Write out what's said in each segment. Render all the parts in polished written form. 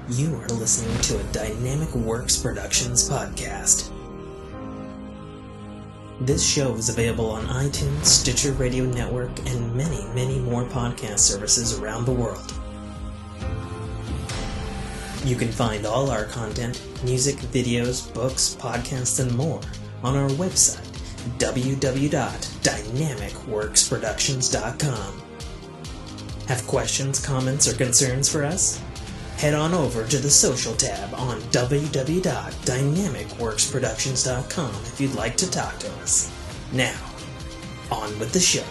You are listening to a Dynamic Works Productions podcast. This show is available on iTunes, Stitcher Radio Network, and many, many more podcast services around the world. You can find all our content, music, videos, books, podcasts, and more on our website, www.dynamicworksproductions.com. Have questions, comments, or concerns for us? Head on over to the social tab on www.dynamicworksproductions.com if you'd like to talk to us. Now, on with the show.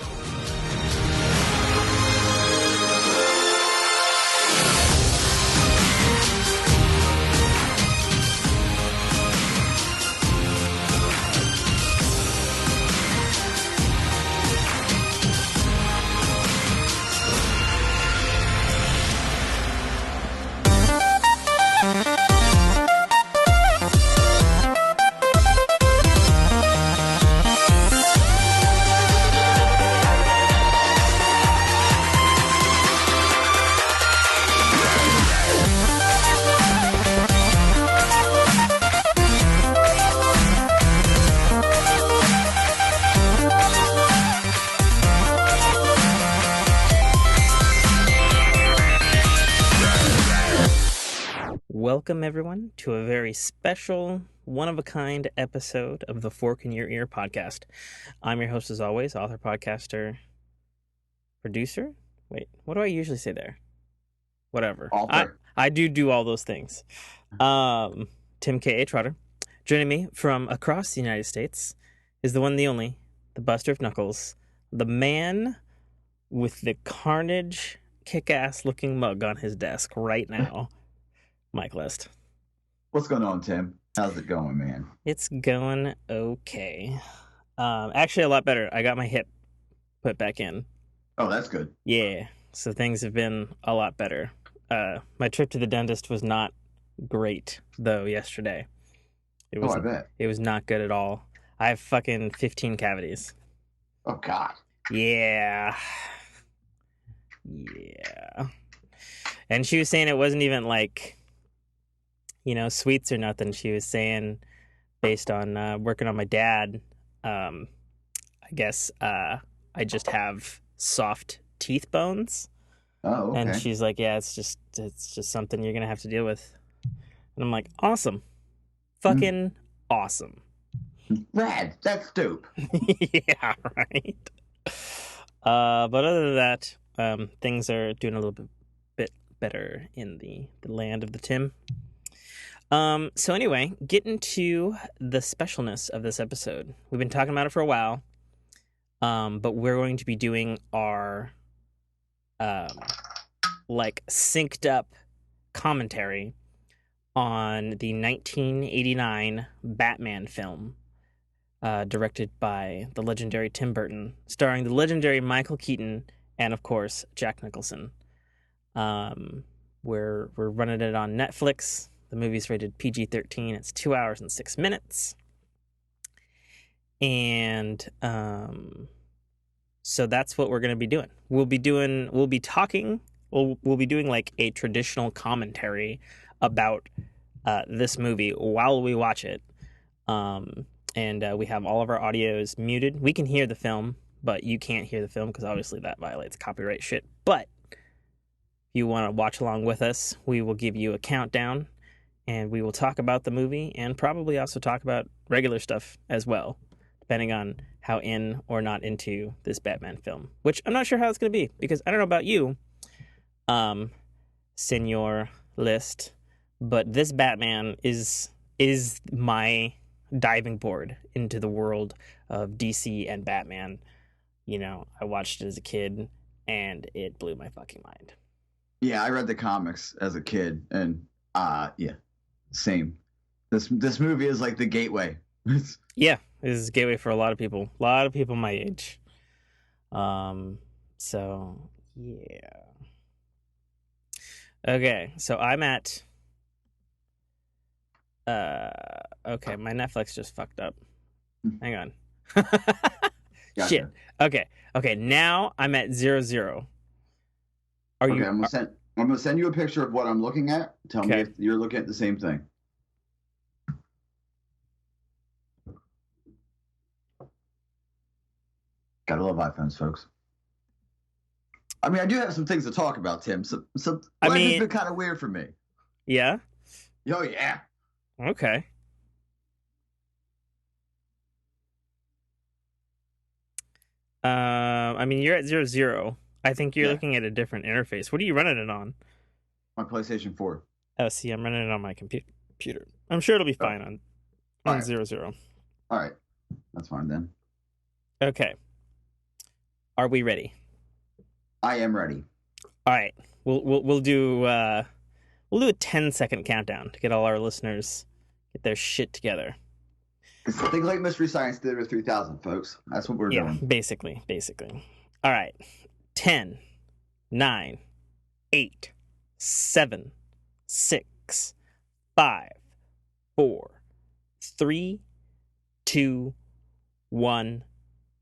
Welcome, everyone, to a very special, one-of-a-kind episode of the Fork in Your Ear podcast. I'm your host, as always, author, podcaster, producer? Wait, what do I usually say there? Whatever. I do all those things. Tim K.A. Trotter. Joining me from across the United States is the one, the only, the Buster of Knuckles, the man with the Carnage kick-ass-looking mug on his desk right now. Mike List. What's going on, Tim? How's it going, man? It's going okay. Actually, a lot better. I got my hip put back in. Oh, that's good. Yeah, so things have been a lot better. My trip to the dentist was not great, though, yesterday. I bet. It was not good at all. I have fucking 15 cavities. Oh, God. Yeah. And she was saying it wasn't even like, sweets or nothing. She was saying, based on working on my dad, I guess I just have soft teeth bones. Oh, okay. And she's like, yeah, it's just something you're gonna have to deal with. And I'm like, awesome, fucking awesome. Rad, that's dope. Yeah, right. But other than that, things are doing a little bit better in the land of the Tim. So anyway, getting to the specialness of this episode. We've been talking about it for a while, but we're going to be doing our, synced up commentary on the 1989 Batman film, directed by the legendary Tim Burton, starring the legendary Michael Keaton, and of course, Jack Nicholson. We're running it on Netflix. The movie's rated PG-13. It's 2 hours and 6 minutes. And so that's what we're going to be doing. We'll be doing like a traditional commentary about this movie while we watch it. And we have all of our audios muted. We can hear the film, but you can't hear the film because obviously that violates copyright shit. But if you want to watch along with us, we will give you a countdown. And we will talk about the movie and probably also talk about regular stuff as well, depending on how in or not into this Batman film, which I'm not sure how it's going to be because I don't know about you, Senor List, but this Batman is my diving board into the world of DC and Batman. I watched it as a kid and it blew my fucking mind. Yeah, I read the comics as a kid and yeah. Same. This movie is like the gateway. Yeah, it is a gateway for a lot of people. A lot of people my age. So yeah. Okay, so I'm at okay, my Netflix just fucked up. Hang on. Gotcha. Shit. Okay, now I'm at 00. I'm gonna send I'm gonna send you a picture of what I'm looking at. Tell me Okay. if you're looking at the same thing. Gotta love iPhones, folks. I mean, I do have some things to talk about, Tim. So I life has mean, been kind of weird for me. yeah. Oh yeah. Okay. I mean, you're at 0, 0. I think you're Yeah. looking at a different interface. What are you running it on? My PlayStation 4. Oh, see, I'm running it on my computer. I'm sure it'll be Oh, fine all on right. 0, 0. All right. That's fine then. Okay. Are we ready? I am ready. All right. We'll do a 10-second countdown to get all our listeners get their shit together. It's Think Like Mystery Science Theater 3000, folks. That's what we're Yeah, doing. basically. All right. 10, 9, 8, 7, 6, 5, 4, 3, 2, 1,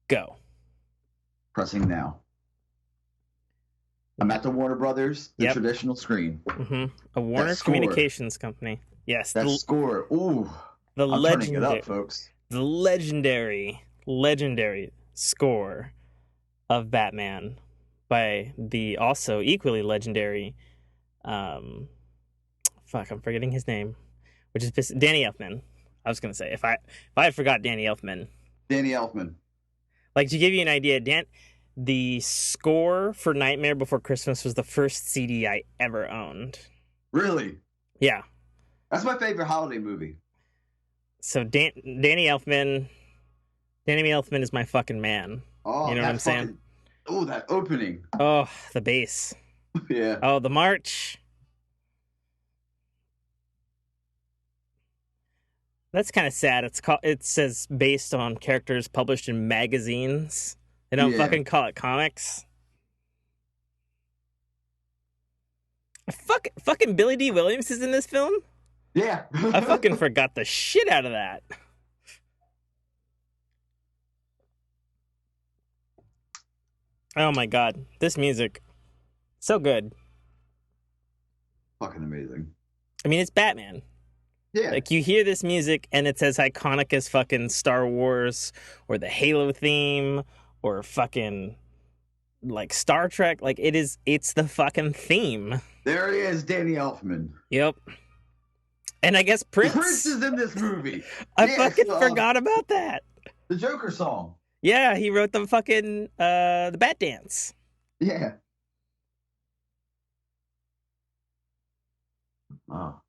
go. Pressing now. I'm at the Warner Brothers, the Yep. traditional screen. A Warner Communications company. Yes. That score. Ooh. The I'm turning it up, folks. The legendary score of Batman by the also equally legendary I'm forgetting his name, which is Danny Elfman. I was gonna say if I forgot Danny Elfman. Danny Elfman. Like, to give you an idea, the score for Nightmare Before Christmas was the first CD I ever owned. Really? Yeah. That's my favorite holiday movie. So Danny Elfman is my fucking man. Oh, You know what I'm saying? Oh, that opening. Oh, the bass. Yeah. Oh, the march. That's kind of sad. It says based on characters published in magazines. They don't fucking call it comics. Fucking Billy D. Williams is in this film? Yeah. I fucking forgot the shit out of that. Oh my god. This music. So good. Fucking amazing. I mean, it's Batman. Yeah. Like, you hear this music and it's as iconic as fucking Star Wars or the Halo theme or fucking like Star Trek. Like, it's the fucking theme. There he is, Danny Elfman. Yep. And I guess Prince. Prince is in this movie. I fucking forgot about that. The Joker song. Yeah, he wrote the fucking the Bat Dance. Yeah. Oh.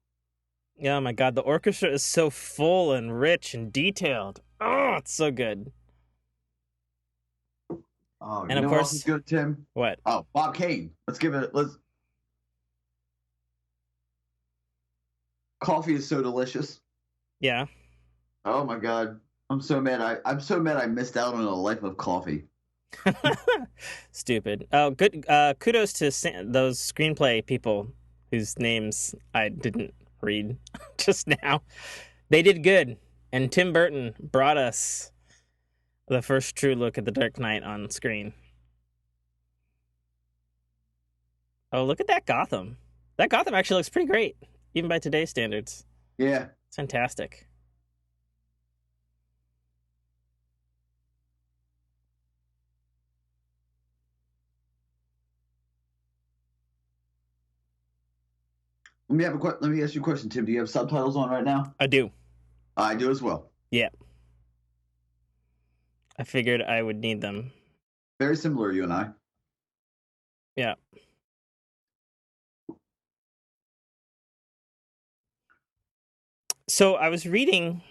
Yeah, oh my god, the orchestra is so full and rich and detailed. Oh, it's so good. Oh, and you of know course, what else is good, Tim? What? Oh, Bob Kane. Let's. Coffee is so delicious. Yeah. Oh my god, I'm so mad. I'm so mad. I missed out on a life of coffee. Stupid. Oh, good. Kudos to those screenplay people whose names I didn't read just now. They did good, and Tim Burton brought us the first true look at the Dark Knight on screen. Oh, look at that Gotham. That Gotham actually looks pretty great, even by today's standards. Yeah. It's fantastic. Let me ask you a question, Tim. Do you have subtitles on right now? I do. I do as well. Yeah. I figured I would need them. Very similar, you and I. Yeah. So I was reading,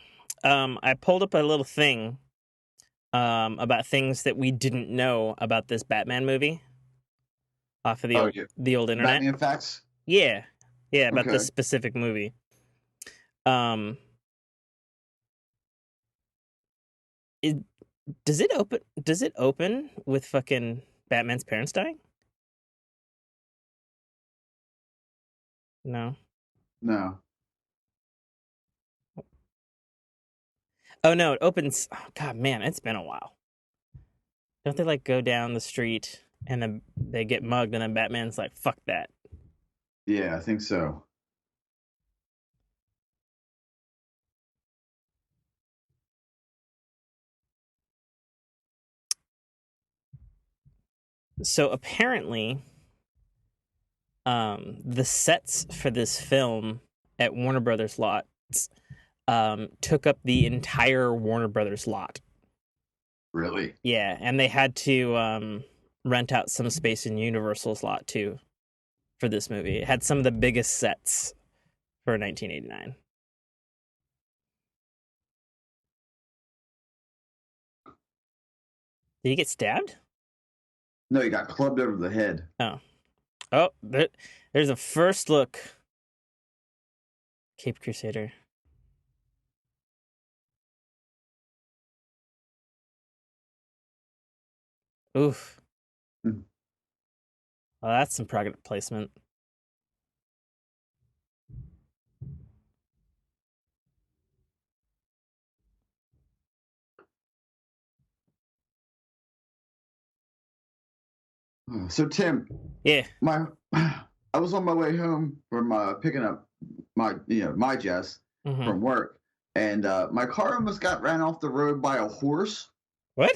I pulled up a little thing about things that we didn't know about this Batman movie off of the old internet. Batman facts? Yeah. Yeah, about Okay. this specific movie. Does it open with fucking Batman's parents dying? No. No. Oh no, it opens. Oh, God, man, it's been a while. Don't they like go down the street and then they get mugged and then Batman's like, "Fuck that." Yeah, I think so. So apparently, the sets for this film at Warner Brothers lots took up the entire Warner Brothers lot. Really? Yeah, and they had to rent out some space in Universal's lot too for this movie. It had some of the biggest sets for 1989. Did he get stabbed? No, he got clubbed over the head. Oh, oh, there's a first look. Cape Crusader. Oof. Mm. Well, that's some product placement. So Tim, Yeah. my I was on my way home from picking up my Jess Mm-hmm. from work, and my car almost got ran off the road by a horse What?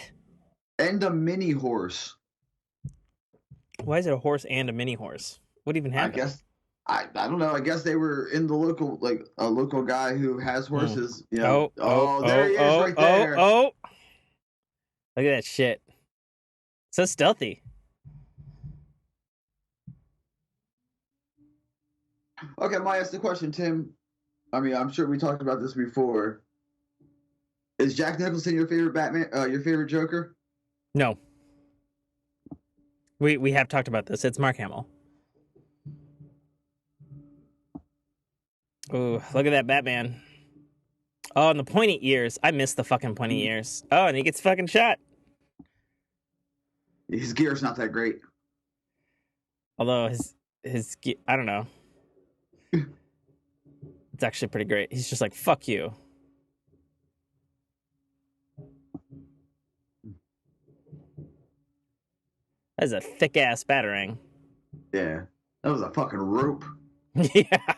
and a mini horse. Why is it a horse and a mini horse? What even I happened? guess I don't know. I guess they were in the local, like a local guy who has Mm. horses. Oh, oh, Oh, there oh, he is, oh, right oh, there. oh. Look at that shit. So stealthy. Okay, I ask the question, Tim. I mean, I'm sure we talked about this before. Is Jack Nicholson your favorite Batman? Your favorite Joker? No. We have talked about this. It's Mark Hamill. Ooh, look at that Batman. Oh, and the pointy ears. I miss the fucking pointy ears. Oh, and he gets fucking shot. His gear's not that great. Although I don't know. It's actually pretty great. He's just like, fuck you. That is a thick ass batarang. Yeah, that was a fucking rope. Yeah.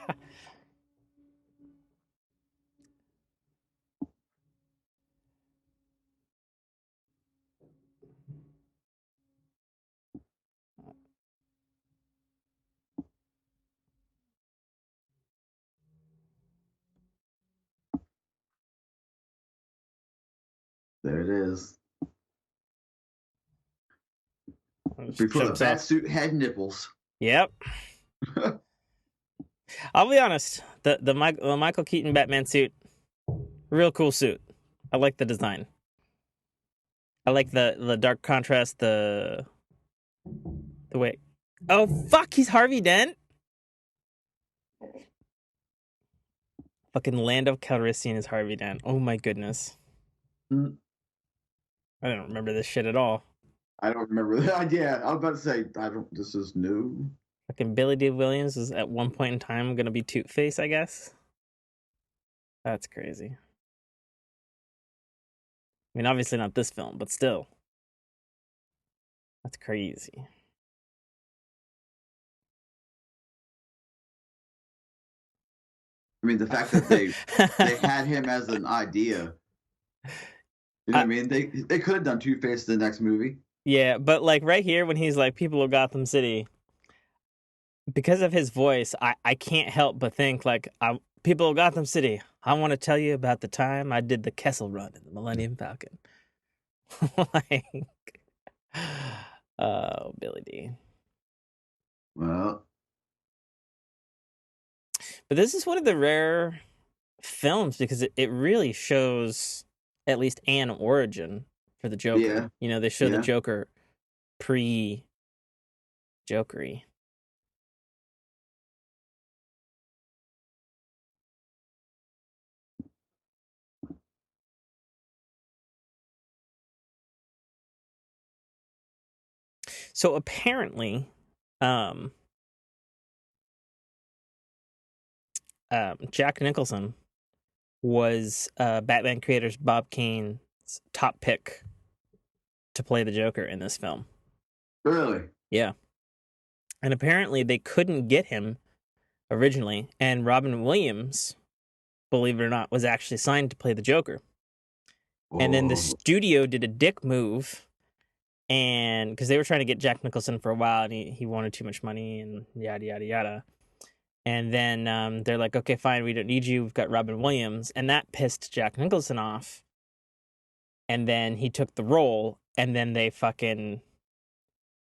There it is. Just Before the jumps bat off. suit had nipples. Yep. I'll be honest. The Michael Keaton Batman suit, real cool suit. I like the design. I like the dark contrast. The way. Oh fuck! He's Harvey Dent. Fucking Lando Calrissian is Harvey Dent. Oh my goodness. Mm, I don't remember this shit at all. I don't remember that. Yeah, I was about to say I don't. This is new. Fucking Billy D. Williams is at one point in time gonna be Two Face, I guess. That's crazy. I mean, obviously not this film, but still, that's crazy. I mean, the fact that they had him as an idea. You know what I mean? They could have done Two Face the next movie. Yeah, but like right here when he's like people of Gotham City, because of his voice, I can't help but think like people of Gotham City. I want to tell you about the time I did the Kessel Run in the Millennium Falcon. Like, oh, Billy D. Well, But this is one of the rare films because it really shows at least an origin for the Joker. yeah, You know, they show the yeah. Joker pre Jokery. So apparently, um, Jack Nicholson was Batman creators Bob Kane's top pick to play the Joker in this film. Really? Yeah. And apparently they couldn't get him originally, and Robin Williams, believe it or not, was actually signed to play the Joker. And then the Whoa. studio did a dick move, and because they were trying to get Jack Nicholson for a while, and he wanted too much money, and yada yada yada. And then they're like, okay, fine, we don't need you. We've got Robin Williams, and that pissed Jack Nicholson off. And then he took the role, and then they fucking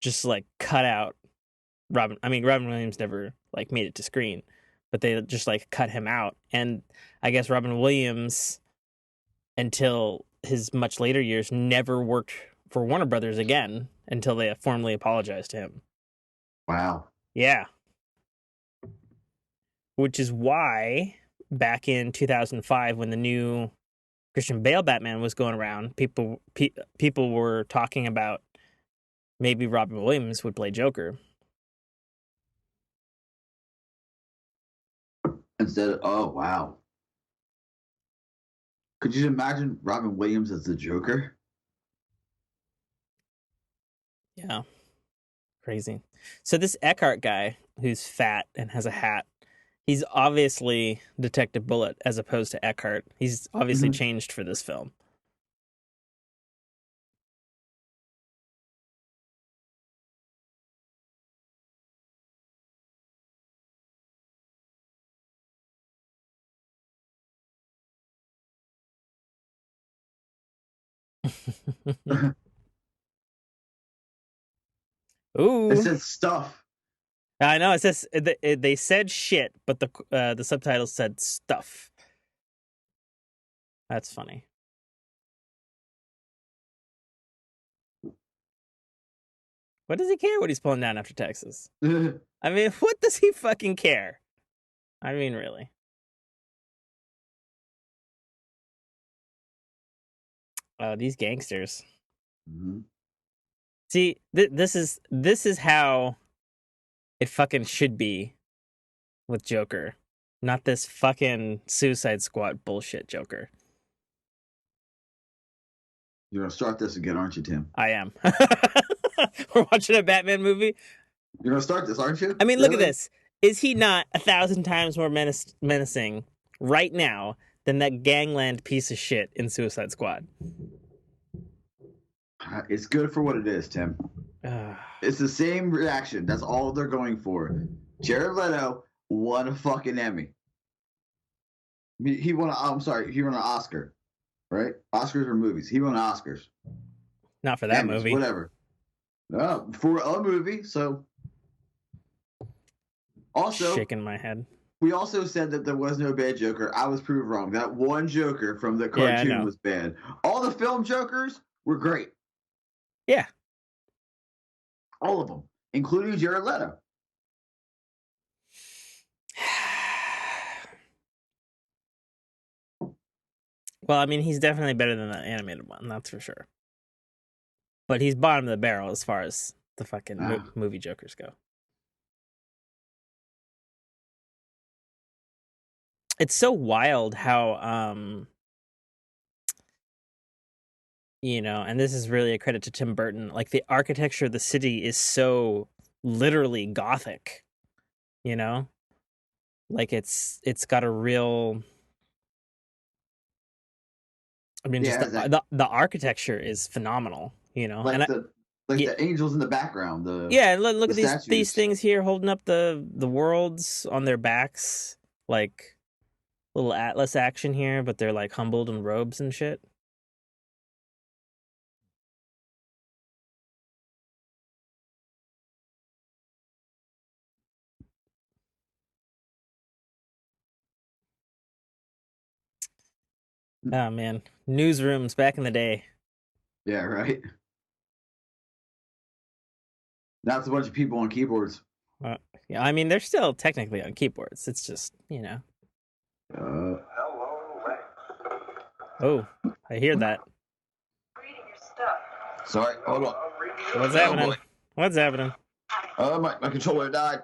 just like cut out Robin. I mean, Robin Williams never like made it to screen, but they just like cut him out. And I guess Robin Williams, until his much later years, never worked for Warner Brothers again until they formally apologized to him. Wow. Yeah. Which is why back in 2005, when the new Christian Bale Batman was going around, people were talking about maybe Robin Williams would play Joker. Instead of, oh, wow. Could you imagine Robin Williams as the Joker? Yeah. Crazy. So this Eckhart guy who's fat and has a hat, he's obviously Detective Bullet as opposed to Eckhart. He's obviously changed for this film. It Ooh. said stuff. I know it says they said shit, but the subtitles said stuff. That's funny. What does he care what he's pulling down after Texas? I mean, what does he fucking care? I mean, really. Oh, these gangsters. Mm-hmm. See, this is how it fucking should be with Joker, not this fucking Suicide Squad bullshit Joker. You're gonna start this again, aren't you, Tim? I am. We're watching a Batman movie. You're gonna start this, aren't you? I mean, really? look at this. Is he not 1,000 times more menacing right now than that gangland piece of shit in Suicide Squad? It's good for what it is, Tim. It's the same reaction. That's all they're going for. Jared Leto won a fucking Emmy. He won. He won an Oscar, right? Oscars or movies. He won Oscars. Not for that Emmys, movie. whatever. For a movie. So, also shaking my head. We also said that there was no bad Joker. I was proved wrong. That one Joker from the cartoon was bad. All the film Jokers were great. Yeah. All of them, including Jared Leto. Well, I mean, he's definitely better than the animated one, that's for sure. But he's bottom of the barrel as far as the fucking movie Jokers go. It's so wild how, you know, and this is really a credit to Tim Burton, like the architecture of the city is so literally gothic, you know? Like it's got a real... I mean, just the architecture is phenomenal, you know? Like the angels in the background. Look at these things here holding up the worlds on their backs, like little Atlas action here, but they're like humbled in robes and shit. Oh man, newsrooms back in the day. Yeah, right. Now it's a bunch of people on keyboards. Yeah, I mean they're still technically on keyboards. It's just, you know. Oh, I hear that. Reading your stuff. Sorry, hold on. What's happening? Boy. What's happening? My controller died.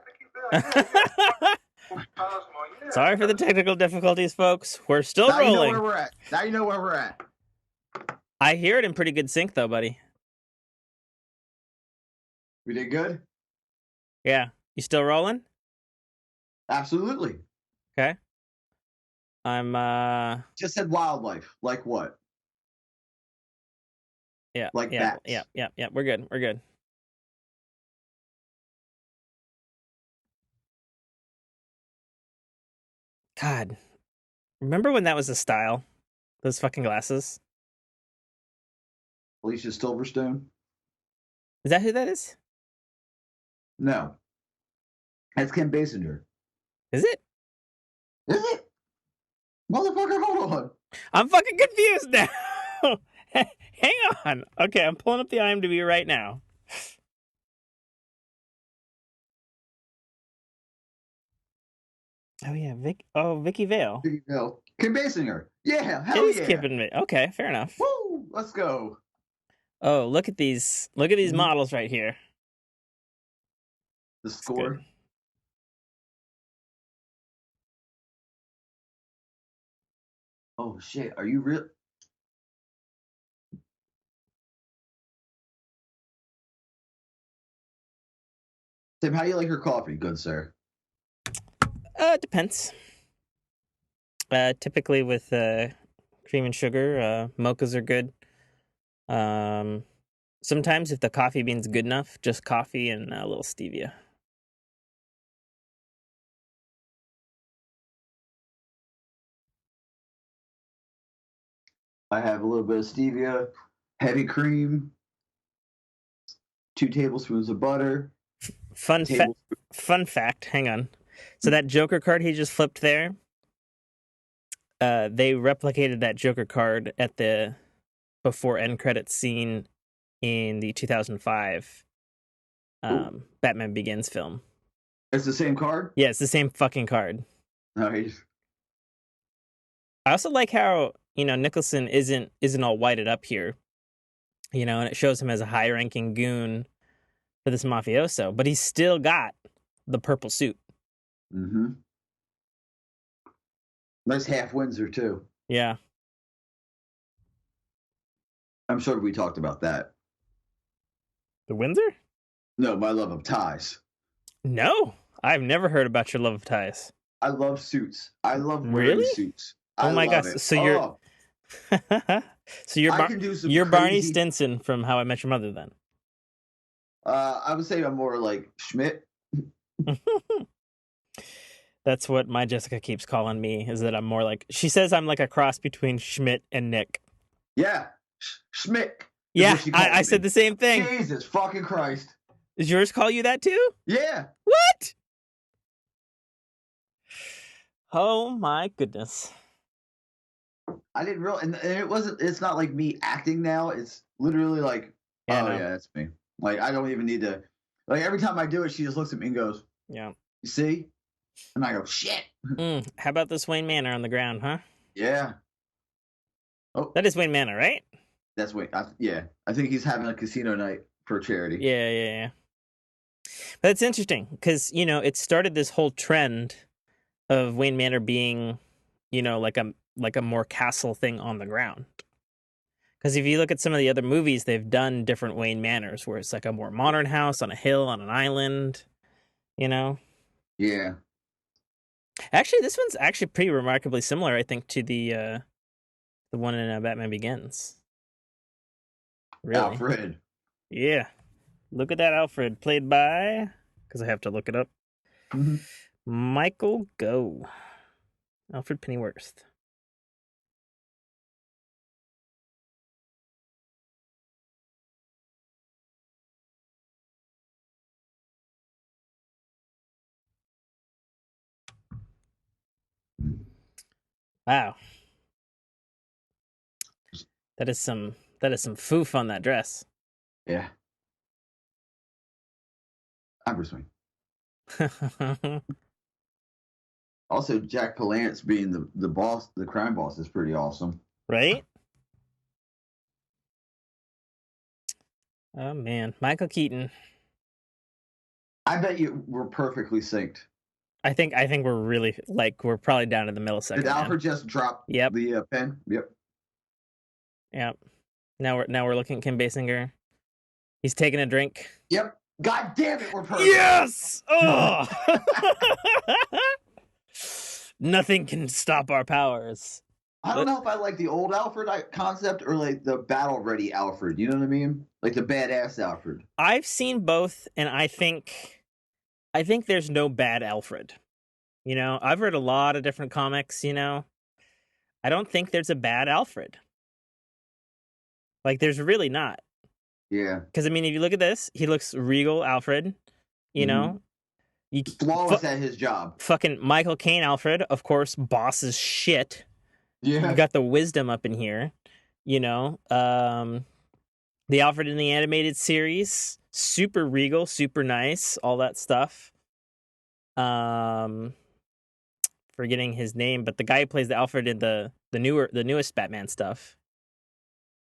Sorry for the technical difficulties, folks. We're still now rolling. You know where we're at. Now you know where we're at. I hear it in pretty good sync, though, buddy. We did good? Yeah. You still rolling? Absolutely. Okay. I'm Just said wildlife. Like what? yeah, Like yeah, bats. yeah, yeah, yeah. We're good. We're good. God, remember when that was a style? Those fucking glasses. Alicia Silverstone? Is that who that is? No. That's Kim Basinger. Is it? Is it? Motherfucker, hold on. I'm fucking confused now. Hang on. Okay, I'm pulling up the IMDb right now. Oh yeah, Vicky Vale. No. Kim Basinger. Yeah, It hell is yeah. Kip and me. Okay, fair enough. Woo! Let's go. Oh, look at these. Look at these Mhm. models right here. The It's good. score. Oh shit. Are you real? Tim, how you like your coffee, good sir? Depends. Typically with cream and sugar. Mochas are good. Um, Sometimes if the coffee bean's good enough, just coffee and a little stevia. I have a little bit of stevia, heavy cream, 2 tablespoons of butter, Fun fa- table. Fun fact. Hang on. So that Joker card he just flipped there. They replicated that Joker card at the before end credits scene in the 2005 Ooh, Batman Begins film. it's the same card. Yeah, it's the same fucking card. Nice. I also like how Nicholson isn't all whited up here, and it shows him as a high ranking goon for this mafioso, but he's still got the purple suit. Mm-hmm. Nice half Windsor too. Yeah. I'm sure we talked about that. The Windsor? No, my love of ties. No, I've never heard about your love of ties. I love suits. I love wearing Really? suits. Oh I my love gosh! it. So you're Oh, so you're I can do some you're Barney crazy. Stinson from How I Met Your Mother, then. I would say I'm more like Schmidt. That's what my Jessica keeps calling me. Is that I'm more like she says I'm like a cross between Schmidt and Nick. Yeah, Schmidt is Yeah, what she calls I me. said the same thing. Jesus fucking Christ. Does yours call you that too? Yeah. What? Oh my goodness. I didn't realize, and it wasn't. It's not like me acting now. It's literally like, Yeah, oh no. yeah, that's me. Like I don't even need to. Like every time I do it, she just looks at me and goes, Yeah. "You see?" And I go, "Shit." How about this Wayne Manor on the ground, huh? Yeah. Oh, That is Wayne Manor, right? that's Wayne. Yeah, I think he's having a casino night for charity. Yeah. But it's interesting because it started this whole trend of Wayne Manor being, like a more castle thing on the ground. Because if you look at some of the other movies, they've done different Wayne Manors where it's like a more modern house on a hill on an island. Yeah. Actually, this one's actually pretty remarkably similar, I think, to the one in Batman Begins. Really? Alfred. Yeah. Look at that Alfred, played by, because I have to look it up, Mm-hmm. Michael Gough. Alfred Pennyworth. Wow. That is some foof on that dress. Yeah. I'm Bruce Wayne. Also, Jack Palance being the boss, the crime boss, is pretty awesome. Right? Oh man, Michael Keaton. I bet you we're perfectly synced. I think we're really we're probably down to the millisecond. Did Alfred man. just drop Yep. the pen? Yep. Yep. Now we're looking at Kim Basinger. He's taking a drink. Yep. God damn it, we're perfect. Yes! Oh! Nothing can stop our powers. I don't know if I like the old Alfred concept or like the battle ready Alfred. You know what I mean? Like the badass Alfred. I've seen both, and I think there's no bad Alfred. You know, I've read a lot of different comics. You know, I don't think there's a bad Alfred. Like, there's really not. Yeah. Because I mean, if you look at this, he looks regal Alfred. You know, flawless at his job. Fucking Michael Caine Alfred, of course, boss is shit. Yeah. You got the wisdom up in here. You know, the Alfred in the animated series, super regal, super nice, all that stuff. Forgetting his name, but the guy who plays the Alfred in the newest Batman stuff,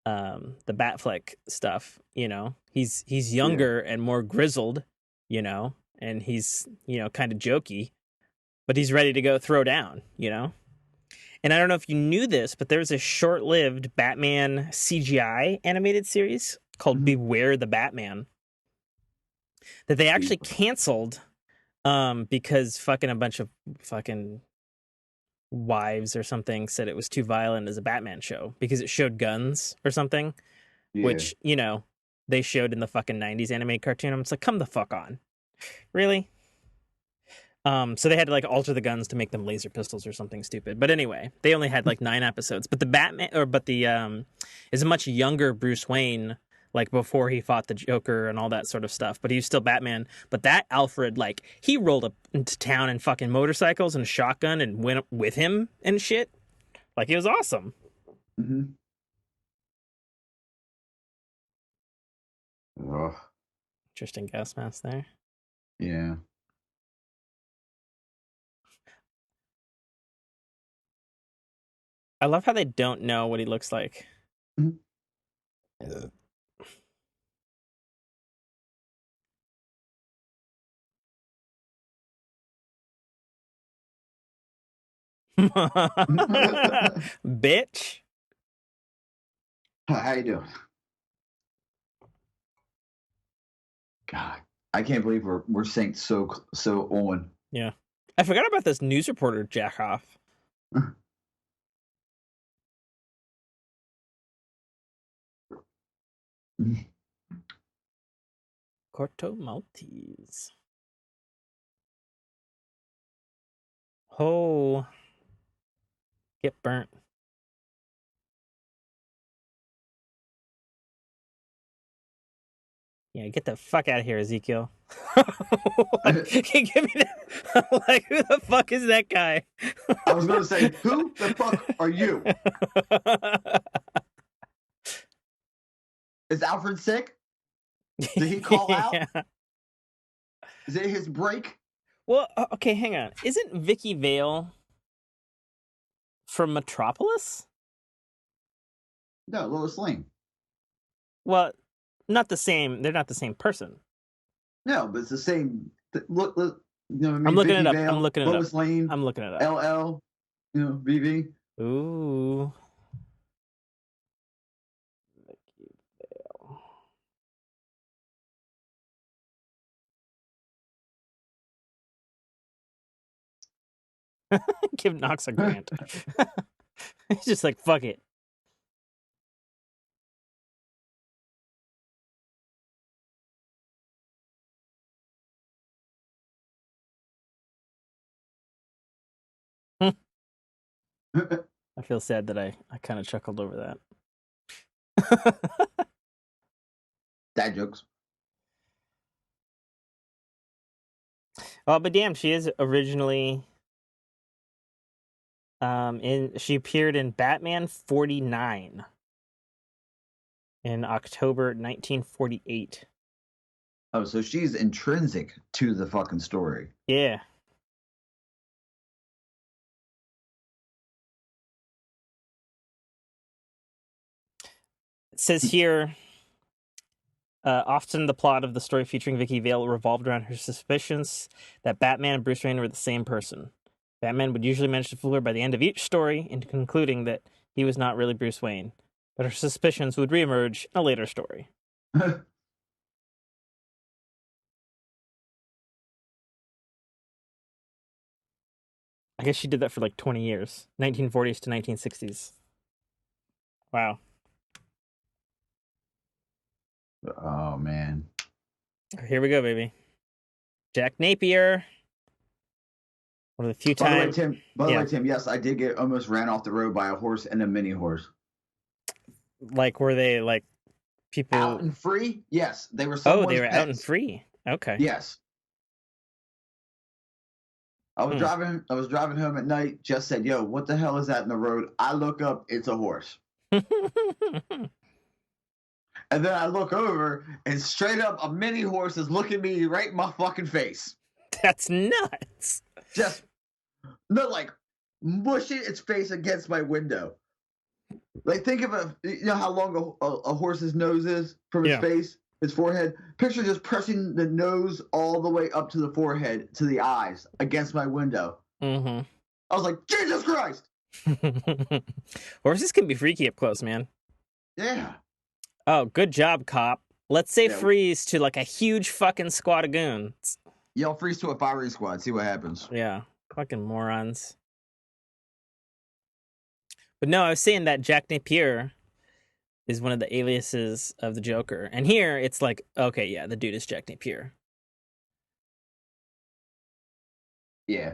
the batfolK stuff, you know, he's younger and more grizzled, you know, and he's, you know, kind of jokey, but he's ready to go throw down, you know. And I don't know if you knew this, but there's a short-lived Batman CGI animated series called Beware the Batman that they actually canceled because fucking a bunch of fucking wives or something said it was too violent as a Batman show because it showed guns or something, which, you know, they showed in the fucking 90s animated cartoon. I'm just like, come the fuck on. Really? So they had to like alter the guns to make them laser pistols or something stupid. But anyway, they only had like 9 episodes. But the is a much younger Bruce Wayne, like before he fought the Joker and all that sort of stuff. But he was still Batman. But that Alfred, like, he rolled up into town in fucking motorcycles and a shotgun and went up with him and shit. Like, it was awesome. Oh. Interesting gas mask there. Yeah. I love how they don't know what he looks like. Bitch. How you doing? God, I can't believe we're synced so on. Yeah, I forgot about this news reporter jack off. Corto Maltese. Oh, get burnt. Yeah, get the fuck out of here, Ezekiel. Give me that. Like, who the fuck is that guy? I was going to say, who the fuck are you? Is Alfred sick? Did he call out? Yeah. Is it his break? Well, okay, hang on. Isn't Vicky Vale from Metropolis? No, Lois Lane. Well, not the same. They're not the same person. No, but it's the same. Look, you know what I mean? I'm looking Vicky it up. Vale, I'm looking it up. Lois Lane. I'm looking it up. LL, you know, VV. Ooh. Vicky Vale. Give Knox a grant. He's just like, fuck it. I feel sad that I kind of chuckled over that. Dad jokes. Oh, but damn, she is originally she appeared in Batman 49 in October 1948. Oh, so she's intrinsic to the fucking story. Yeah. It says here, often the plot of the story featuring Vicky Vale revolved around her suspicions that Batman and Bruce Wayne were the same person. Batman would usually manage to fool her by the end of each story into concluding that he was not really Bruce Wayne, but her suspicions would reemerge in a later story. I guess she did that for like 20 years, 1940s to 1960s. Wow. Oh man. Here we go, baby. Jack Napier. One of the few times. By the way, Tim, yes, I did get almost ran off the road by a horse and a mini horse. Like, were they like people out and free? Yes, they were. Oh, they Someone's were pets. out and free. Okay. Yes. I was driving home at night. Just said, "Yo, what the hell is that in the road?" I look up, it's a horse. And then I look over, and straight up, a mini horse is looking me right in my fucking face. That's nuts. Just, no, like, mushing its face against my window. Like, think of you know how long a horse's nose is from his face, his forehead? Picture just pressing the nose all the way up to the forehead, to the eyes, against my window. Mm-hmm. I was like, Jesus Christ! Horses can be freaky up close, man. Yeah. Oh, good job, cop. Let's say freeze to like a huge fucking squad of goons. Yell freeze to a firing squad. See what happens. Yeah. Fucking morons. But no, I was saying that Jack Napier is one of the aliases of the Joker. And here it's like, okay, yeah, the dude is Jack Napier. Yeah.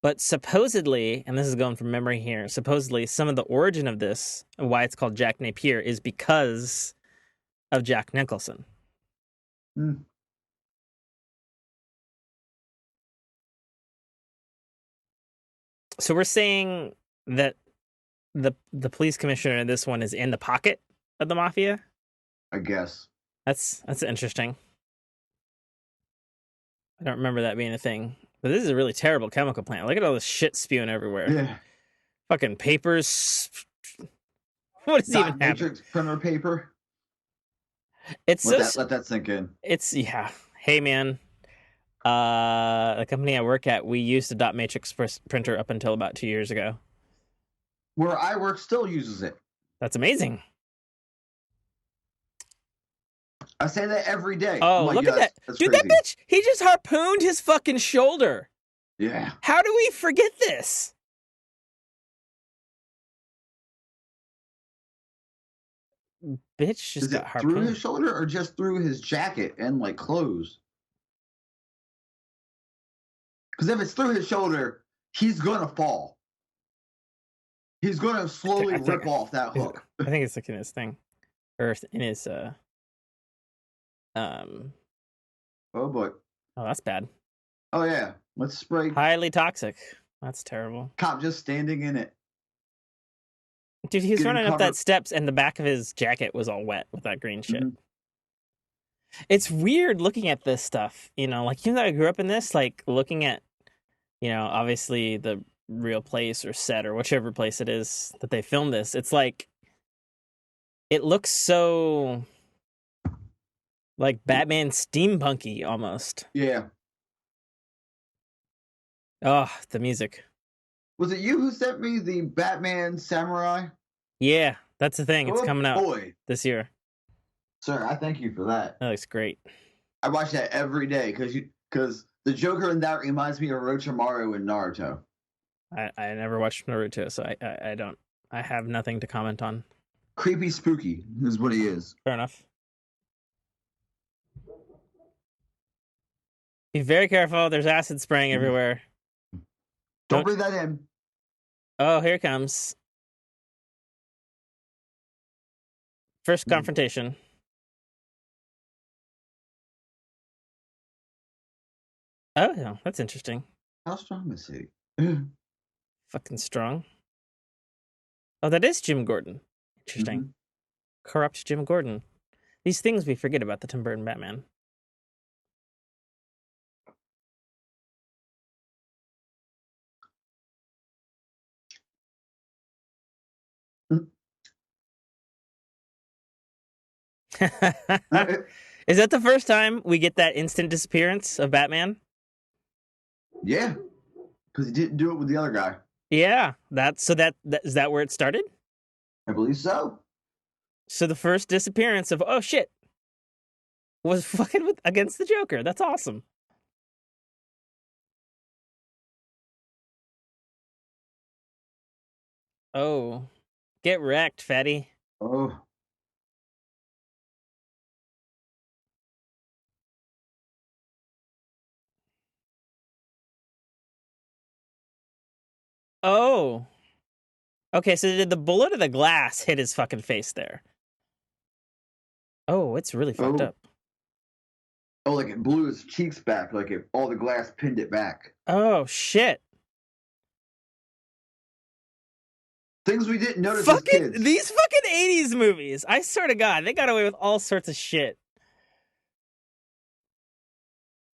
But supposedly, and this is going from memory here, supposedly some of the origin of this, and why it's called Jack Napier, is because of Jack Nicholson. Mm. So we're saying that the police commissioner in this one is in the pocket of the mafia? I guess. That's interesting. I don't remember that being a thing. But this is a really terrible chemical plant. Look at all this shit spewing everywhere. Yeah. Fucking papers. What is even happening? Matrix printer paper. It's let that sink in. It's Hey man, the company I work at, we used a dot matrix printer up until about 2 years ago. Where I work still uses it. That's amazing. I say that every day. Oh, look at that. Dude, crazy. That bitch, he just harpooned his fucking shoulder. Yeah. How do we forget this? Bitch just got harpooned. Through his shoulder or just through his jacket and like clothes? Because if it's through his shoulder, he's gonna fall. He's gonna slowly rip off that hook. I think it's like in his thing. Or in his Oh boy. Oh, that's bad. Oh yeah. Let's spray. Highly toxic. That's terrible. Cop just standing in it. Dude, he was running up that steps and the back of his jacket was all wet with that green shit. Mm-hmm. It's weird looking at this stuff, you know, like even though I grew up in this, like looking at, you know, obviously the real place or set or whichever place it is that they filmed this, it's like, it looks so like Batman steampunky almost. Yeah. Oh, the music. Was it you who sent me the Batman Samurai? Yeah, that's the thing. It's coming out this year. Sir, I thank you for that. That looks great. I watch that every day because the Joker in that reminds me of Orochimaru in Naruto. I never watched Naruto, so I don't. I have nothing to comment on. Creepy spooky is what he is. Fair enough. Be very careful. There's acid spraying everywhere. Don't breathe that in. Oh, here it comes. First confrontation. Oh, yeah, that's interesting. How strong is he? Fucking strong. Oh, that is Jim Gordon. Interesting. Mm-hmm. Corrupt Jim Gordon. These things we forget about the Tim Burton Batman. Is that the first time we get that instant disappearance of Batman? Yeah, because he didn't do it with the other guy. Yeah, is that where it started? I believe so. So the first disappearance of shit was fucking against the Joker. That's awesome. Oh, get wrecked, fatty. Oh. Oh. Okay, so did the bullet or the glass hit his fucking face there? Oh, it's really fucked Oh. up. Oh, like it blew his cheeks back, like all the glass pinned it back. Oh, shit. Things we didn't notice as Fucking, kids. these fucking 80s movies. I swear to God, they got away with all sorts of shit.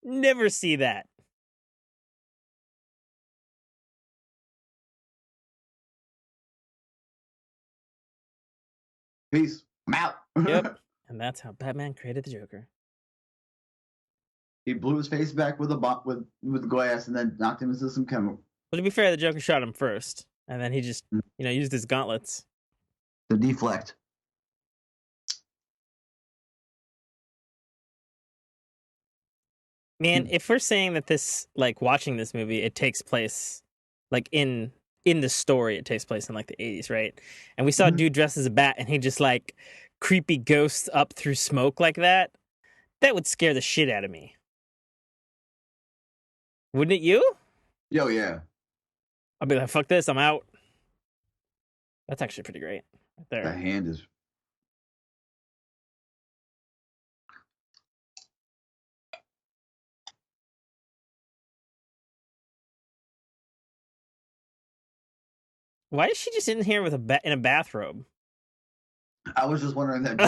Never see that. Peace. I'm out. Yep. And that's how Batman created the Joker. He blew his face back with with glass and then knocked him into some chemical. Well, to be fair, the Joker shot him first, and then he just, used his gauntlets. The deflect. Man, if we're saying that this, like, watching this movie, it takes place, like, in the story, it takes place in, like, the 80s, right? And we saw a dude dressed as a bat, and he just, like, creepy ghosts up through smoke like that. That would scare the shit out of me. Wouldn't it you? Yo, yeah. I'll be like, fuck this, I'm out. That's actually pretty great. Right there. The hand is. Why is she just in here with in a bathrobe? I was just wondering that too.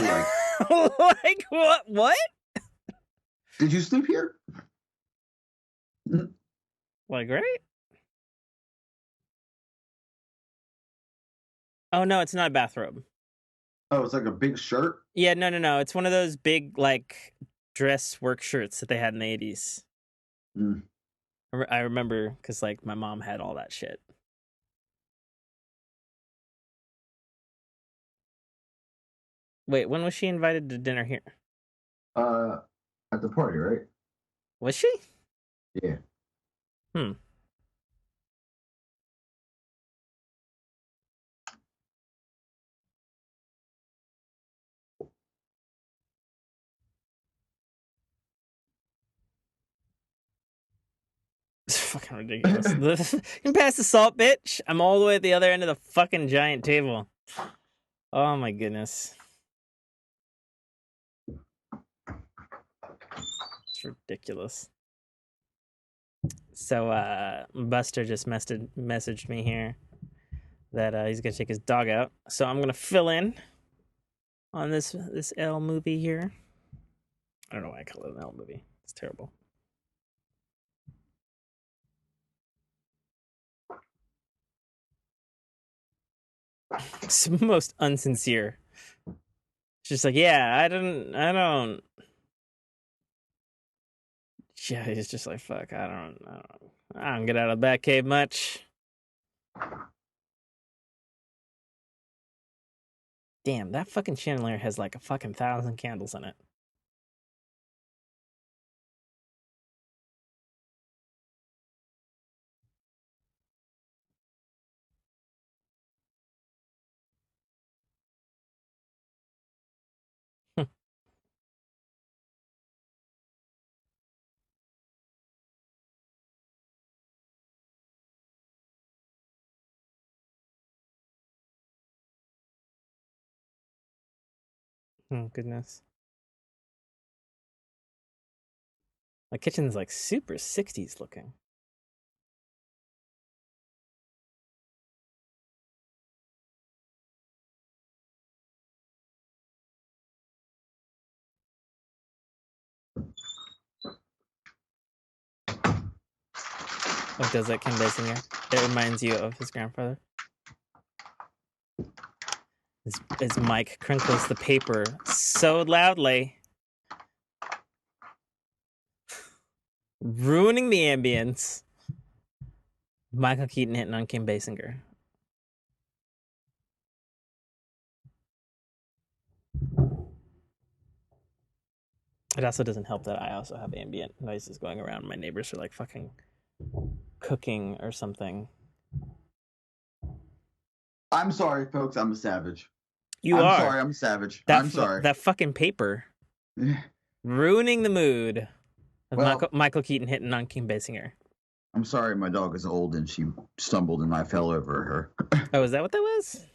Like, like what? What? Did you sleep here? Like, right? Oh no, it's not a bathrobe. Oh, it's like a big shirt. Yeah, no. It's one of those big, like, dress work shirts that they had in the 80s. Mm. I remember because, like, my mom had all that shit. Wait, when was she invited to dinner here? At the party, right? Was she? Yeah. Hmm. It's fucking ridiculous. You can pass the salt, bitch. I'm all the way at the other end of the fucking giant table. Oh my goodness. It's ridiculous. So Buster just messaged me here that he's gonna take his dog out. So I'm gonna fill in on this L movie here. I don't know why I call it an L movie. It's terrible. It's most unsincere. It's just like, yeah, I don't. Yeah, he's just like, fuck, I don't get out of the Batcave much. Damn, that fucking chandelier has like a fucking 1,000 candles in it. Oh, goodness. My kitchen's like super 60s looking. Oh, does that Kim Basinger? It reminds you of his grandfather. As Mike crinkles the paper so loudly, ruining the ambience. Michael Keaton hitting on Kim Basinger. It also doesn't help that I also have ambient noises going around. My neighbors are like fucking cooking or something. I'm sorry, folks. I'm a savage. You I'm are. sorry. I'm a savage. That I'm sorry. that fucking paper ruining the mood of Well, Michael Keaton hitting on Kim Basinger. I'm sorry. My dog is old and she stumbled and I fell over her. Oh, is that what that was?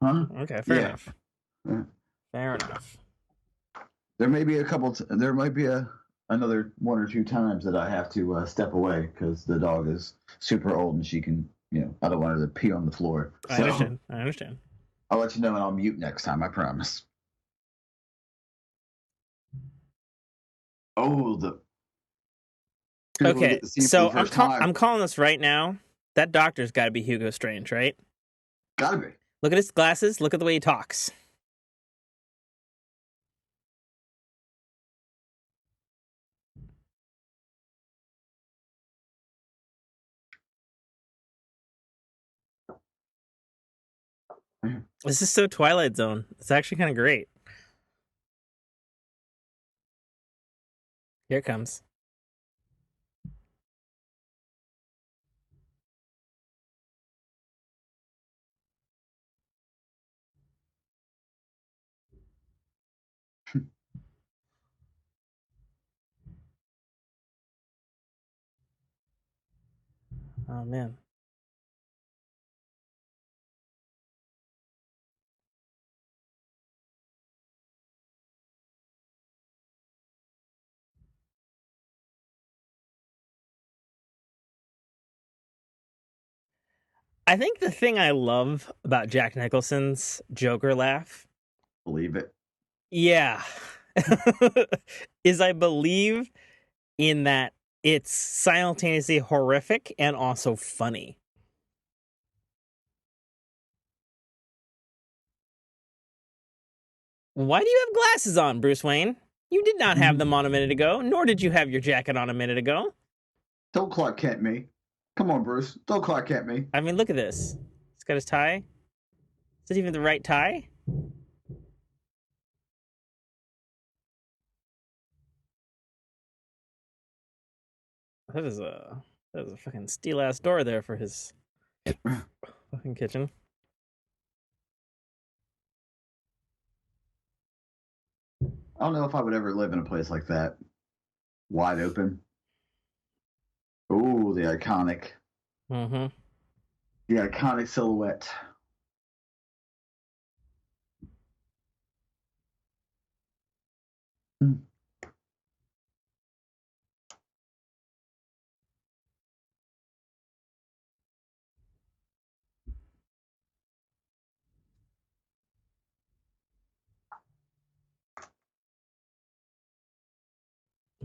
Huh? Okay, fair Yeah. enough. Fair enough. There may be a couple. There might be another one or two times that I have to step away because the dog is super old and she can, I don't want her to pee on the floor. I So understand. I understand. I'll let you know and I'll mute next time. I promise. Oh, the people who Okay, get to see him for so the first time. I'm calling this right now. That doctor's got to be Hugo Strange, right? Gotta be. Look at his glasses. Look at the way he talks. This is so Twilight Zone. It's actually kind of great. Here it comes. Oh man. I think the thing I love about Jack Nicholson's Joker laugh, Believe it. yeah, is I believe in that it's simultaneously horrific and also funny. Why do you have glasses on, Bruce Wayne? You did not have them on a minute ago, nor did you have your jacket on a minute ago. Don't Clark Kent me. Come on, Bruce. Don't Clark Kent me. I mean, look at this. He's got his tie. Is it even the right tie? That is a fucking steel ass door there for his fucking kitchen. I don't know if I would ever live in a place like that. Wide open. Oh, the iconic. Mm-hmm. The iconic silhouette.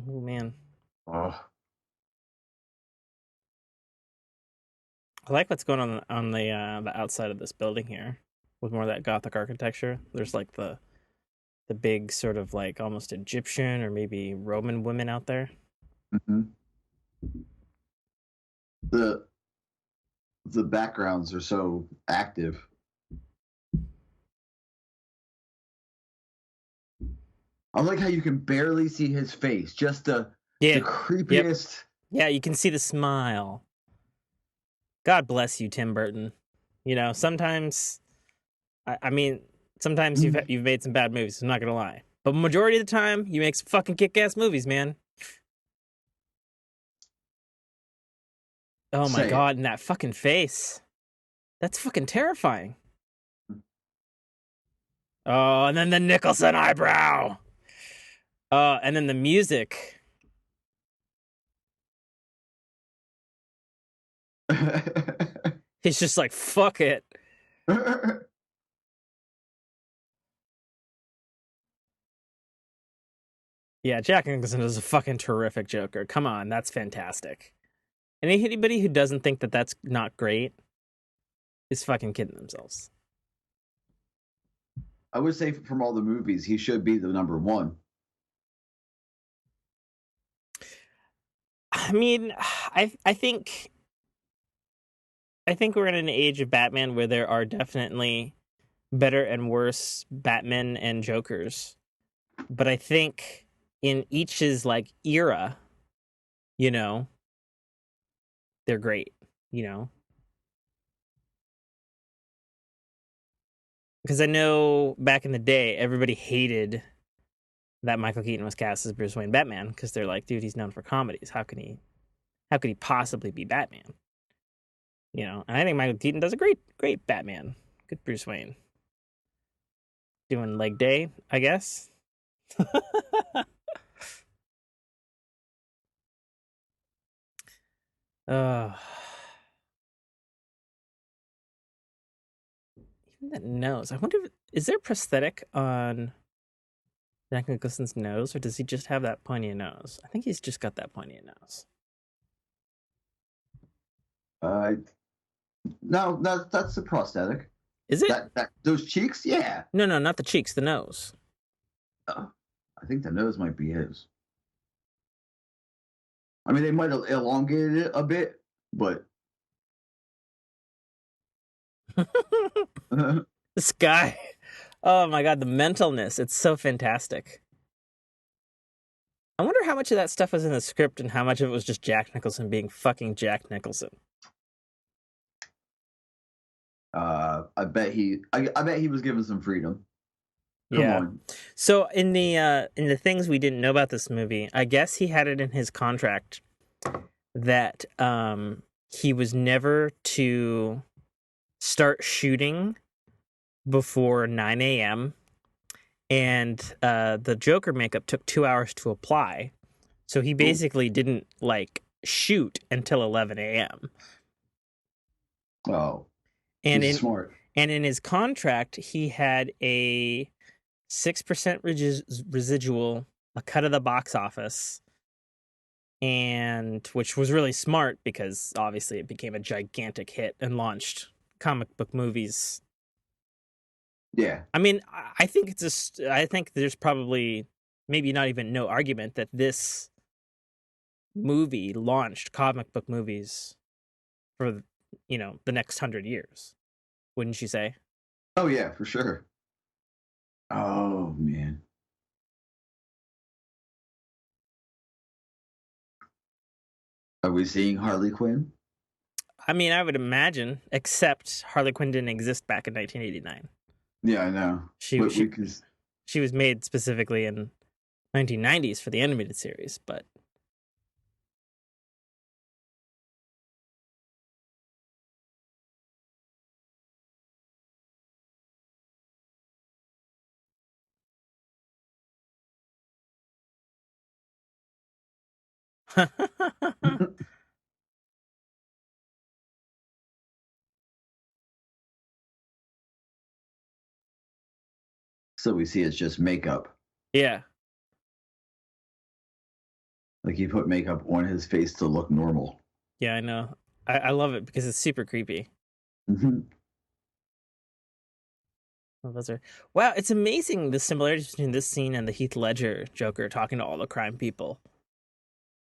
Oh man. Oh. I like what's going on the outside of this building here, with more of that Gothic architecture. There's like the big sort of like almost Egyptian or maybe Roman women out there. Mm-hmm. The backgrounds are so active. I like how you can barely see his face. Just the creepiest. Yeah, you can see the smile. God bless you, Tim Burton. You know, sometimes, I mean, sometimes you've made some bad movies. I'm not gonna lie, but majority of the time, you make some fucking kick-ass movies, man. Oh my God, and that fucking face. That's fucking terrifying. Oh, and then the Nicholson eyebrow. And then the music. He's just like, fuck it. Yeah, Jack Nicholson is a fucking terrific Joker. Come on, that's fantastic. And anybody who doesn't think that that's not great is fucking kidding themselves. I would say from all the movies, he should be the number one. I mean, I think we're in an age of Batman where there are definitely better and worse Batmen and Jokers. But I think in each's like era, you know, they're great, you know. Because I know back in the day, everybody hated that Michael Keaton was cast as Bruce Wayne Batman because they're like, dude, he's known for comedies. How could he possibly be Batman? You know, and I think Michael Keaton does a great Batman. Good Bruce Wayne. Doing leg day, I guess. uh, even that nose. I wonder, is there prosthetic on Jack Nicholson's nose, or does he just have that pointy nose? I think he's just got that pointy nose. Uh, no, that's a prosthetic. Is it? That those cheeks, yeah. No, not the cheeks, the nose. I think the nose might be his. I mean, they might have elongated it a bit, but This guy. Oh my god, the mentalness. It's so fantastic. I wonder how much of that stuff was in the script and how much of it was just Jack Nicholson being fucking Jack Nicholson. I bet he was given some freedom. Come on. So in the things we didn't know about this movie, I guess he had it in his contract that he was never to start shooting before 9 a.m. and the Joker makeup took 2 hours to apply, so he basically didn't like shoot until 11 a.m. Oh, and he's smart. And in his contract, he had a 6% residual, a cut of the box office, and which was really smart because obviously it became a gigantic hit and launched comic book movies. Yeah. I mean, I think I think there's probably maybe not even no argument that this movie launched comic book movies for, you know, the next 100 years. Wouldn't you say? Oh yeah, for sure. Oh man. Are we seeing Harley Quinn? I mean, I would imagine, except Harley Quinn didn't exist back in 1989. Yeah, I know. She was made specifically in 1990s for the animated series, but So we see it's just makeup. yeah. Like he put makeup on his face to look normal. Yeah, I know. I love it because it's super creepy. Mm-hmm. Oh, wow, it's amazing the similarities between this scene and the Heath Ledger Joker talking to all the crime people.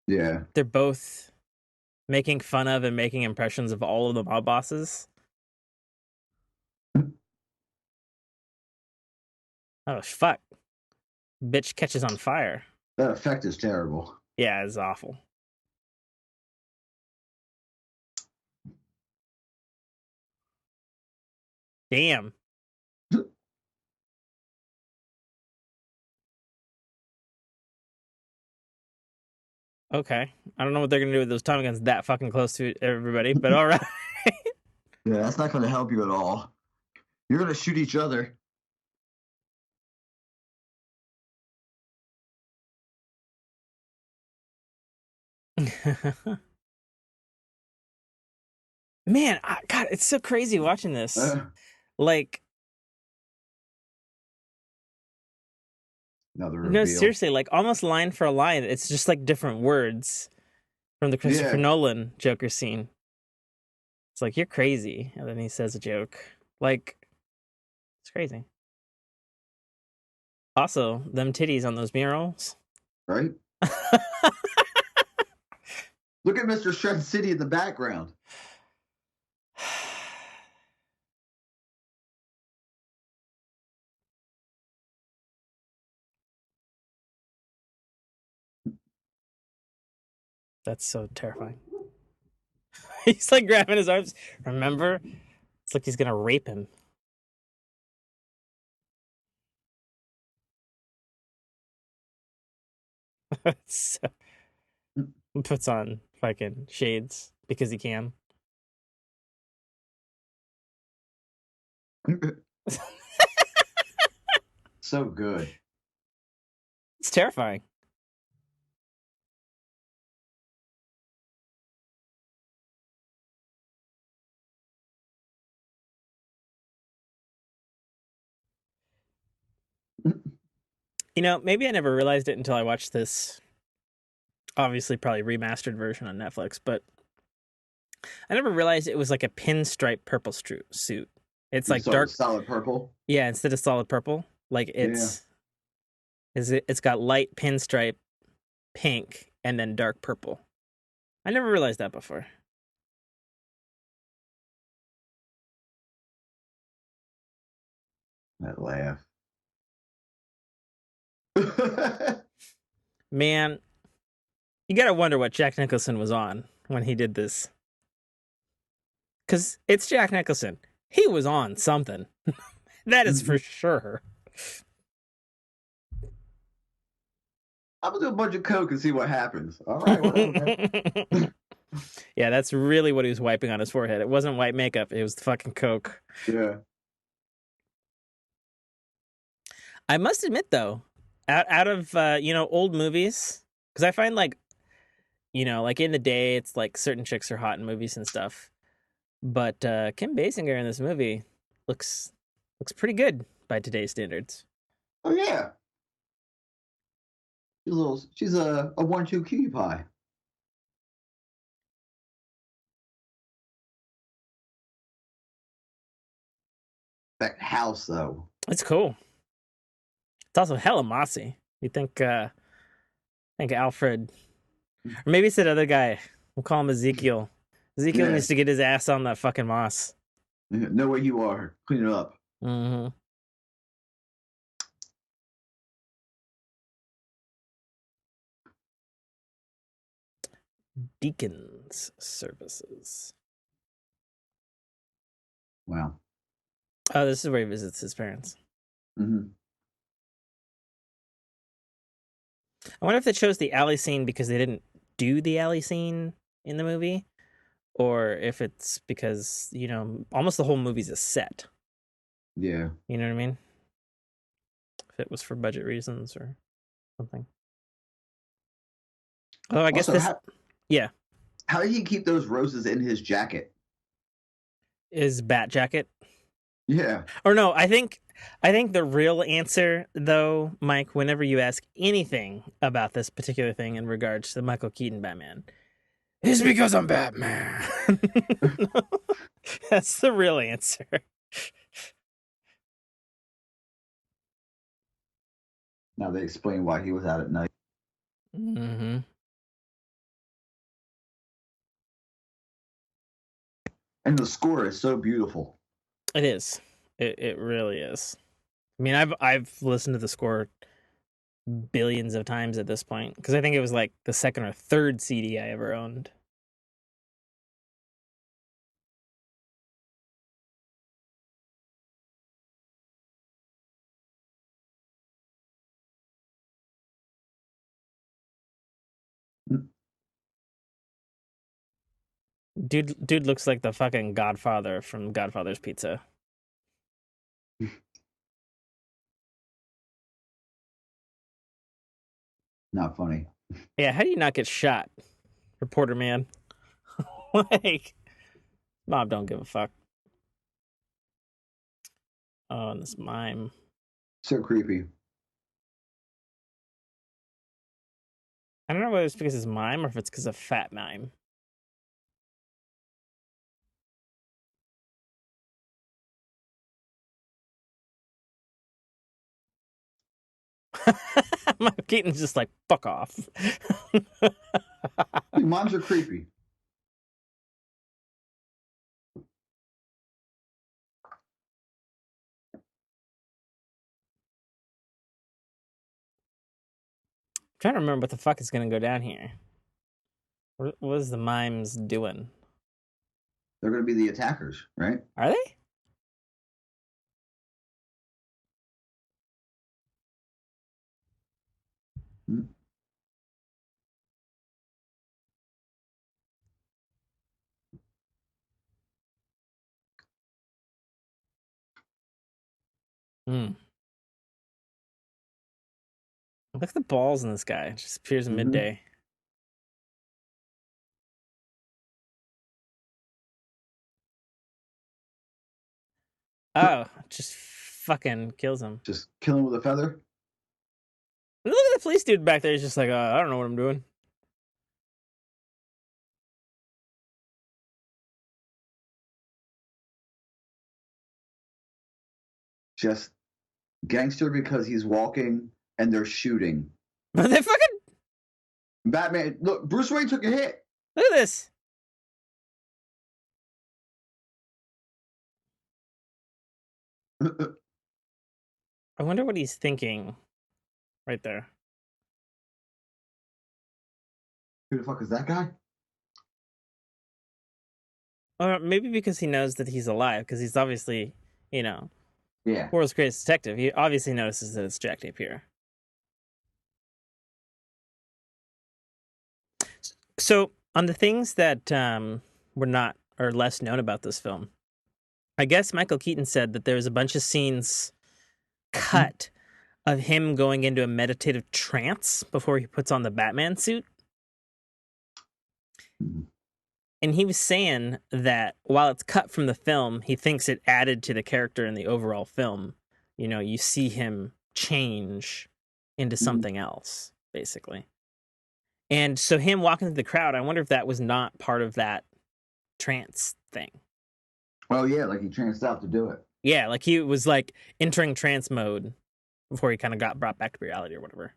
Yeah. They're both making fun of and making impressions of all of the mob bosses. Oh, fuck. Bitch catches on fire. That effect is terrible. Yeah, it's awful. Damn. Okay. I don't know what they're going to do with those Tommy guns that fucking close to everybody, but all right. Yeah, that's not going to help you at all. You're going to shoot each other. Man, God, it's so crazy watching this. Like, another reveal. no, seriously, like almost line for line. It's just like different words from the Christopher Nolan Joker scene. It's like, you're crazy. And then he says a joke. Like, it's crazy. Also, them titties on those murals. Right? Look at Mr. Shred City in the background. That's so terrifying. He's like grabbing his arms. Remember? It's like he's gonna rape him. So, puts on fucking shades because he can. So good. It's terrifying. You know, maybe I never realized it until I watched this, obviously probably remastered version on Netflix, but I never realized it was like a pinstripe purple suit. It's like So dark, solid purple. yeah, instead of solid purple. Like Yeah. it's got light pinstripe pink and then dark purple. I never realized that before. That laugh. Man, you gotta wonder what Jack Nicholson was on when he did this. Because it's Jack Nicholson. He was on something. That is for sure. I'm gonna do a bunch of coke and see what happens. All right, whatever. Yeah, that's really what he was wiping on his forehead. It wasn't white makeup. It was the fucking coke. Yeah. I must admit, though, out of old movies, because I find like like in the day, it's like certain chicks are hot in movies and stuff. But Kim Basinger in this movie looks pretty good by today's standards. Oh yeah. She's a 1-2 cutie pie. That house though. It's cool. It's also hella mossy. You think Alfred, or maybe it's that other guy. We'll call him Ezekiel. Ezekiel needs to get his ass on that fucking moss. Know where you are. Clean it up. Mm-hmm. Deacon's services. Wow. Oh, this is where he visits his parents. Mm-hmm. I wonder if they chose the alley scene because they didn't do the alley scene in the movie, or if it's because almost the whole movie's a set. Yeah. You know what I mean? If it was for budget reasons or something. Oh, I guess Also, yeah, how did he keep those roses in his jacket? is Bat Jacket. Yeah. Or no, I think the real answer, though, Mike, whenever you ask anything about this particular thing in regards to the Michael Keaton Batman, is because I'm Batman. That's the real answer. Now they explain why he was out at night. Mm-hmm. And the score is so beautiful. It is. It really is. I mean, I've listened to the score billions of times at this point because I think it was like the second or third CD I ever owned. Dude looks like the fucking Godfather from Godfather's Pizza. Not funny. Yeah, how do you not get shot, reporter man? Like, Bob don't give a fuck. Oh, and this mime. So creepy. I don't know whether it's because it's mime or if it's because of fat mime. Michael Keaton's just like, fuck off. Moms are creepy. I'm trying to remember what the fuck is going to go down here. What is the mimes doing? They're going to be the attackers, right? Are they? Hmm. Mm. Look at the balls in this guy. It just appears in midday. Oh, just fucking kills him. Just kill him with a feather. Look at the police dude back there. He's just like, I don't know what I'm doing. Just gangster because he's walking and they're shooting. But they fucking Batman, look, Bruce Wayne took a hit. look at this. I wonder what he's thinking right there. Who the fuck is that guy? Or maybe because he knows that he's alive, because he's obviously, Yeah. world's greatest detective. He obviously notices that it's Jack Napier. So, on the things that were not or less known about this film, I guess Michael Keaton said that there was a bunch of scenes cut of him going into a meditative trance before he puts on the Batman suit. And he was saying that while it's cut from the film, he thinks it added to the character in the overall film. You see him change into something else, basically. And so him walking through the crowd, I wonder if that was not part of that trance thing. Oh, yeah, like he tranced out to do it. Yeah, like he was like entering trance mode before he kind of got brought back to reality or whatever.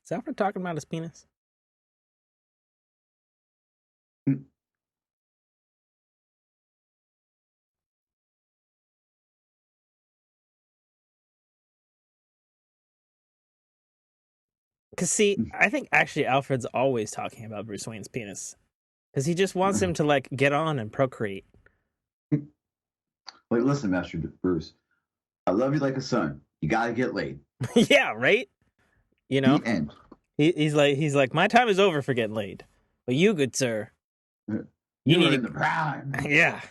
Is that what we're talking about, his penis? Because, see, I think actually Alfred's always talking about Bruce Wayne's penis. Because he just wants him to, like, get on and procreate. Like, listen, Master Bruce, I love you like a son. You gotta get laid. Yeah, right? The end. He's like, my time is over for getting laid. But you, good sir, You need were to... in the prime. Yeah.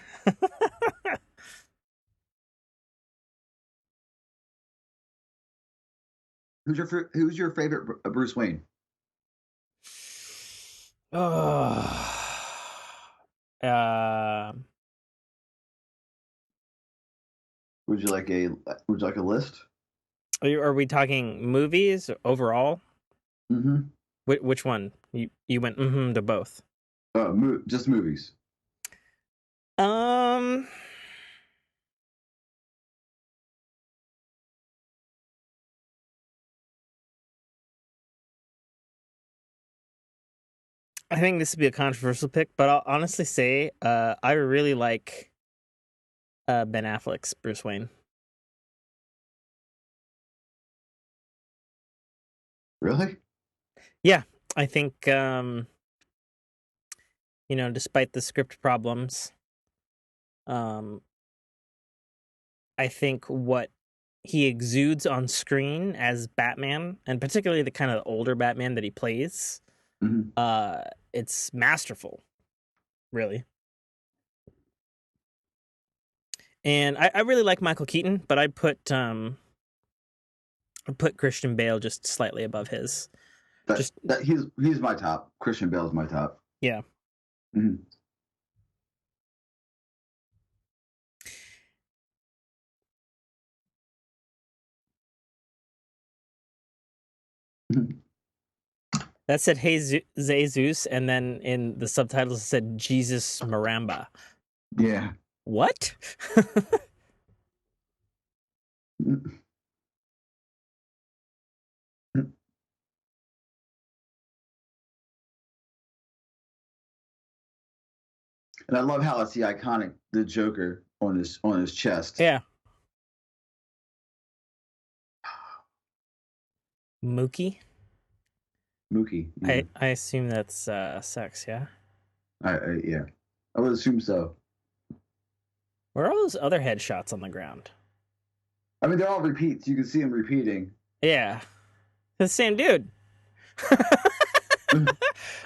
Who's your favorite Bruce Wayne? Oh. Would you like a list? Are we talking movies overall? Mm-hmm. Which one? You went to both. Just movies. I think this would be a controversial pick, but I'll honestly say I really like Ben Affleck's Bruce Wayne. Really? Yeah, I think despite the script problems, I think what he exudes on screen as Batman, and particularly the kind of older Batman that he plays, it's masterful, really. And I really like Michael Keaton, but I'd put Christian Bale just slightly above his. He's my top. Christian Bale's my top. Yeah. Mm-hmm. That said "Hey Jesus," and then in the subtitles it said "Jesus Maramba." Yeah. What? And I love how it's the Joker on his chest. Yeah. Mookie. Yeah. I assume that's sex. Yeah. Yeah. I would assume so. Where are all those other headshots on the ground? I mean, they're all repeats. You can see them repeating. Yeah. The same dude.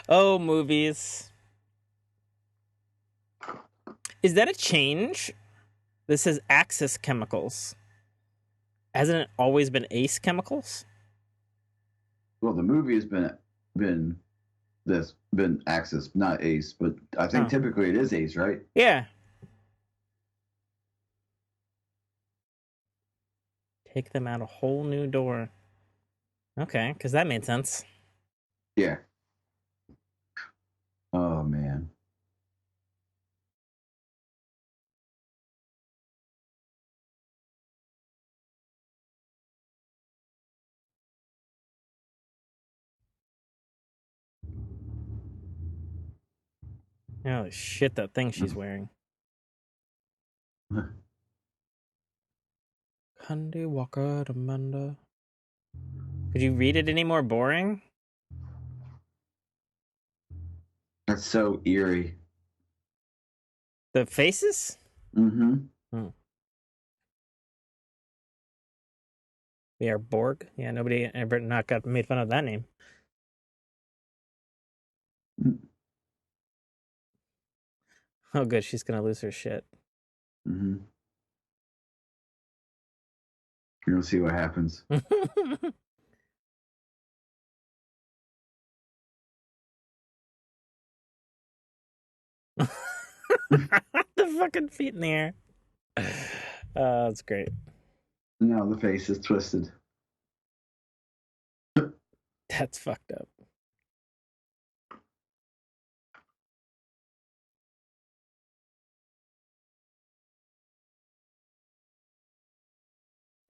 Oh, movies. Is that a change? This is Axis Chemicals. Hasn't it always been Ace Chemicals? Well, the movie has been Axis, not Ace, but I think typically it is Ace, right? Yeah. Take them out a whole new door. Okay, because that made sense. Yeah. Oh, man. Oh, shit, that thing she's wearing. Candy Walker Amanda. Could you read it any more boring? That's so eerie. The faces? Mm-hmm. They are Borg. Yeah, nobody ever not got made fun of that name. Oh, good. She's gonna lose her shit. Mm-hmm. You're gonna see what happens. The fucking feet in the air. Oh, that's great. Now the face is twisted. That's fucked up.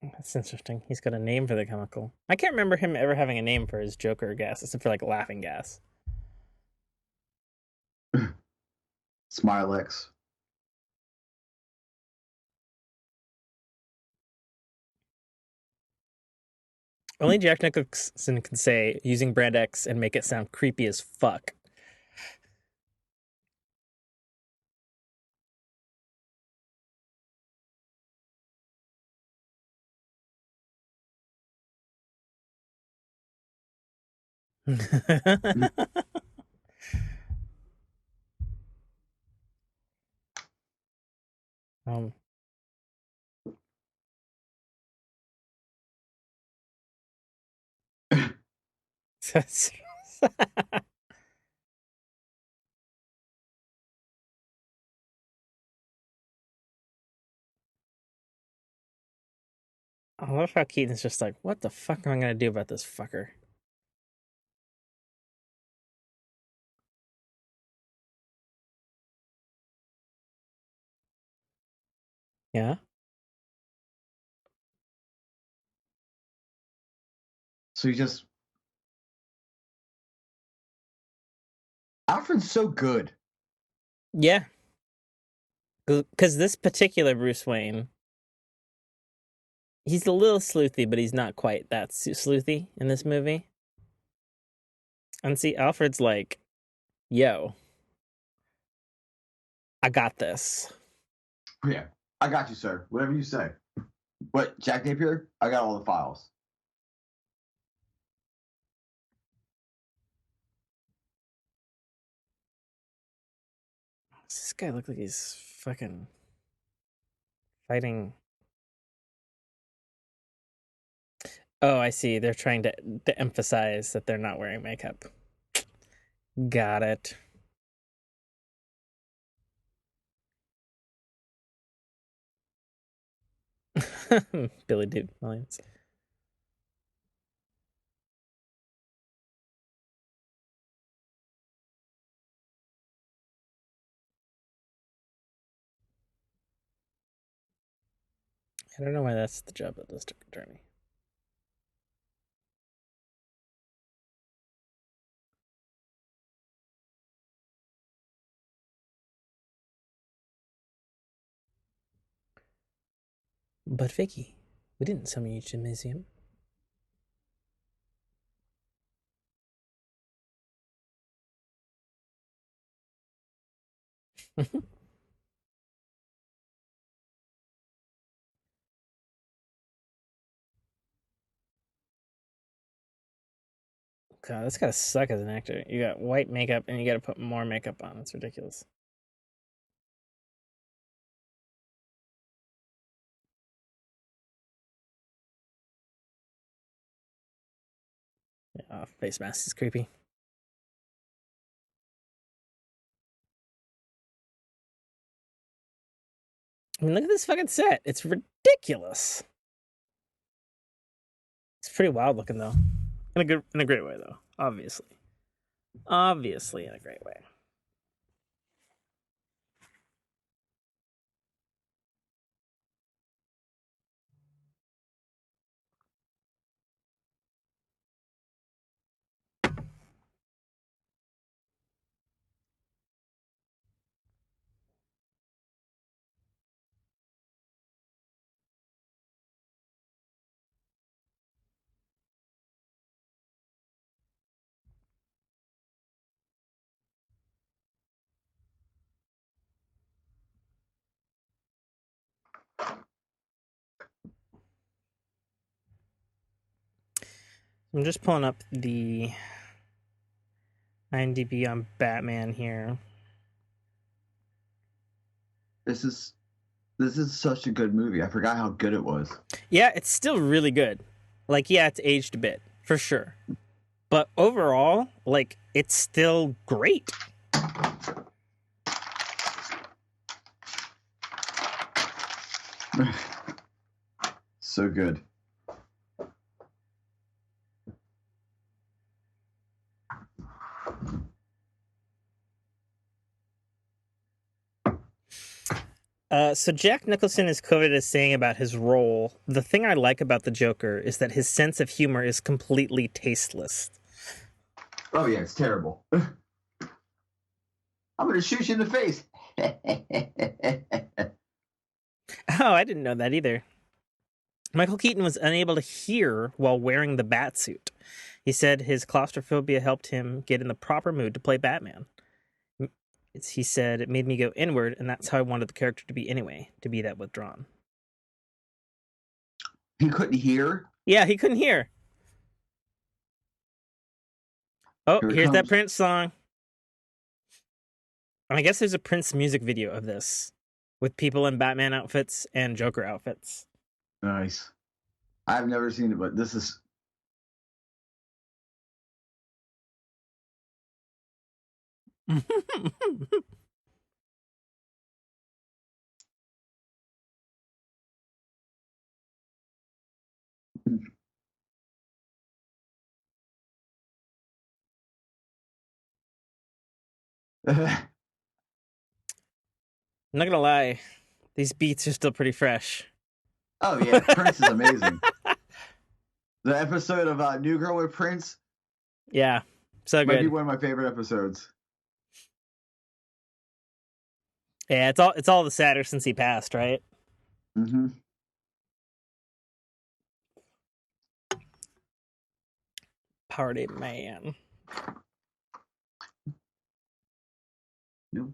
That's interesting. He's got a name for the chemical. I can't remember him ever having a name for his Joker gas, except for like laughing gas. Smilex. Only Jack Nicholson can say using Brand X and make it sound creepy as fuck. um, I love how Keaton's just like, what the fuck am I gonna do about this fucker? Yeah? So you just Alfred's so good. Yeah. Because this particular Bruce Wayne, he's a little sleuthy, but he's not quite that sleuthy in this movie. And see, Alfred's like, yo, I got this. Yeah, I got you, sir. Whatever you say. What, Jack Napier? I got all the files. Does this guy look like he's fucking fighting? Oh, I see. They're trying to emphasize that they're not wearing makeup. Got it. Billy Dude Williams. I don't know why that's the job of the district attorney. But Vicky, we didn't summon you to the museum. God, that's gotta suck as an actor. You got white makeup and you gotta put more makeup on. That's ridiculous. Yeah, face mask is creepy. I mean, look at this fucking set. It's ridiculous. It's pretty wild looking though. In a great way though. Obviously in a great way. I'm just pulling up the IMDb on Batman here. This is such a good movie. I forgot how good it was. Yeah, it's still really good. Like, yeah, it's aged a bit, for sure. But overall, like, it's still great. So good. So Jack Nicholson is quoted as saying about his role, "The thing I like about the Joker is that his sense of humor is completely tasteless." Oh yeah, it's terrible. I'm gonna shoot you in the face. Oh, I didn't know that either. Michael Keaton was unable to hear while wearing the bat suit. He said his claustrophobia helped him get in the proper mood to play Batman. He said, "It made me go inward, and that's how I wanted the character to be anyway, to be that withdrawn." He couldn't hear? Yeah, he couldn't hear. Oh, here's comes. that Prince song. I guess there's a Prince music video of this with people in Batman outfits and Joker outfits. Nice. I've never seen it, but this is... I'm not gonna lie, these beats are still pretty fresh. Oh yeah, Prince is amazing. The episode of New Girl with Prince, yeah, so might be good. one of my favorite episodes. Yeah, it's all the sadder since he passed, right? Mm-hmm. Party man. Nope.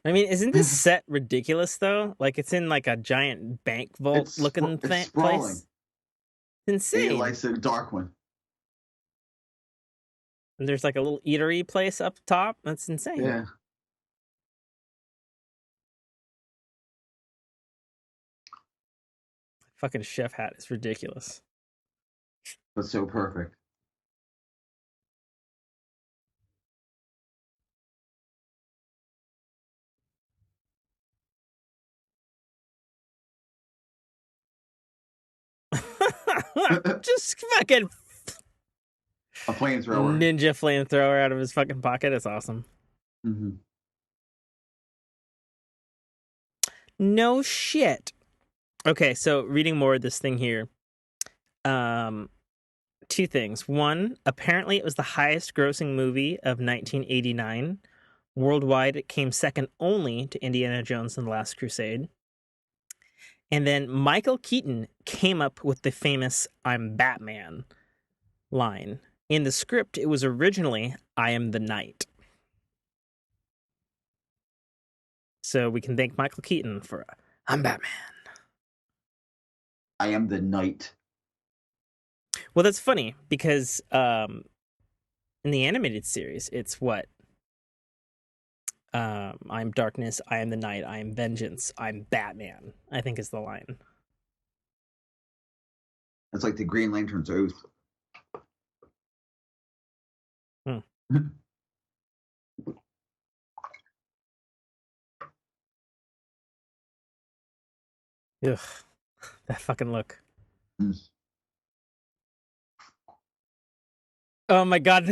I mean, isn't this set ridiculous though? Like, it's in like a giant bank vault looking it's sprawling. place. It's insane. He likes a dark one. And there's like a little eatery place up top. That's insane. Yeah. Fucking chef hat is ridiculous. But so perfect. Just fucking A flamethrower. ninja flamethrower out of his fucking pocket. It's awesome. Mm-hmm. No shit. Okay, so reading more of this thing here. Two things. One, apparently it was the highest grossing movie of 1989. Worldwide, it came second only to Indiana Jones and the Last Crusade. And then Michael Keaton came up with the famous "I'm Batman" line. In the script, it was originally, "I am the Knight." So we can thank Michael Keaton for, "I'm Batman." I am the Knight. Well, that's funny because in the animated series, it's what? I'm darkness, I am the night, I am vengeance, I'm Batman, I think is the line. That's like the Green Lantern's oath. Hmm. Ugh, that fucking look. Oh my god,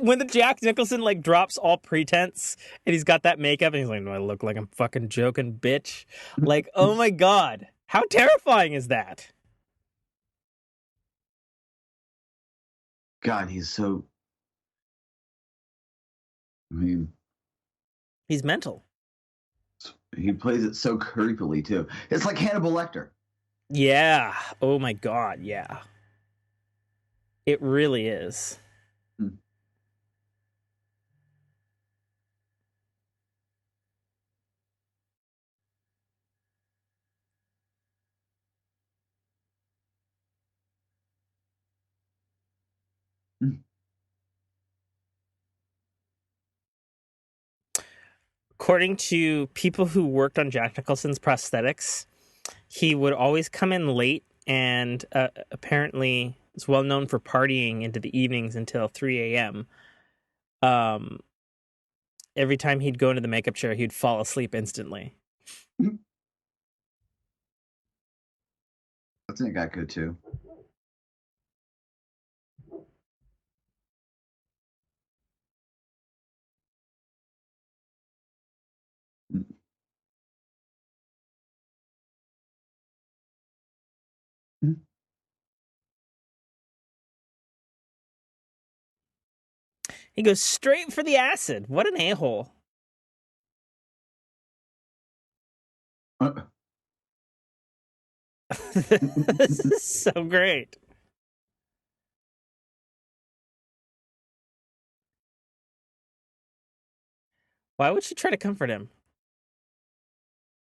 when the Jack Nicholson like drops all pretense and he's got that makeup and he's like, "Do I look like I'm fucking joking, bitch?" Like, oh my god, how terrifying is that? God, he's so. I mean, He's mental. he plays it so creepily too. It's like Hannibal Lecter. Yeah. Oh my god, yeah. It really is. According to people who worked on Jack Nicholson's prosthetics, he would always come in late and apparently is well known for partying into the evenings until 3 a.m. Every time he'd go into the makeup chair, he'd fall asleep instantly. I think I could too. He goes straight for the acid. What an a-hole. This is so great. Why would she try to comfort him?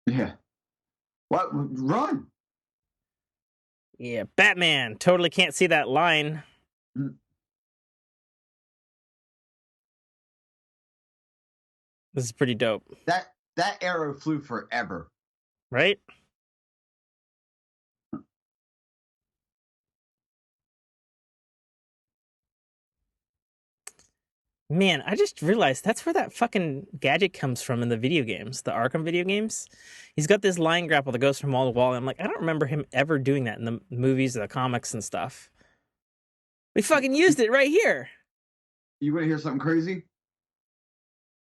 Yeah. What? Run! Yeah, Batman. Totally can't see that line. This is pretty dope. That arrow flew forever. Right? Man, I just realized that's where that fucking gadget comes from in the video games, the Arkham video games. He's got this line grapple that goes from wall to wall. And I'm like, I don't remember him ever doing that in the movies, the comics, and stuff. We fucking used it right here. You want to hear something crazy?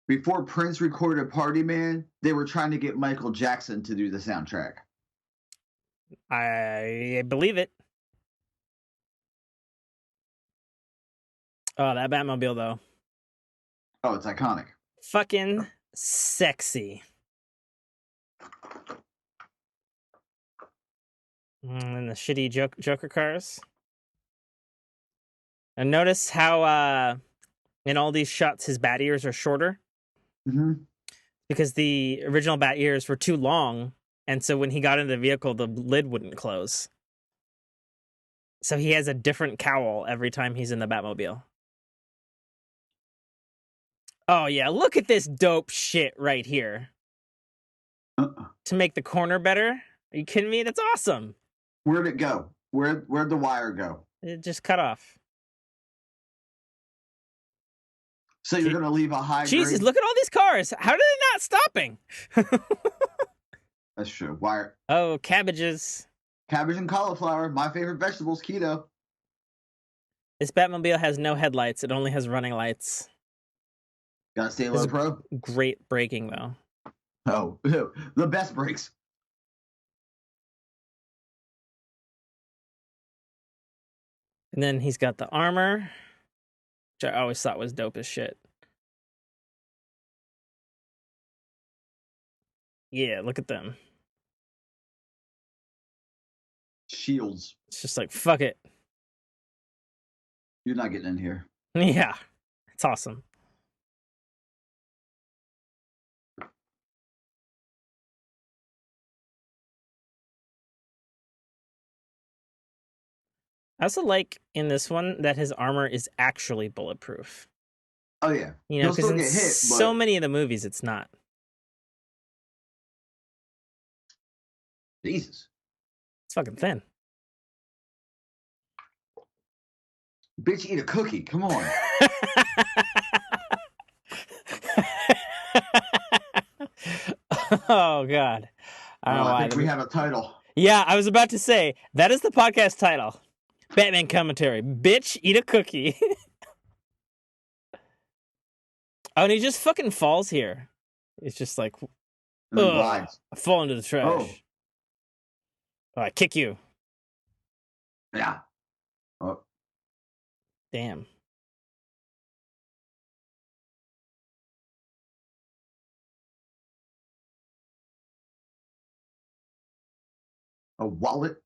Before Prince recorded Party Man, they were trying to get Michael Jackson to do the soundtrack. I believe it. Oh, that Batmobile, though. Oh, it's iconic. Fucking sexy. And the shitty Joker cars. And notice how in all these shots his bat ears are shorter. Mm-hmm. Because the original bat ears were too long, and so when he got into the vehicle, the lid wouldn't close. So he has a different cowl every time he's in the Batmobile. Oh yeah, look at this dope shit right here. To make the corner better? Are you kidding me? That's awesome. Where'd it go? Where'd the wire go? It just cut off. So you're going to leave a high Jesus, grade... look at all these cars. How are they not stopping? That's true. Wire. Oh, cabbages. Cabbage and cauliflower. My favorite vegetables, keto. This Batmobile has no headlights. It only has running lights. Gotta stay low pro. Great braking, though. Oh, the best brakes. And then he's got the armor, which I always thought was dope as shit. Yeah, look at them. Shields. It's just like, fuck it. You're not getting in here. Yeah, it's awesome. I also like in this one that his armor is actually bulletproof. Oh yeah, You know, he'll because still in get hit, so but many of the movies, it's not. Jesus, It's fucking thin. bitch, eat a cookie. Come on. Oh God, I don't know I why. think we have a title. Yeah, I was about to say that is the podcast title. Batman commentary. Bitch, eat a cookie. Oh, and he just fucking falls here. It's just like, And then ugh, glides. I fall into the trash. Oh, I kick you. Yeah. Oh, Damn. a wallet.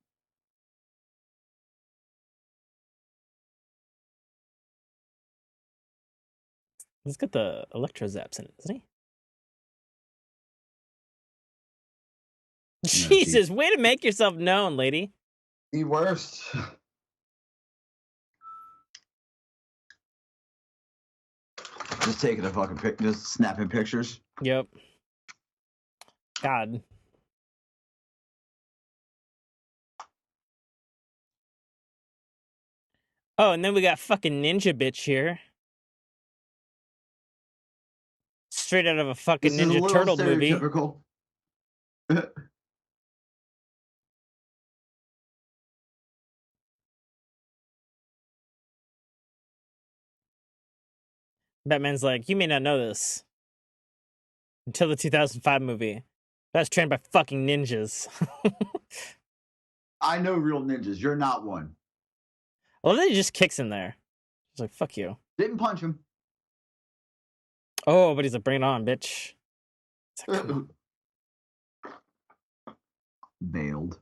He's got the electro zaps in it, doesn't he? No, Jesus, way to make yourself known, lady. The worst. Just taking a fucking pic, just snapping pictures. Yep. God. Oh, and then we got fucking Ninja Bitch here. Straight out of a fucking This is a Ninja little Turtle movie. stereotypical. Batman's like, you may not know this. Until the 2005 movie. That's trained by fucking ninjas. I know real ninjas. You're not one. Well, then he just kicks him there. He's like, fuck you. Didn't punch him. Oh, but he's like, bring it on, bitch. It's like, come on. Veiled.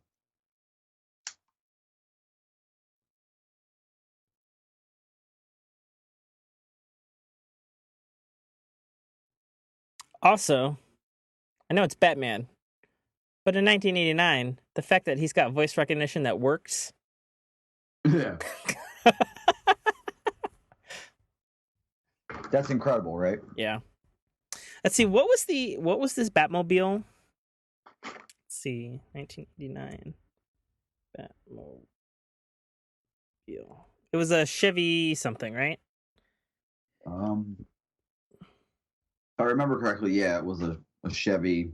Also, I know it's Batman, but in 1989, the fact that he's got voice recognition that works. Yeah. That's incredible, right? Yeah. Let's see, what was this Batmobile? Let's see, 1989 Batmobile. It was a Chevy something, right? If I remember correctly, yeah, it was a Chevy.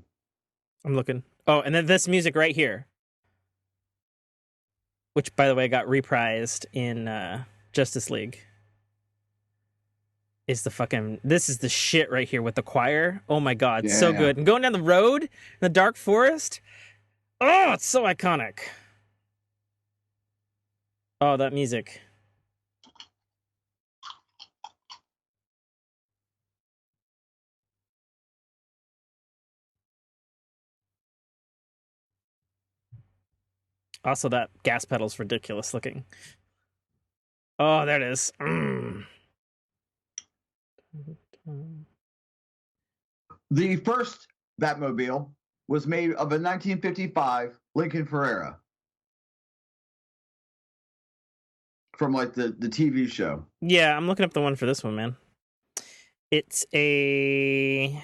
I'm looking. Oh, and then this music right here, which by the way got reprised in Justice League. Is the fucking this is the shit right here with the choir. Oh my god, Yeah. so good. And going down the road in the dark forest. Oh, it's so iconic. Oh, that music. Also, that gas pedal's ridiculous looking. Oh, there it is. The first Batmobile was made of a 1955 Lincoln Ferrera from like the TV show. Yeah, I'm looking up the one for this one, man. It's a.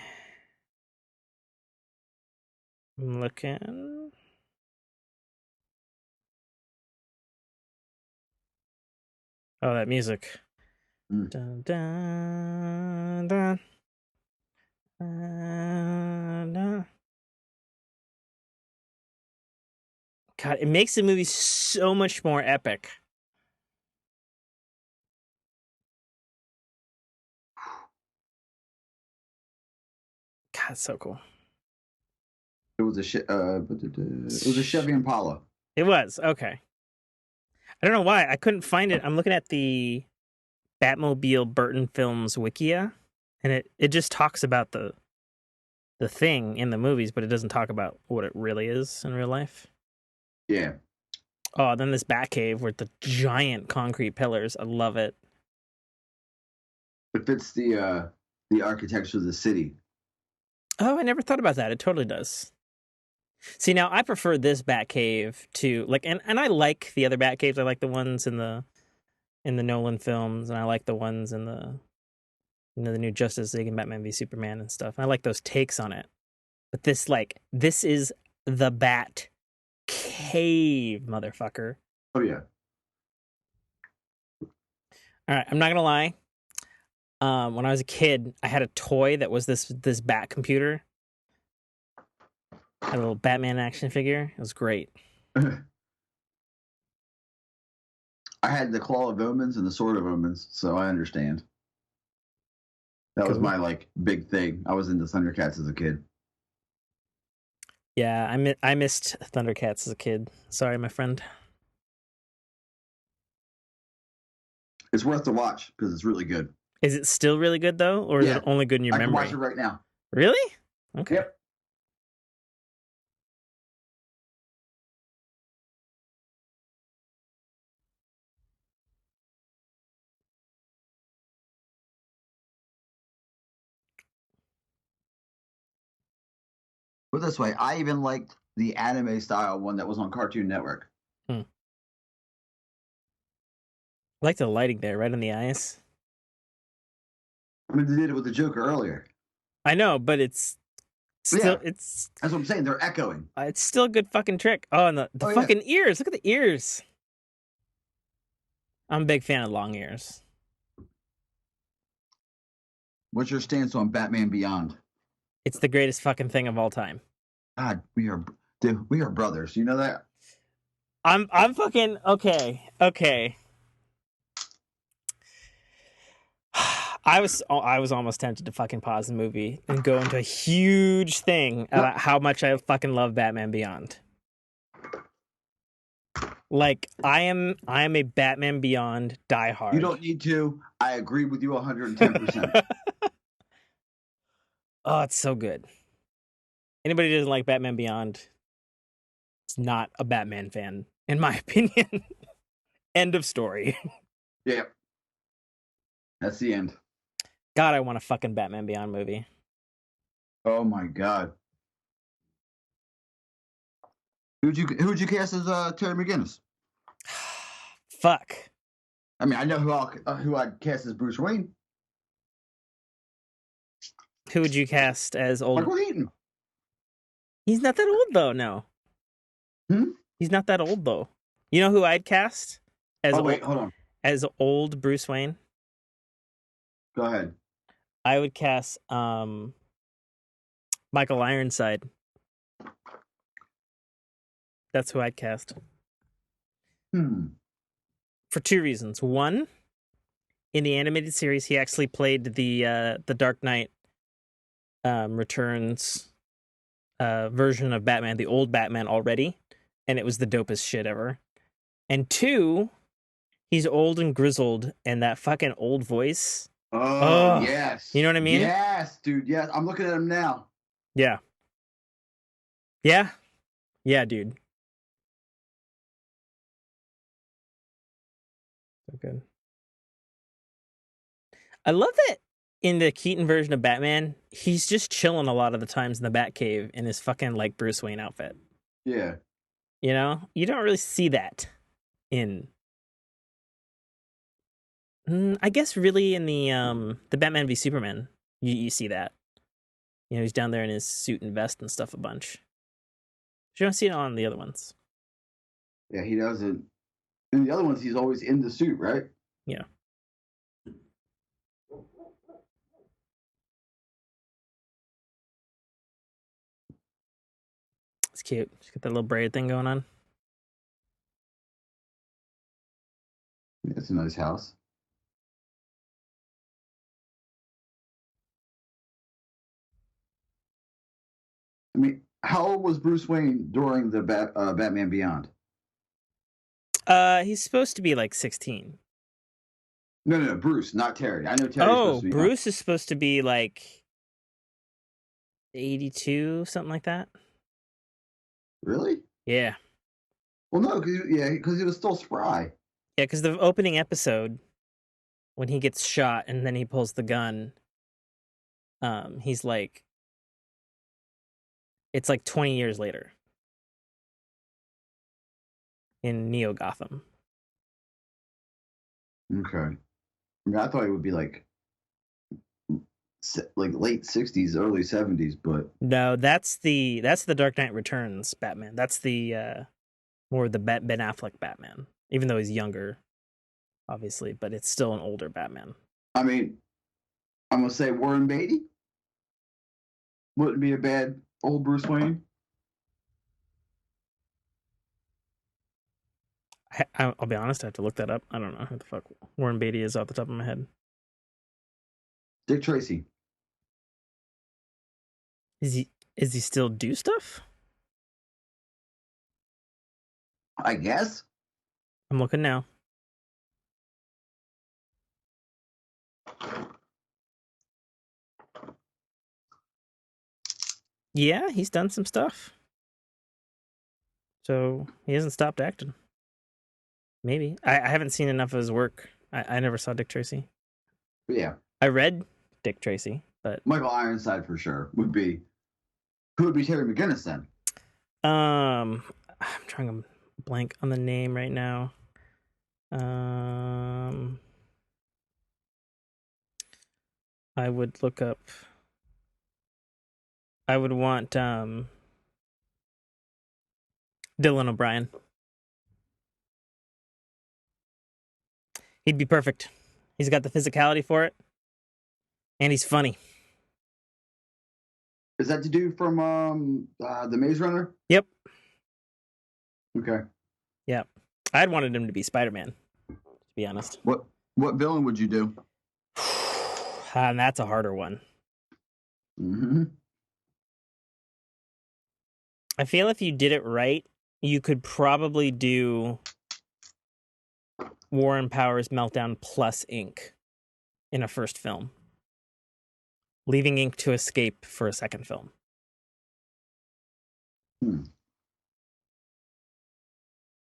I'm looking. Oh, that music. Mm. Dun, dun, dun. Dun. God, it makes the movie so much more epic. God, it's so cool. It was a Chevy Impala. It was okay. I don't know why I couldn't find it. I'm looking at the Batmobile Burton Films Wikia, and it just talks about the thing in the movies, but it doesn't talk about what it really is in real life. Yeah. Oh, then this Batcave with the giant concrete pillars. I love it. it fits the architecture of the city. Oh, I never thought about that. It totally does. See, now I prefer this Batcave to like, and I like the other Batcaves. I like the ones in the Nolan films, and I like the ones in the the new Justice League and Batman v Superman and stuff. I like those takes on it. But this is the Bat Cave, motherfucker. Oh yeah. All right, I'm not gonna lie. When I was a kid, I had a toy that was this Bat computer. Had a little Batman action figure. It was great. I had the Claw of Omens and the Sword of Omens, so I understand. That was my like big thing. I was into Thundercats as a kid. Yeah, I missed Thundercats as a kid. Sorry, my friend. It's worth the watch because it's really good. Is it still really good though, or is it only good in your memory? I can watch it right now. Really? Okay. Yep. Put it this way, I even liked the anime style one that was on Cartoon Network. I like the lighting there, right on the eyes. I mean, they did it with the Joker earlier. I know, but it's still it's. That's what I'm saying. They're echoing. It's still a good fucking trick. Oh, and the fucking ears. Look at the ears. I'm a big fan of long ears. What's your stance on Batman Beyond? It's the greatest fucking thing of all time. God, we are brothers. You know that? I'm fucking okay. I was almost tempted to fucking pause the movie and go into a huge thing about how much I fucking love Batman Beyond. Like I am a Batman Beyond diehard. You don't need to. I agree with you 110%. Oh, it's so good. Anybody who doesn't like Batman Beyond, it's not a Batman fan, in my opinion. End of story. Yeah. That's the end. God, I want a fucking Batman Beyond movie. Oh my god. Who'd you cast as Terry McGinnis? Fuck. I mean, I know who I'd cast as Bruce Wayne. Who would you cast as old? Michael Keaton. He's not that old though. No. He's not that old though. You know who I'd cast as? Oh wait, hold on. As old Bruce Wayne. Go ahead. I would cast Michael Ironside. That's who I'd cast. For two reasons. One, in the animated series, he actually played the Dark Knight Returns version of Batman, the old Batman already, and it was the dopest shit ever. And two, he's old and grizzled, and that fucking old voice. Oh, yes. You know what I mean? Yes, dude. Yes. I'm looking at him now. Yeah. Yeah. Yeah, dude. So good. I love that in the Keaton version of Batman, he's just chilling a lot of the times in the Batcave in his fucking like Bruce Wayne outfit. Yeah. You know? You don't really see that in I guess really in the Batman v Superman, you see that. You know, he's down there in his suit and vest and stuff a bunch. But you don't see it on the other ones. Yeah, he doesn't. In the other ones, he's always in the suit, right? Yeah. It's cute. She's got that little braid thing going on. Yeah, it's a nice house. I mean, how old was Bruce Wayne during the Batman Beyond? He's supposed to be like 16. No, Bruce, not Terry. I know Terry's supposed to be. Bruce is supposed to be like 82, something like that. Really? Yeah. Well, no, because he was still spry. Yeah, because the opening episode, when he gets shot and then he pulls the gun, he's like, it's like 20 years later in Neo Gotham. Okay. I mean, I thought it would be like late 60s, early 70s, but No, that's the Dark Knight Returns Batman. That's the more the Ben Affleck Batman, even though he's younger, obviously, but it's still an older Batman. I mean, I'm gonna say Warren Beatty wouldn't be a bad old Bruce Wayne. I'll be honest, I have to look that up. I don't know who the fuck Warren Beatty is off the top of my head. Dick Tracy. Is he still do stuff? I guess. I'm looking now. Yeah, he's done some stuff. So he hasn't stopped acting. Maybe. I haven't seen enough of his work. I never saw Dick Tracy. But yeah. I read Dick Tracy, but Michael Ironside for sure would be. Who would be Terry McGinnis then? I'm trying to blank on the name right now. I would look up. I would want Dylan O'Brien. He'd be perfect. He's got the physicality for it, and he's funny. Is that the dude from the Maze Runner? Yep. Okay. Yeah, I'd wanted him to be Spider-Man, to be honest. What villain would you do? And that's a harder one. Mm-hmm. I feel if you did it right, you could probably do Warren Powers Meltdown plus Ink in a first film, leaving Ink to escape for a second film.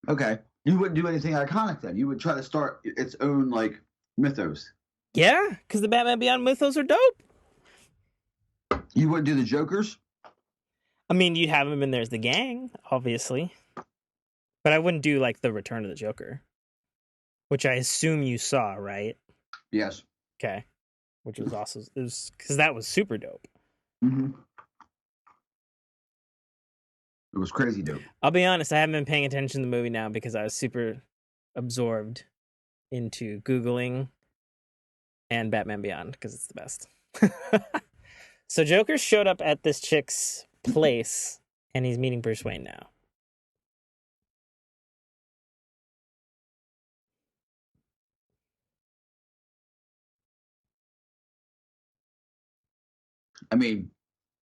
Okay. You wouldn't do anything iconic then. You would try to start its own like mythos. Yeah, because the Batman Beyond mythos are dope. You wouldn't do the Jokers? I mean, you'd have him in there as the gang, obviously. But I wouldn't do like the Return of the Joker, which I assume you saw, right? Yes. Okay. Which was also, it was because that was super dope. Mm-hmm. It was crazy dope. I'll be honest, I haven't been paying attention to the movie now because I was super absorbed into Googling and Batman Beyond because it's the best. So Joker showed up at this chick's place and he's meeting Bruce Wayne now. I mean,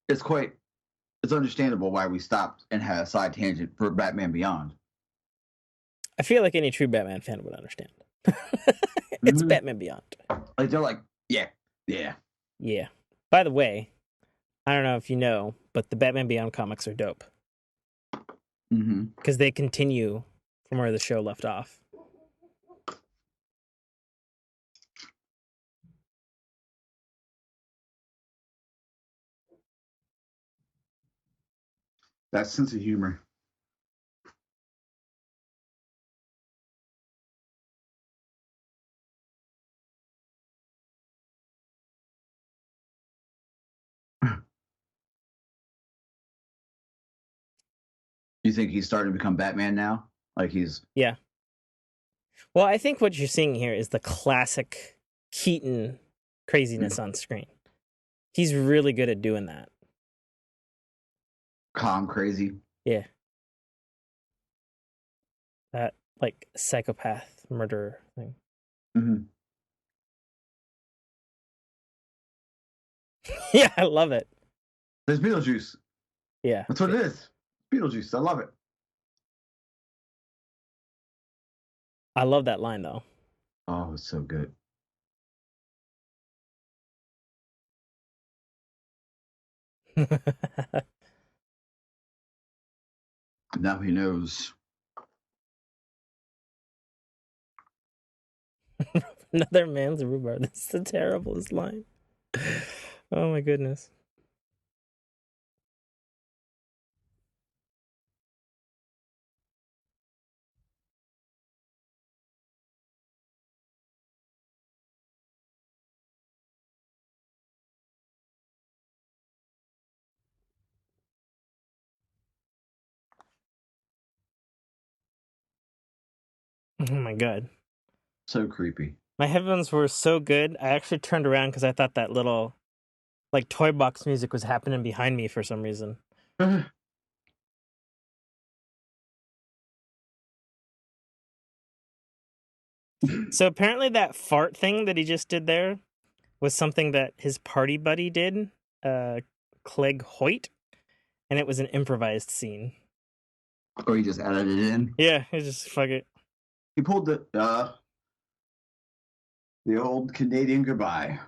it's understandable why we stopped and had a side tangent for Batman Beyond. I feel like any true Batman fan would understand. It's Batman Beyond. Like they're like, yeah. Yeah. By the way, I don't know if you know, but the Batman Beyond comics are dope. Because they continue from where the show left off. That sense of humor. You think he's starting to become Batman now? Like he's... Yeah. Well, I think what you're seeing here is the classic Keaton craziness on screen. He's really good at doing that. Calm, crazy. Yeah. That, like, psychopath murderer thing. Yeah, I love it. There's Beetlejuice. Yeah. That's what it is. Beetlejuice. I love it. I love that line, though. Oh, it's so good. Now he knows. Another man's rhubarb. That's the terriblest line. Oh my goodness. Oh my god. So creepy. My headphones were so good. I actually turned around because I thought that little like toy box music was happening behind me for some reason. So apparently that fart thing that he just did there was something that his party buddy did, Clegg Hoyt, and it was an improvised scene. Or he just added it in. Yeah, he just fuck it. He pulled the old Canadian goodbye.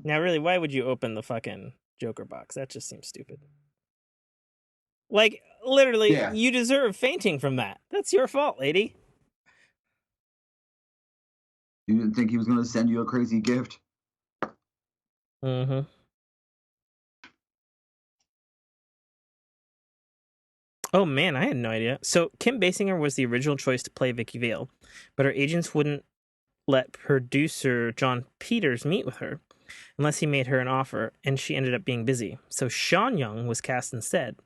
Now, really, why would you open the fucking Joker box? That just seems stupid. Like, literally, Yeah. You deserve fainting from that. That's your fault, lady. You didn't think he was going to send you a crazy gift? Mm-hmm. Oh man, I had no idea. So Kim Basinger was the original choice to play Vicky Vale, but her agents wouldn't let producer John Peters meet with her unless he made her an offer, and she ended up being busy. So Sean Young was cast instead.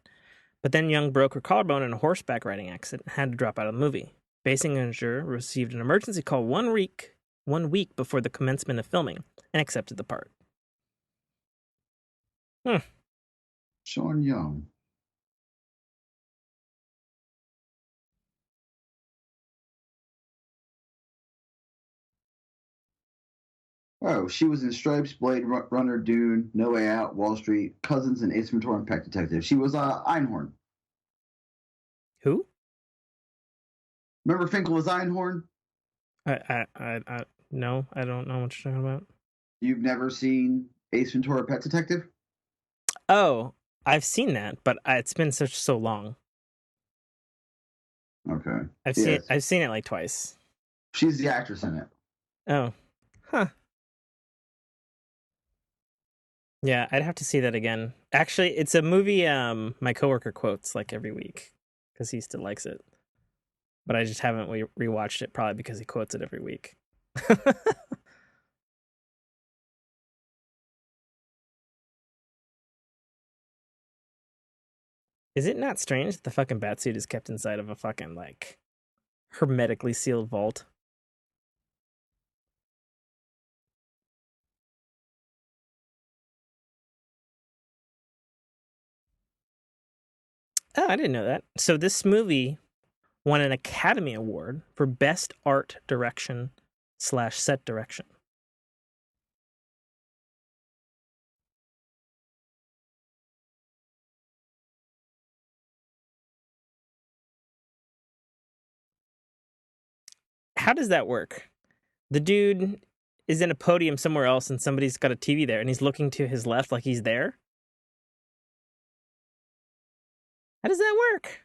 But then Young broke her collarbone in a horseback riding accident and had to drop out of the movie. Basinger received an emergency call 1 week before the commencement of filming and accepted the part. Sean Young. Oh, she was in Stripes, Blade Runner, Dune, No Way Out, Wall Street, Cousins, and Ace Ventura and Pet Detective. She was Einhorn. Who? Remember Finkel as Einhorn? No, I don't know what you're talking about. You've never seen Ace Ventura, Pet Detective? Oh, I've seen that, but it's been so long. Okay. I've seen it like twice. She's the actress in it. Oh, huh. Yeah, I'd have to see that again. Actually, it's a movie my coworker quotes like every week because he still likes it. But I just haven't rewatched it, probably because he quotes it every week. Is it not strange that the fucking batsuit is kept inside of a fucking like hermetically sealed vault? Oh, I didn't know that. So this movie won an Academy Award for Best Art Direction / Set Direction. How does that work? The dude is in a podium somewhere else and somebody's got a TV there and he's looking to his left like he's there? How does that work?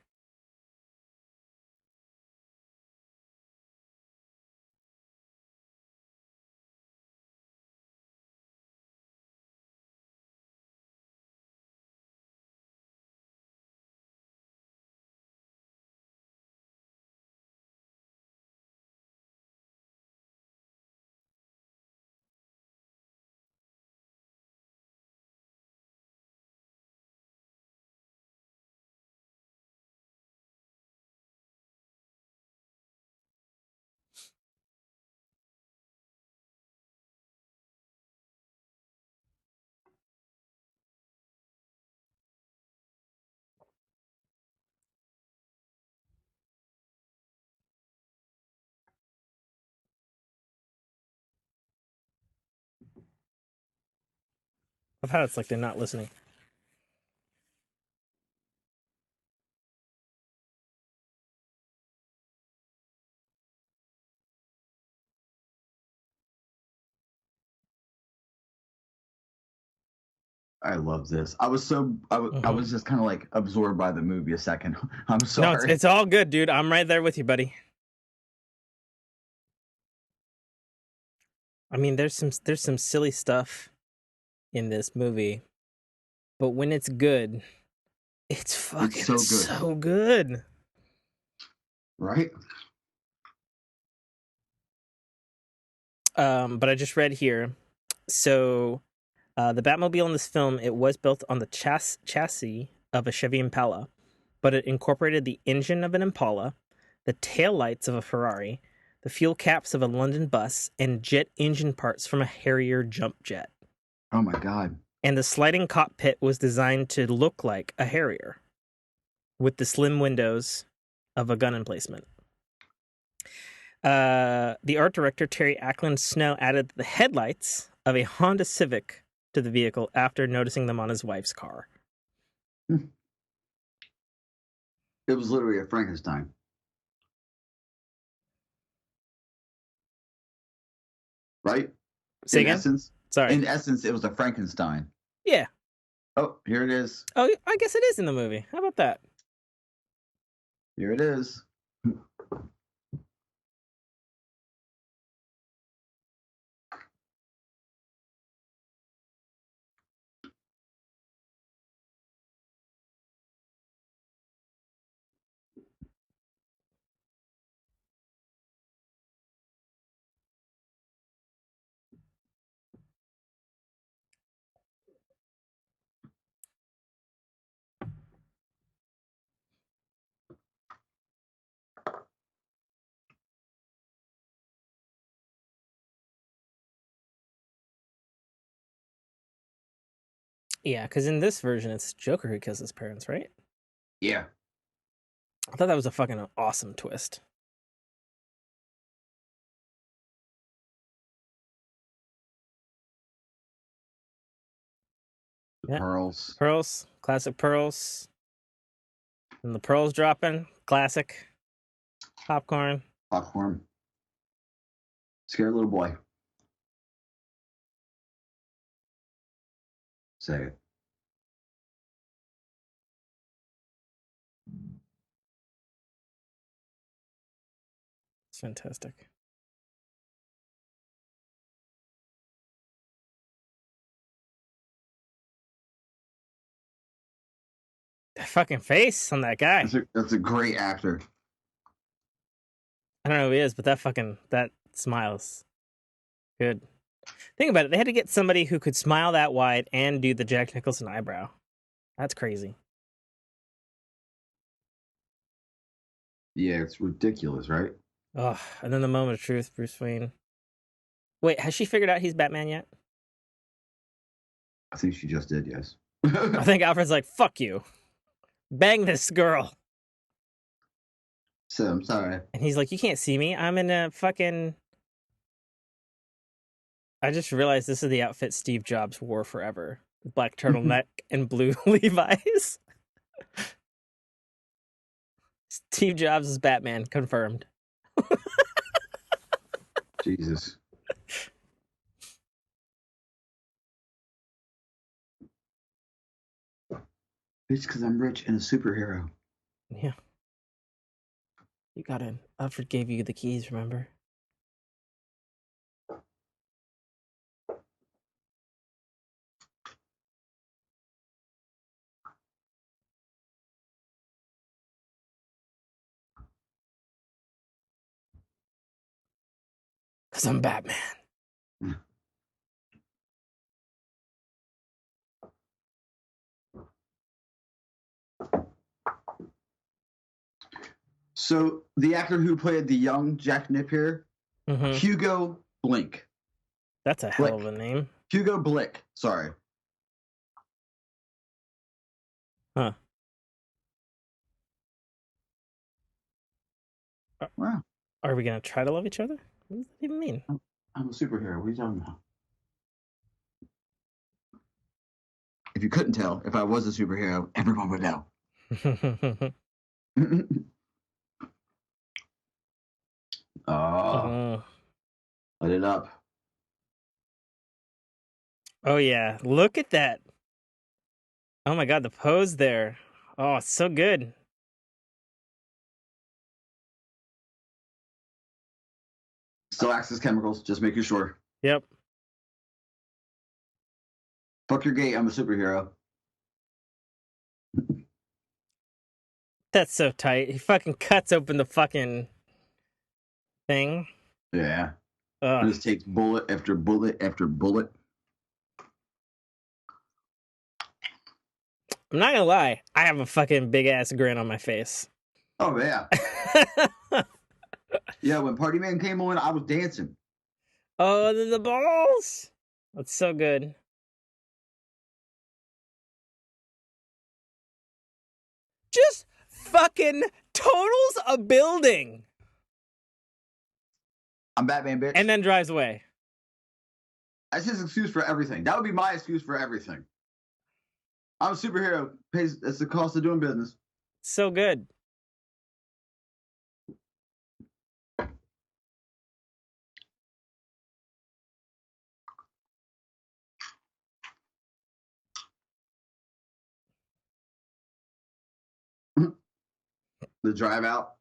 Of how it's like they're not listening. I love this. I was just kind of like absorbed by the movie a second. I'm No, sorry. it's all good, dude. I'm right there with you, buddy. I mean, there's some silly stuff in this movie, but when it's good, it's fucking so good. Right? But I just read here, so the Batmobile in this film, it was built on the chassis of a Chevy Impala, but it incorporated the engine of an Impala, the taillights of a Ferrari, the fuel caps of a London bus, and jet engine parts from a Harrier jump jet. Oh my God. And the sliding cockpit was designed to look like a Harrier with the slim windows of a gun emplacement. The art director, Terry Ackland Snow, added the headlights of a Honda Civic to the vehicle after noticing them on his wife's car. It was literally a Frankenstein. Right? Say in again? essence, Sorry. In essence, it was a Frankenstein. Yeah. Oh, here it is. Oh, I guess it is in the movie. How about that? Here it is. Yeah, because in this version, it's Joker who kills his parents, right? Yeah. I thought that was a fucking awesome twist. The pearls. Pearls. Classic pearls. And the pearls dropping. Classic. Popcorn. Popcorn. Scared little boy. Say it. It's fantastic. That fucking face on that guy. That's a great actor. I don't know who he is, but that smile's good. Think about it. They had to get somebody who could smile that wide and do the Jack Nicholson eyebrow. That's crazy. Yeah, it's ridiculous, right? Oh, and then the moment of truth, Bruce Wayne. Wait, has she figured out he's Batman yet? I think she just did, yes. I think Alfred's like, fuck you. Bang this girl. So, I'm sorry. And he's like, you can't see me. I'm in a fucking... I just realized this is the outfit Steve Jobs wore forever. Black turtleneck and blue Levi's. Steve Jobs is Batman, confirmed. Jesus. It's because I'm rich and a superhero. Yeah. You got it. Alfred gave you the keys, remember? Because I'm Batman. So, the actor who played the young Jack Napier, Hugo Blink. That's a hell of a name. Hugo Blick. Sorry. Huh. Wow. Are we going to try to love each other? What does that even mean? I'm a superhero. What are you talking about? If you couldn't tell, if I was a superhero, everyone would know. Light it up. Oh, yeah. Look at that. Oh, my God. The pose there. Oh, it's so good. Still Axis chemicals, just making sure. Yep. Fuck your gate. I'm a superhero. That's so tight. He fucking cuts open the fucking thing. Yeah. Ugh. Just takes bullet after bullet after bullet. I'm not gonna lie. I have a fucking big ass grin on my face. Oh yeah. Yeah, when Party Man came on, I was dancing. Oh, the balls. That's so good. Just fucking totals a building I'm Batman, bitch. and then drives away. That's his excuse for everything. That would be my excuse for everything. I'm a superhero. That's the cost of doing business. So good. The drive out.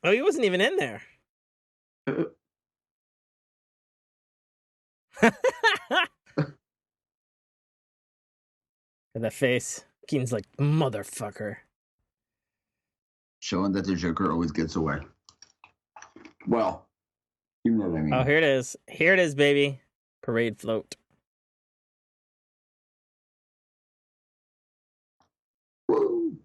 Oh, he wasn't even in there. And that face. Keaton's like, motherfucker. Showing that the Joker always gets away. Well, you know what I mean. Oh, here it is. Here it is, baby. Parade float. Woo.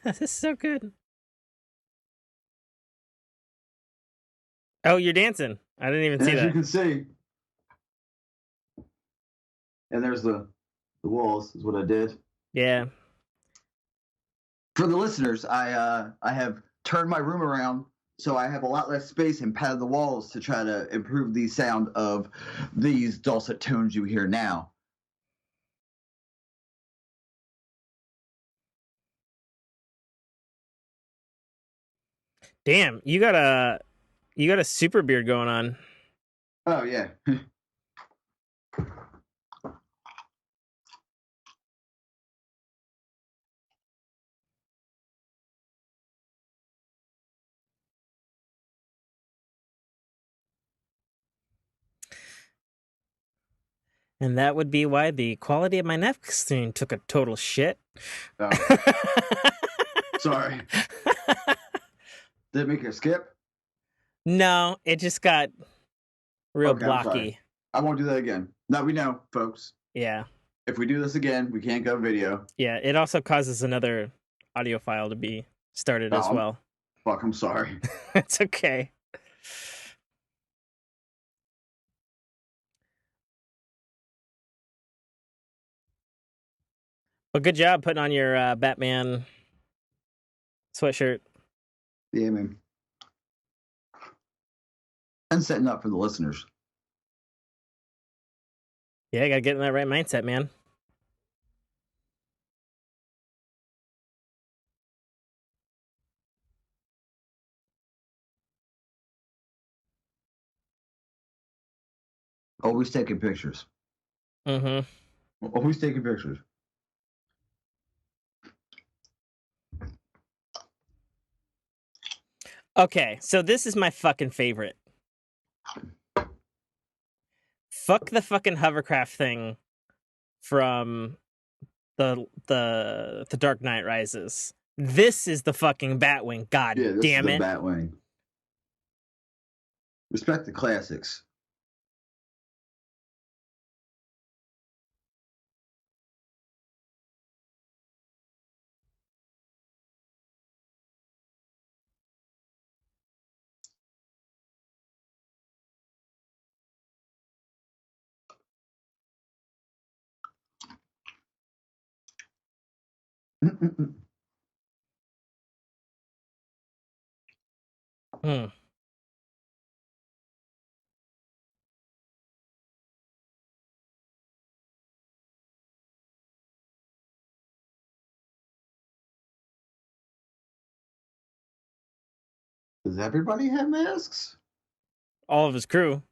This is so good. Oh, you're dancing. I didn't even see As that. you can see. And there's the walls, is what I did. Yeah. For the listeners, I have turned my room around so I have a lot less space and padded the walls to try to improve the sound of these dulcet tones you hear now. Damn, you got a super beard going on. Oh yeah. And that would be why the quality of my next screen took a total shit. Oh, sorry. Did it make you skip? No, it just got real Okay, I'm sorry. blocky. I won't do that again. Now we know, folks. Yeah. If we do this again, we can't go video. Yeah, it also causes another audio file to be started as well. Fuck, I'm sorry. It's okay. Well, good job putting on your Batman sweatshirt. Yeah, man. And setting up for the listeners. Yeah, I gotta get in that right mindset, man. Always taking pictures. Mm-hmm. Always taking pictures. Okay, so this is my fucking favorite. Fuck the fucking hovercraft thing from the Dark Knight Rises. This is the fucking Batwing. God Yeah, this damn is it. the Batwing. Respect the classics. Hmm. Does everybody have masks? all of his crew.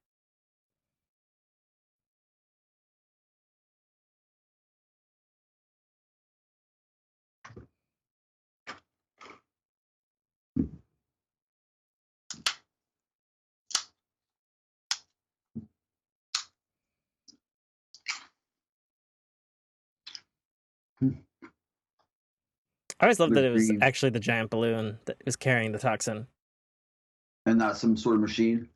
I always loved that it was actually the giant balloon that was carrying the toxin. And not some sort of machine.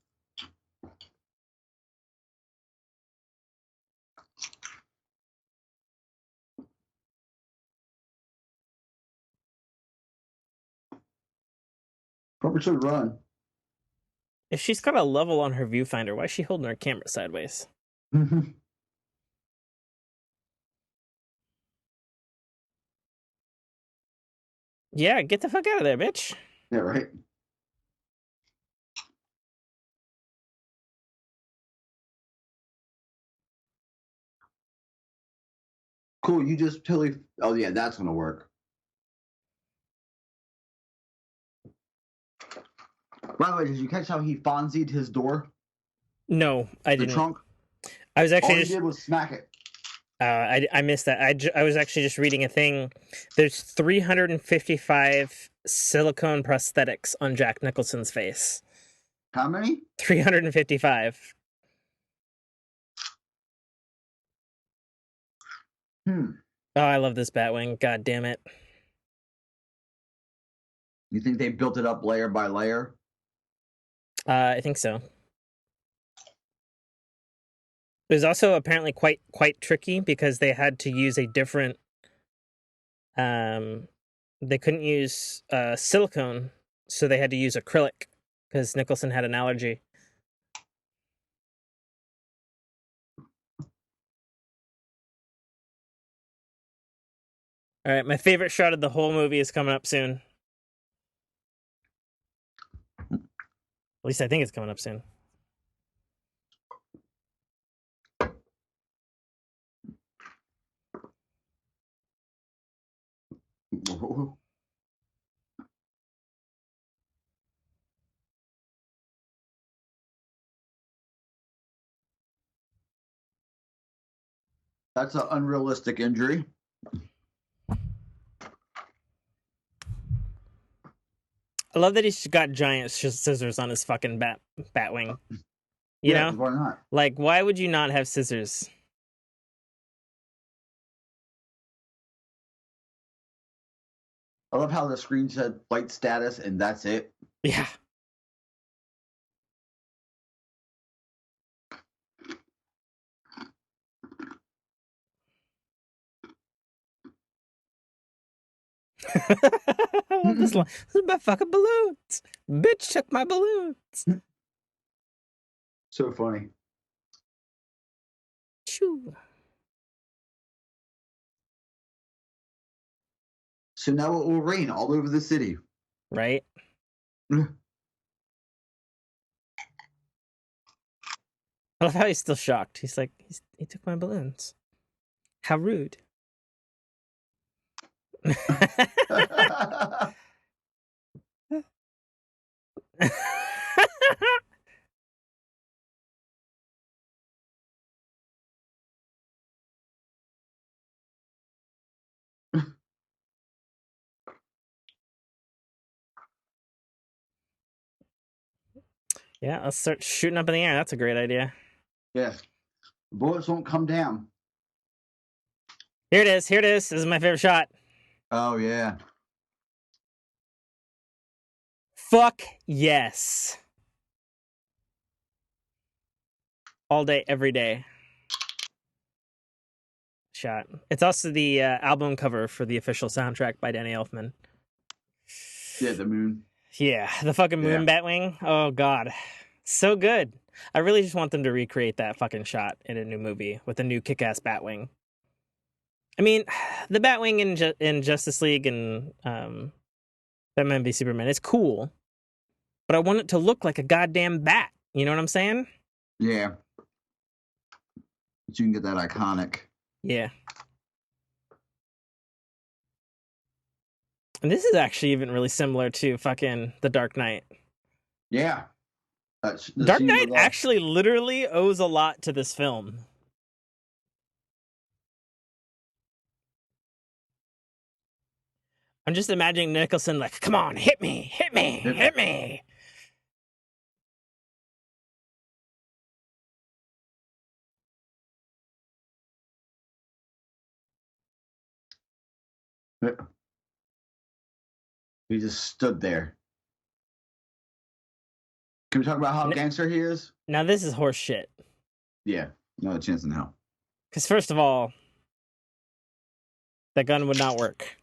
Probably should run. If she's got a level on her viewfinder, why is she holding her camera sideways? Yeah, get the fuck out of there, bitch. Yeah, right. Cool, you just totally... Oh, yeah, that's going to work. By the way, did you catch how he Fonzied his door? No, I didn't. The trunk? I was actually All he did was smack it. I missed that. I was actually just reading a thing. There's 355 silicone prosthetics on Jack Nicholson's face. How many? 355. Oh, I love this Batwing. God damn it. You think they built it up layer by layer? I think so. It was also apparently quite tricky because they had to use a different. They couldn't use silicone, so they had to use acrylic because Nicholson had an allergy. All right, my favorite shot of the whole movie is coming up soon. At least I think it's coming up soon. That's an unrealistic injury. I love that he's got giant scissors on his fucking Batwing. You know? Why not? Like, why would you not have scissors? I love how the screen said flight status and that's it. Yeah. I love this line. This is my fucking balloons. Bitch took my balloons. So funny. Shoo. So now it will rain all over the city. Right? I love how he's still shocked. He's like, he took my balloons. How rude. Yeah, let's start shooting up in the air. That's a great idea. Yeah. Bullets won't come down. Here it is. Here it is. This is my favorite shot. Oh, yeah. Fuck yes. All day, every day. Shot. It's also the album cover for the official soundtrack by Danny Elfman. Yeah, the moon. Yeah, the fucking moon Batwing. Oh, God. So good. I really just want them to recreate that fucking shot in a new movie with a new kick-ass Batwing. I mean, the Batwing in Justice League and Batman v Superman is cool, but I want it to look like a goddamn bat. You know what I'm saying? Yeah. But you can get that iconic. Yeah. And this is actually even really similar to fucking The Dark Knight. Yeah. The Dark scene Knight with actually literally owes a lot to this film. I'm just imagining Nicholson like, come on, hit me, hit me, hit me. he just stood there. Can we talk about how gangster he is? Now this is horse shit. Yeah, no chance in hell. Because first of all, that gun would not work.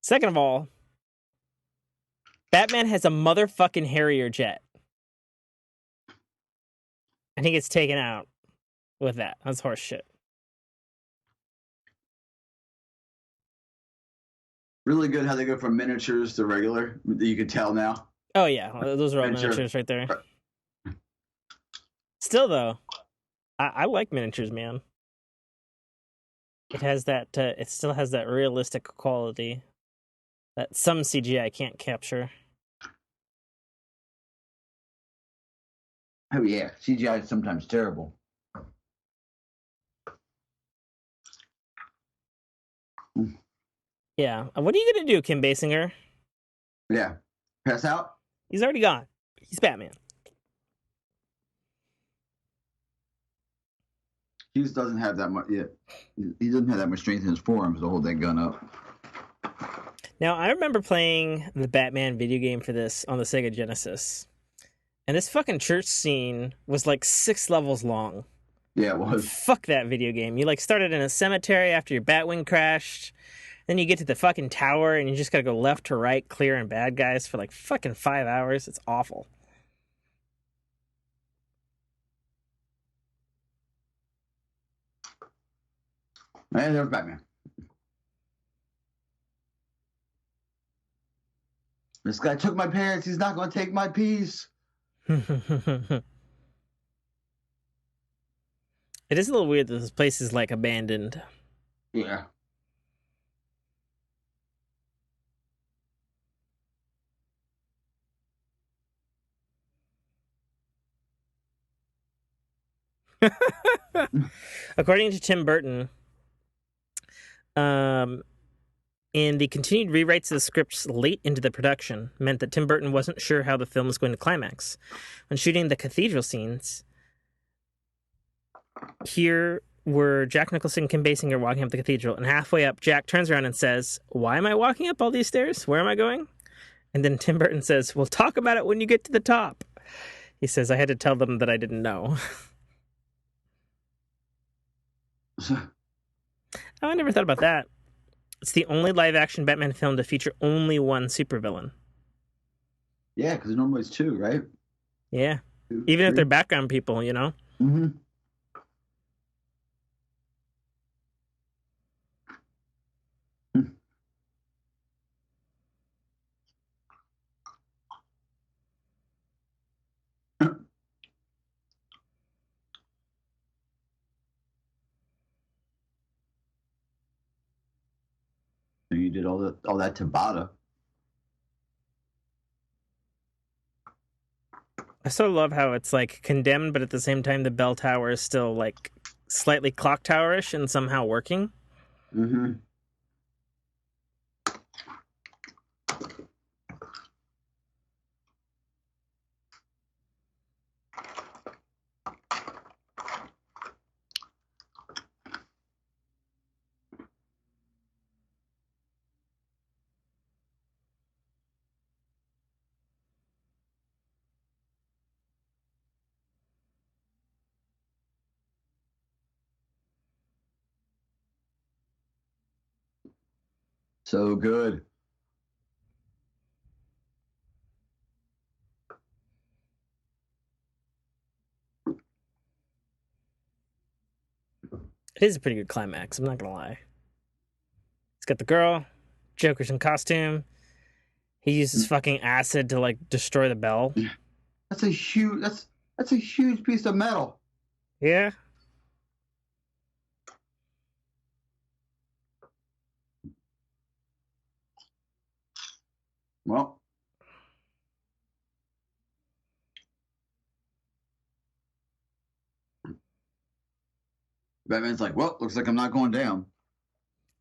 Second of all, Batman has a motherfucking Harrier jet. And he gets taken out with that. That's horse shit. Really good how they go from miniatures to regular. You can tell now. Oh, yeah. Those are all miniatures right there. Still, though, I like miniatures, man. It has that, it still has that realistic quality that some CGI can't capture. Oh, yeah. CGI is sometimes terrible. Yeah. What are you going to do, Kim Basinger? Yeah. Pass out? He's already gone. He's Batman. He just doesn't have that much yet. He doesn't have that much strength in his forearms to hold that gun up. Now, I remember playing the Batman video game for this on the Sega Genesis. And this fucking church scene was like 6 levels long. Yeah, it was. Fuck that video game. You like started in a cemetery after your Batwing crashed. Then you get to the fucking tower and you just gotta go left to right clearing bad guys for like fucking 5 hours. It's awful. And there's Batman. This guy took my parents. He's not going to take my peace. It is a little weird that this place is like abandoned. Yeah. According to Tim Burton, in the continued rewrites of the scripts late into the production meant that Tim Burton wasn't sure how the film was going to climax. When shooting the cathedral scenes, here were Jack Nicholson and Kim Basinger walking up the cathedral, and halfway up, Jack turns around and says, "Why am I walking up all these stairs? Where am I going?" And then Tim Burton says, "We'll talk about it when you get to the top." He says, "I had to tell them that I didn't know." Oh, I never thought about that. It's the only live-action Batman film to feature only one supervillain. Yeah, because normally it's 2, right? Yeah. 2, Even 3. if they're background people, you know? Mm-hmm. You did all that Tabata. I sort of love how it's like condemned, but at the same time the bell tower is still like slightly clock towerish and somehow working. Mm-hmm. So good. It is a pretty good climax, I'm not gonna lie. It's got the girl, Joker's in costume. He uses fucking acid to like destroy the bell. That's a huge piece of metal. Yeah. Well, Batman's like, well, looks like I'm not going down.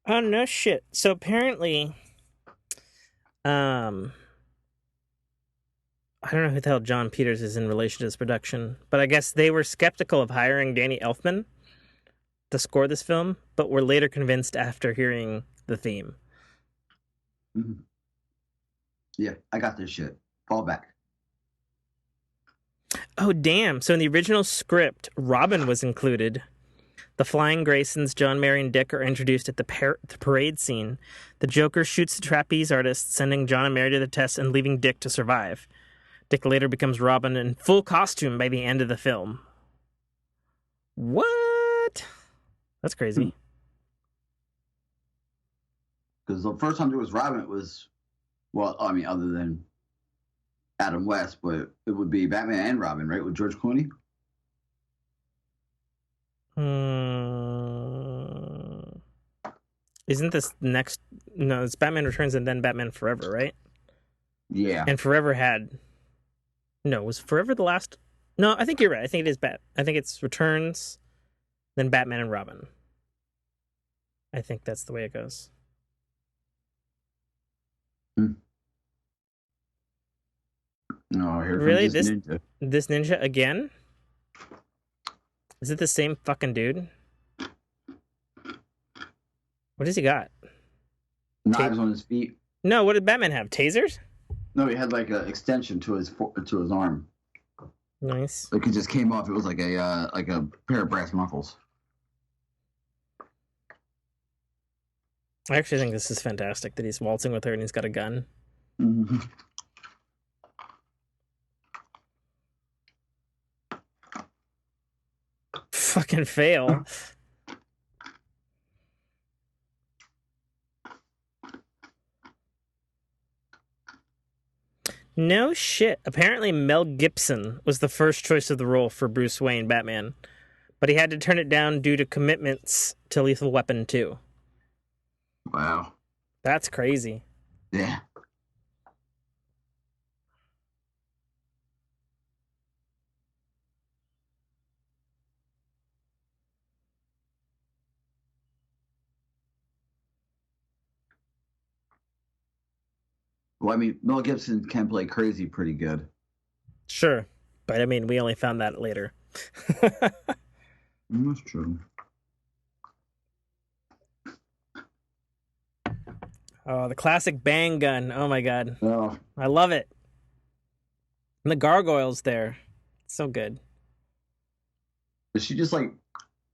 Oh, no shit. So apparently, I don't know who the hell John Peters is in relation to this production, but I guess they were skeptical of hiring Danny Elfman to score this film, but were later convinced after hearing the theme. Mm-hmm. Yeah, I got this shit. Fall back. Oh, damn. So in the original script, Robin was included. The Flying Graysons, John, Mary, and Dick, are introduced at the parade scene. The Joker shoots the trapeze artist, sending John and Mary to the test and leaving Dick to survive. Dick later becomes Robin in full costume by the end of the film. What? That's crazy. Because the first time it was Robin, it was, well, I mean, other than Adam West, but it would be Batman and Robin, right, with George Clooney? Isn't this next? No, it's Batman Returns and then Batman Forever, right? Yeah. And Forever had. No, was Forever the last? No, I think you're right. I think it is I think it's Returns, then Batman and Robin. I think that's the way it goes. No, here really, comes this ninja. This ninja again? Is it the same fucking dude? What does he got? Knives on his feet. No, what did Batman have? Tasers? No, he had like an extension to his arm. Nice. Like it just came off. It was like a pair of brass knuckles. I actually think this is fantastic that he's waltzing with her and he's got a gun. Mm-hmm. Fucking fail. No shit. Apparently Mel Gibson was the first choice of the role for Bruce Wayne Batman, but he had to turn it down due to commitments to Lethal Weapon 2. Wow. That's crazy. Yeah. Well, I mean, Mel Gibson can play crazy pretty good. Sure. But I mean, we only found that later. That's true. Oh, the classic bang gun. Oh my god. Oh. I love it. And the gargoyles there. So good. Is she just like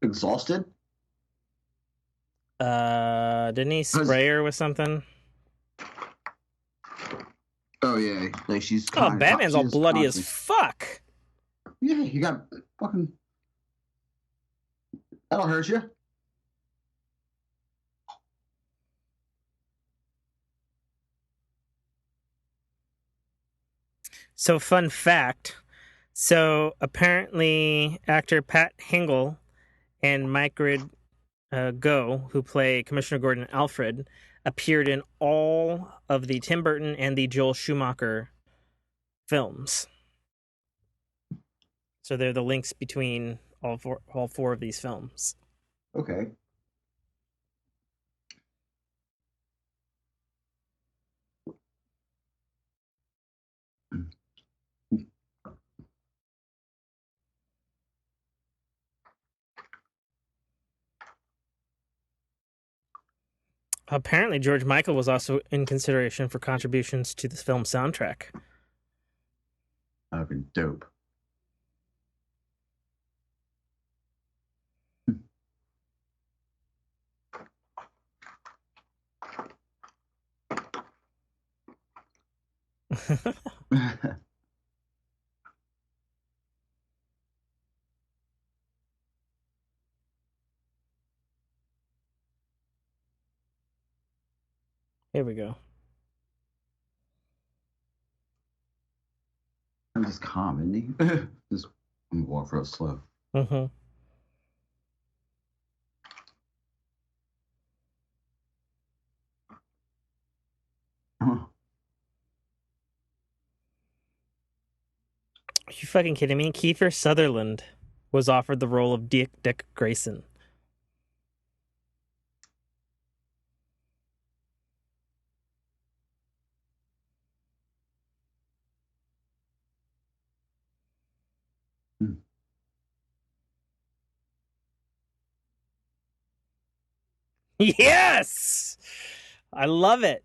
exhausted? Didn't he spray her with something? Oh yeah, like she's. Oh, Batman's all bloody as fuck. Yeah, he got fucking. That'll hurt you. So, fun fact. So, apparently, actor Pat Hingle and Mike Go, who play Commissioner Gordon and Alfred, appeared in all of the Tim Burton and the Joel Schumacher films. So they're the links between all four of these films. Okay. Apparently, George Michael was also in consideration for contributions to this film soundtrack. That would be dope. Here we go. I'm just calm, isn't he? Just I'm walking real slow. Mm-hmm. Huh. Are you fucking kidding me? Kiefer Sutherland was offered the role of Dick Grayson. Yes! I love it.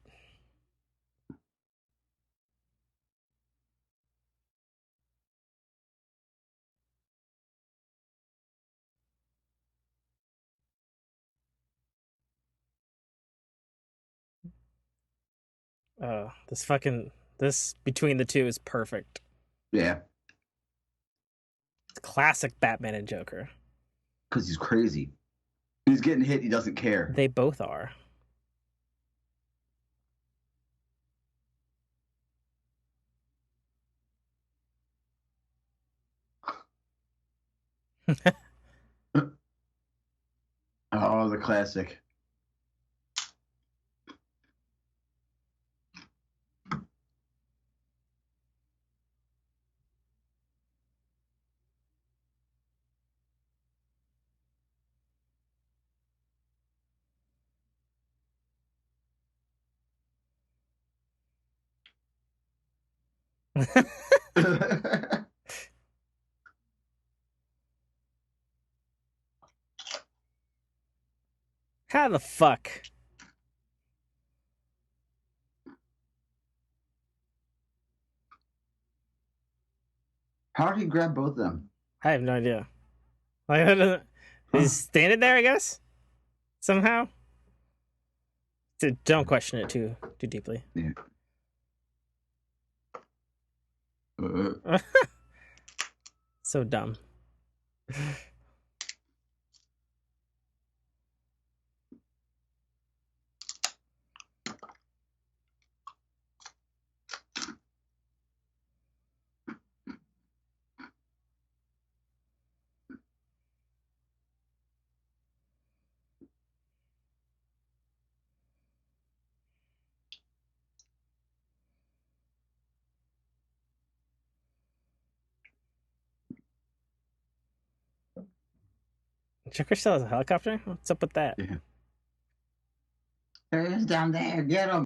This between the two is perfect. Yeah. Classic Batman and Joker. Because he's crazy. He's getting hit, he doesn't care. They both are. Oh, the classic. How the fuck? How did he grab both of them? I have no idea. He's standing there, I guess? Somehow? Don't question it too deeply. Yeah. So dumb. Joker still has a helicopter? What's up with that? Yeah. There he is down there. Get him.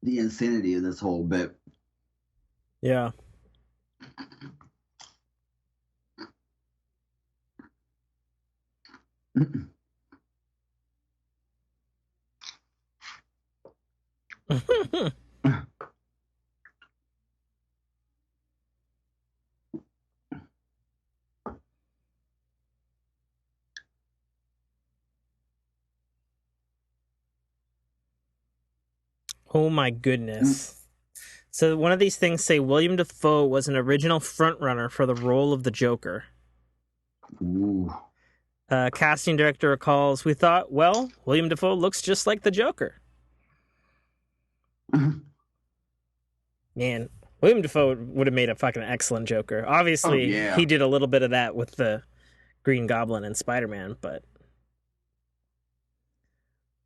The insanity of this whole bit. Yeah. Oh my goodness. So one of these things say William Dafoe was an original frontrunner for the role of the Joker. Ooh. Casting director recalls, we thought, well, William Dafoe looks just like the Joker. Man, William Dafoe would have made a fucking excellent Joker. Obviously, yeah. he did a little bit of that with the Green Goblin and Spider-Man, but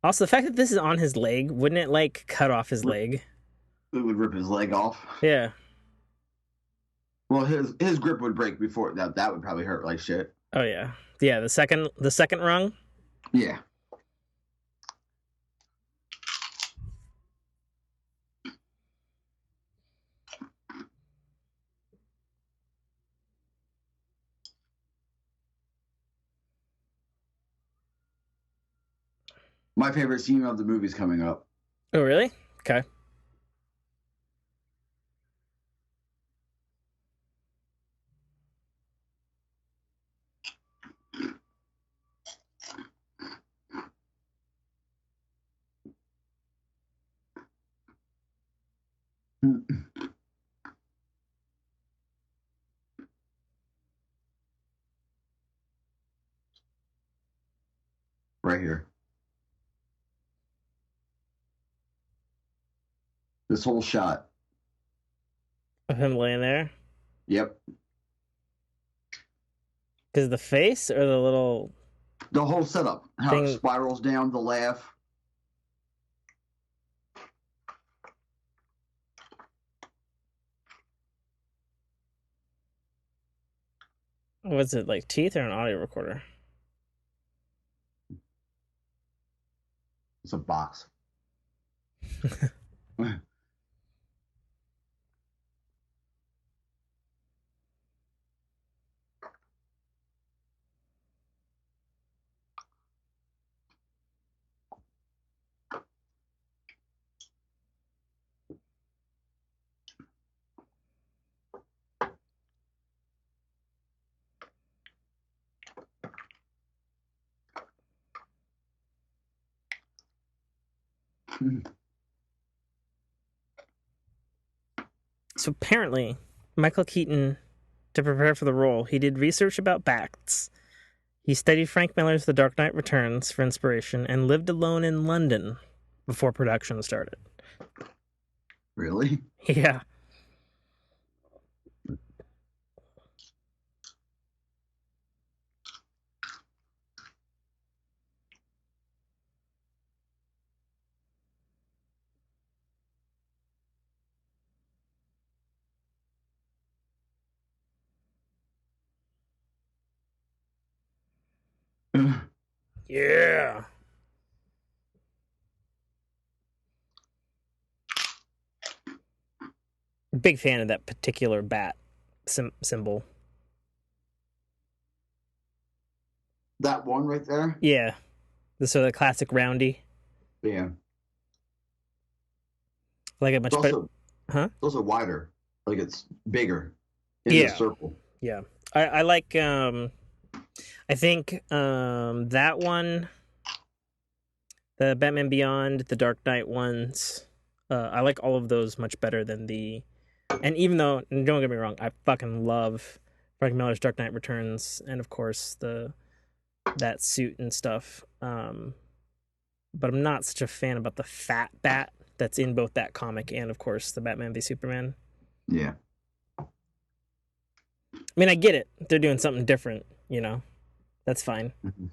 also the fact that this is on his leg, wouldn't it like cut off his leg? It would rip his leg off. Yeah. Well, his grip would break before that would probably hurt like shit. Oh yeah. Yeah, the second rung. Yeah. My favorite scene of the movie's coming up. Oh really? Okay. Right here. This whole shot. Of him laying there. Yep. Because the face or the little The whole setup. How thing... it spirals down, the laugh. Was it like teeth or an audio recorder? It's a box. So apparently, Michael Keaton, to prepare for the role, he did research about bats. He studied Frank Miller's The Dark Knight Returns for inspiration and lived alone in London before production started. Really? Yeah. Yeah. Big fan of that particular bat symbol. That one right there? Yeah. The sort of classic roundy. Yeah. Like a much better. Huh? It's also wider. Like it's bigger in the circle. Yeah. I like I think that one, the Batman Beyond, the Dark Knight ones, I like all of those much better than the. And even though, don't get me wrong, I fucking love Frank Miller's Dark Knight Returns, and of course that suit and stuff. But I'm not such a fan about the fat bat that's in both that comic and, of course, the Batman v Superman. Yeah. I mean, I get it. They're doing something different, you know. That's fine. Mm-hmm.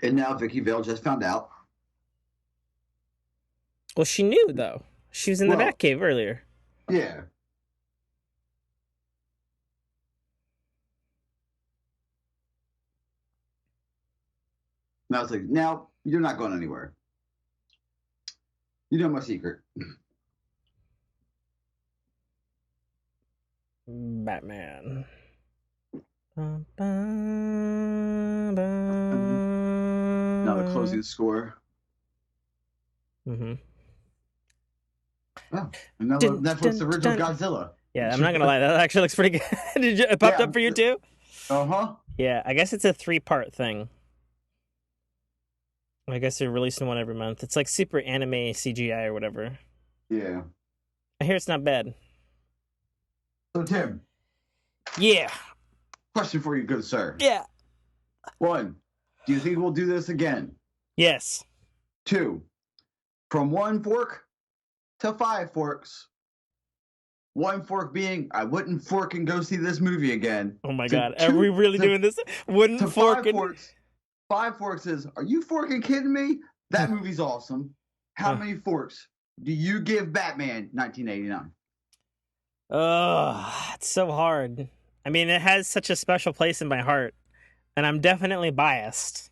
And now Vicky Vale just found out. Well, she knew, though. She was in the Batcave earlier. Yeah. Now it's like, now you're not going anywhere. You know my secret. Batman. Now the closing score. Mm-hmm. Oh, another Netflix original Godzilla. Yeah, I'm not gonna lie, that actually looks pretty good. It popped up for you too? Uh-huh. Yeah, I guess it's a 3-part thing. I guess they're releasing one every month. It's like super anime CGI or whatever. Yeah. I hear it's not bad. So, Tim. Yeah. Question for you, good sir. Yeah. 1, do you think we'll do this again? Yes. 2, from 1 fork to 5 forks. 1 fork being, I wouldn't fork and go see this movie again. Oh my God. Are we really doing this? Wouldn't fork 5 forks. 5 forks is, are you forking kidding me? That movie's awesome. How many forks do you give Batman 1989? Oh, it's so hard. I mean, it has such a special place in my heart, and I'm definitely biased.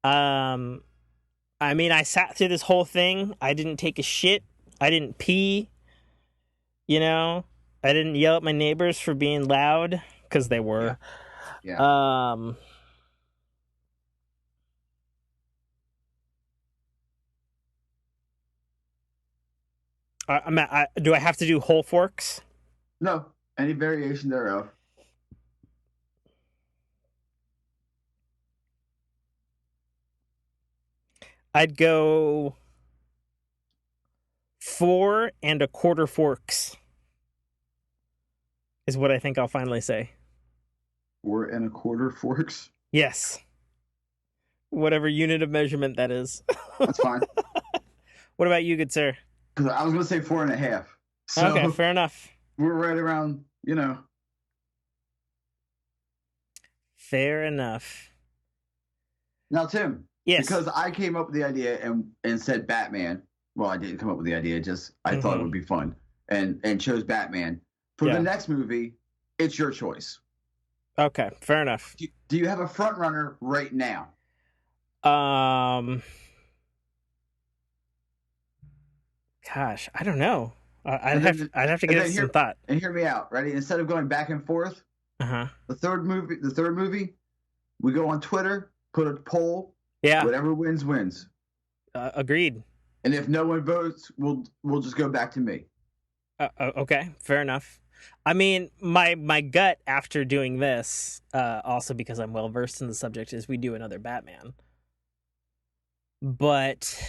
I mean, I sat through this whole thing. I didn't take a shit. I didn't pee. You know, I didn't yell at my neighbors for being loud, because they were. Yeah. Do I have to do whole forks? No, any variation thereof. I'd go 4 1/4 forks is what I think I'll finally say. 4 1/4 forks? Yes. Whatever unit of measurement that is. That's fine. What about you, good sir? Because I was going to say 4.5. So okay, fair enough. We're right around, you know. Fair enough. Now, Tim. Yes. Because I came up with the idea and said Batman. Well, I didn't come up with the idea. Just I thought it would be fun and chose Batman. For the next movie, it's your choice. Okay, fair enough. Do you have a front runner right now? Um, Gosh, I don't know. And then I'd have to and give it then some hear thought. and hear me out. Ready? Instead of going back and forth, Uh-huh. the third movie, we go on Twitter, put a poll. Yeah, Whatever wins wins. agreed. And if no one votes, we'll just go back to me. Okay, fair enough. I mean, my gut after doing this, also because I'm well versed in the subject, is we do another Batman. But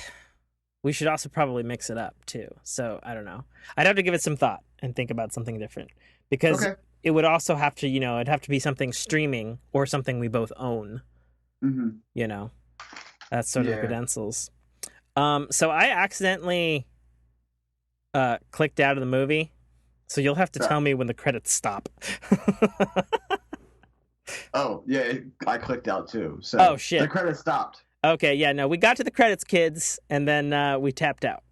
we should also probably mix it up too. So I don't know. I'd have to give it some thought and think about something different because Okay. it would also have to, it'd have to be something streaming or something we both own. Mm-hmm. You know, that's sort of the Yeah. credentials. So I accidentally clicked out of the movie. So you'll have to tell me when the credits stop. Oh yeah, I clicked out too. So Oh shit. the credits stopped. Okay, yeah, no, we got to the credits, kids, and then we tapped out.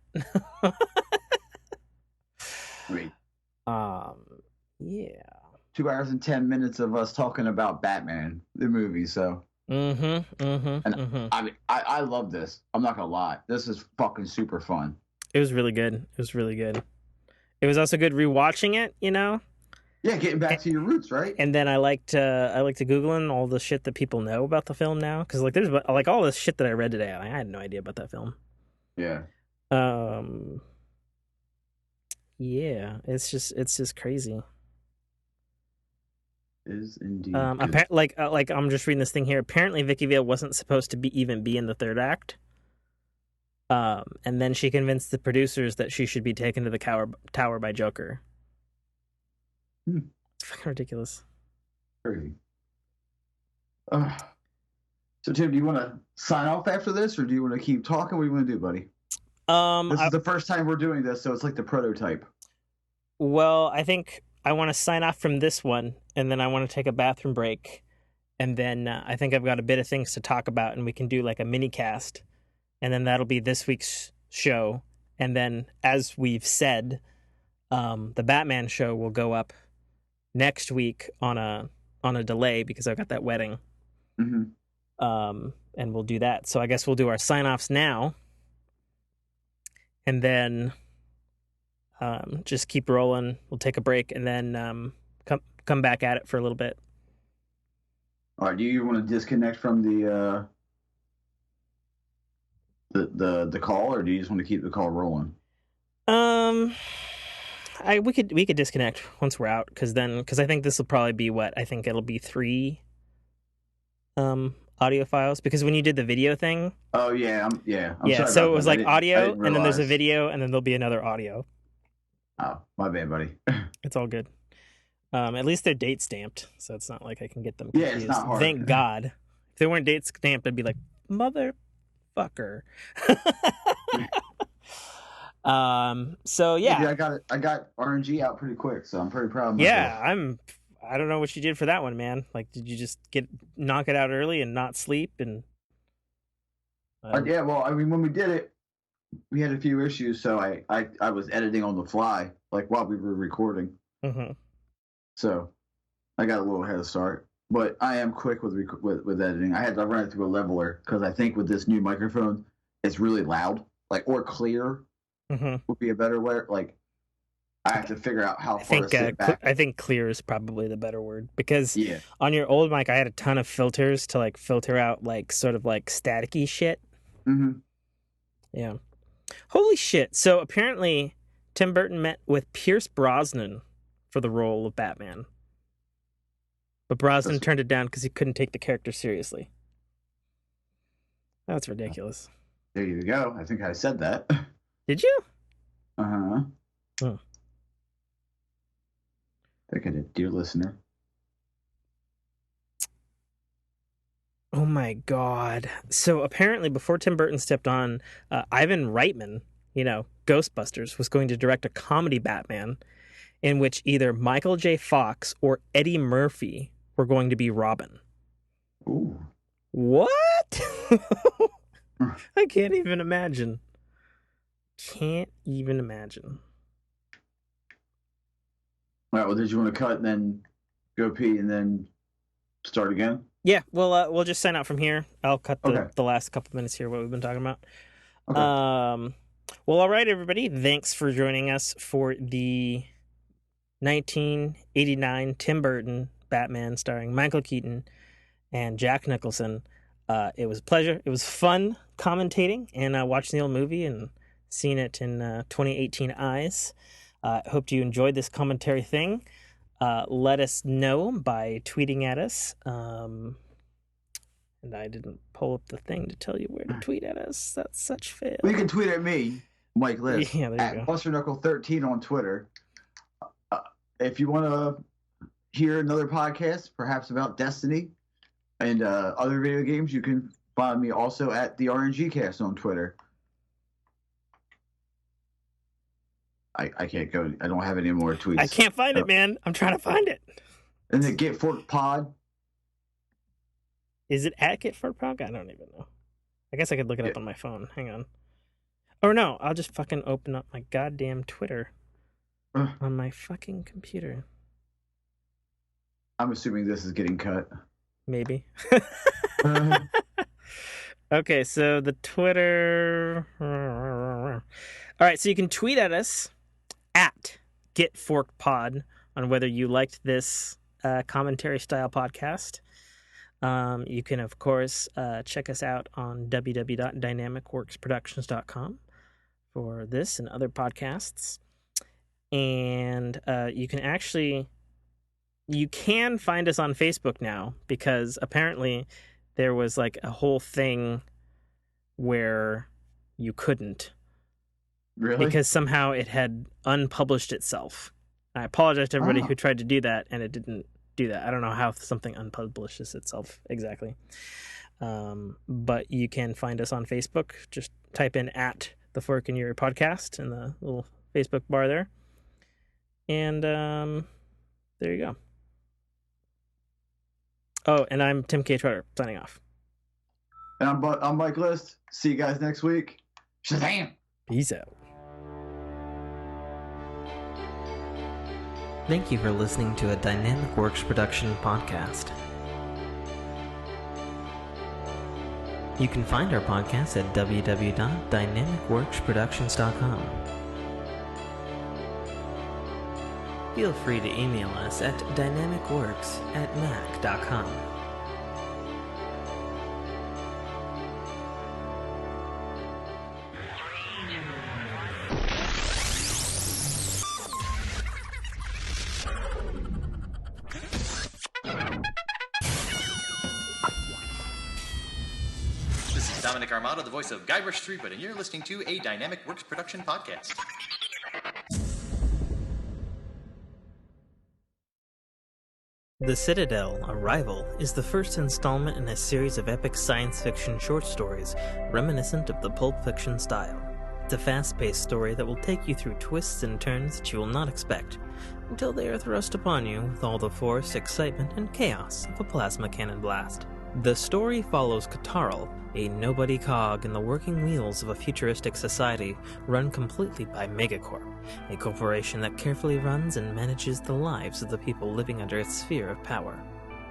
Wait, Yeah. 2 hours and 10 minutes of us talking about Batman the movie. So and I mean, I love this. I'm not gonna lie, this is fucking super fun. It was really good. It was really good. It was also good rewatching it, Yeah, getting back to your roots, right? And then I like to Googling all the shit that people know about the film now, because like there's like all this shit that I read today. I had no idea about that film. Yeah. Yeah, it's just crazy. Is indeed. Like I'm just reading this thing here. Apparently, Vicky Vale wasn't supposed to even be in the third act. And then she convinced the producers that she should be taken to the tower by Joker. It's fucking ridiculous. Crazy. So Tim, do you want to sign off after this, or do you want to keep talking? What do you want to do, buddy? This is the first time we're doing this, so it's like the prototype. Well, I think I want to sign off from this one, and then I want to take a bathroom break, and then I think I've got a bit of things to talk about, and we can do like a mini cast, and then that'll be this week's show, and then as we've said, the Batman show will go up next week on a delay because I've got that wedding. Mm-hmm. And we'll do that. So I guess we'll do our sign-offs now, and then just keep rolling. We'll take a break, and then come back at it for a little bit. All right. Do you want to disconnect from the call, or do you just want to keep the call rolling? We could disconnect once we're out, because I think this will probably be I think it'll be 3 audio files, because when you did the video thing. Oh yeah, I'm sorry. So it was like audio, and then there's a realize. video, and then there'll be another audio. Oh, my bad, buddy. It's all good. At least they're date stamped, so it's not like I can get them confused. Yeah, it's not hard. Thank God. If they weren't date stamped, I'd be like, motherfucker. So yeah. Yeah, I got RNG out pretty quick, so I'm pretty proud of myself. Yeah, I don't know what you did for that one, man. Like, did you just knock it out early and not sleep? And yeah, well, I mean, when we did it, we had a few issues, so I was editing on the fly, like while we were recording. Mm-hmm. So I got a little head start, but I am quick with editing. I had to run it through a leveler because I think with this new microphone, it's really loud, or clear would be a better word. Like, I have to figure out how far to sit back. I think clear is probably the better word, because on your old mic, I had a ton of filters to filter out sort of staticky shit. Mm-hmm. Yeah. Holy shit. So apparently Tim Burton met with Pierce Brosnan for the role of Batman. But Brosnan turned it down because he couldn't take the character seriously. That's ridiculous. There you go. I think I said that. Did you? Uh-huh. Oh. I think I did, dear listener. Oh my God. So apparently before Tim Burton stepped on, Ivan Reitman, Ghostbusters, was going to direct a comedy Batman in which either Michael J. Fox or Eddie Murphy were going to be Robin. Ooh. What? I can't even imagine. Can't even imagine. All right, well, did you want to cut and then go pee and then start again? Yeah, we'll just sign out from here. I'll cut Okay. the last couple minutes here, what we've been talking about. Okay. Well, all right, everybody. Thanks for joining us for the 1989 Tim Burton Batman starring Michael Keaton and Jack Nicholson. It was a pleasure. It was fun commentating and watching the old movie and seeing it in 2018 eyes. Hope you enjoyed this commentary thing. Let us know by tweeting at us. And I didn't pull up the thing to tell you where to tweet at us. That's such fail. Well, you can tweet at me, Mike Liz, Yeah, there you at go. BusterKnuckle13 on Twitter. If you want to hear another podcast, perhaps about Destiny and other video games, you can find me also at the RNG Cast on Twitter. I can't go. I don't have any more tweets. I can't find it, man. I'm trying to find it. And the Get Fork Pod. Is it at Get Fork Pod? I don't even know. I guess I could look it up on my phone. Hang on. Or no, I'll just fucking open up my goddamn Twitter on my fucking computer. I'm assuming this is getting cut. Maybe. Okay, so the Twitter. All right, so you can tweet at us at GetForkPod on whether you liked this commentary style podcast. You can, of course, check us out on www.dynamicworksproductions.com for this and other podcasts. And you can find us on Facebook now, because apparently there was like a whole thing where you couldn't. Really? Because somehow it had unpublished itself. I apologize to everybody who tried to do that, and it didn't do that. I don't know how something unpublishes itself exactly. But you can find us on Facebook. Just type in at the Fork in Your Ear Podcast in the little Facebook bar there. And there you go. Oh, and I'm Tim K. Trotter, signing off. And I'm Mike List. See you guys next week. Shazam! Peace out. Thank you for listening to a Dynamic Works production podcast. You can find our podcast at www.dynamicworksproductions.com. Feel free to email us at dynamicworks@mac.com. This is Dominic Armato, the voice of Guybrush Threepwood, and you're listening to a Dynamic Works production podcast. The Citadel, Arrival, is the first installment in a series of epic science fiction short stories reminiscent of the Pulp Fiction style. It's a fast-paced story that will take you through twists and turns that you will not expect, until they are thrust upon you with all the force, excitement, and chaos of a plasma cannon blast. The story follows Katarl, a nobody cog in the working wheels of a futuristic society run completely by Megacorp, a corporation that carefully runs and manages the lives of the people living under its sphere of power.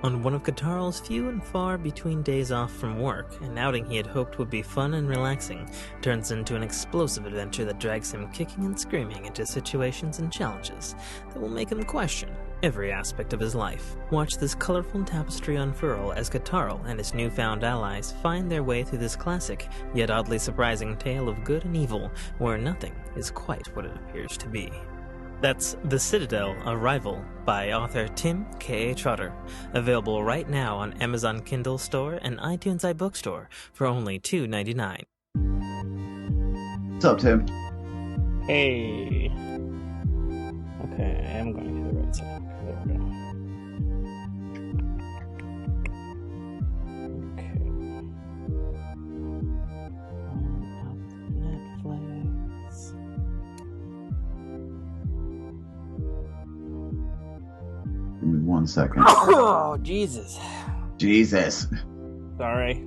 On one of Katarl's few and far between days off from work, an outing he had hoped would be fun and relaxing turns into an explosive adventure that drags him kicking and screaming into situations and challenges that will make him question every aspect of his life. Watch this colorful tapestry unfurl as Katarl and his newfound allies find their way through this classic, yet oddly surprising tale of good and evil, where nothing is quite what it appears to be. That's The Citadel, Arrival by author Tim K. Trotter, available right now on Amazon Kindle Store and iTunes iBookstore for only $2.99. What's up, Tim? Hey. Okay, I am going to the right side. There we go. Okay. Up Netflix. Give me 1 second. Oh, Jesus. Jesus. Sorry.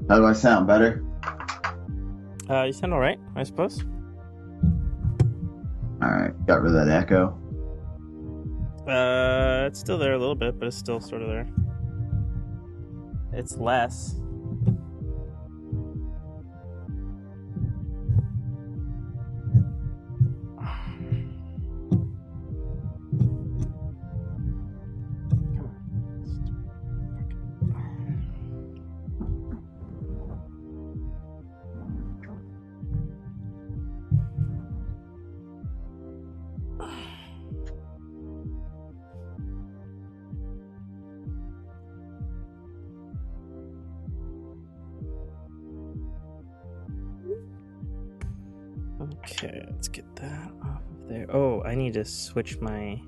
How do I sound? Better? You sound alright, I suppose. Alright, got rid of that echo. It's still there a little bit, but it's still sort of there. It's less. Okay, let's get that off of there. Oh, I need to switch my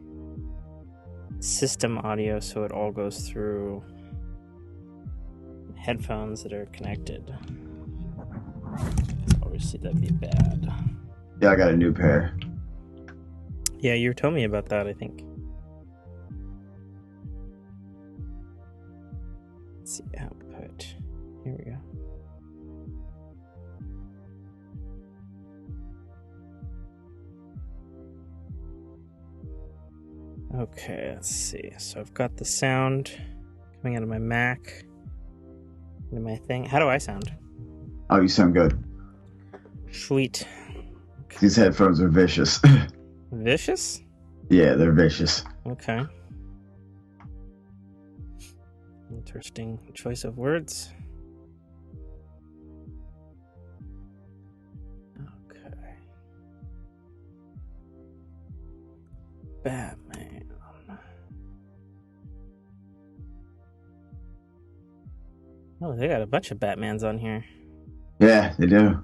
system audio so it all goes through headphones that are connected. Obviously, that'd be bad. Yeah, I got a new pair. Yeah, you told me about that, I think. Let's see, output. Here we go. Okay, let's see. So I've got the sound coming out of my Mac into my thing. How do I sound? Oh, you sound good. Sweet. These headphones are vicious. Vicious? Yeah, they're vicious. Okay. Interesting choice of words. Okay. Batman. Oh, they got a bunch of Batmans on here. Yeah, they do.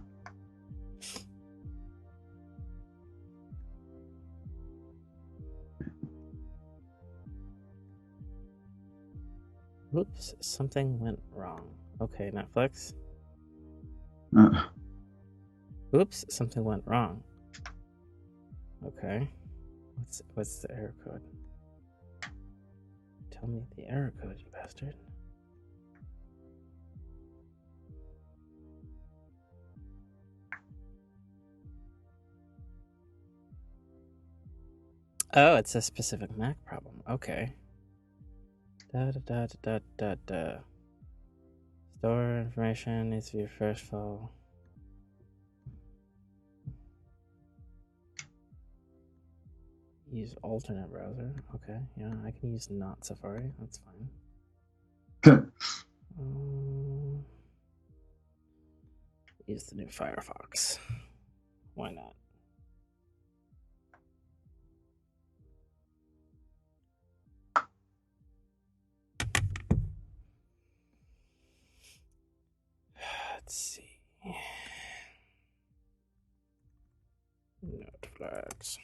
Oops, something went wrong. Okay, Netflix. Oops, something went wrong. Okay. What's the error code? Tell me the error code, you bastard. Oh, it's a specific Mac problem. Okay. Da da da da da da. Store information needs to be first full. Use alternate browser. Okay, yeah, I can use not Safari. That's fine. Use the new Firefox. Why not? Let's see. Note flags.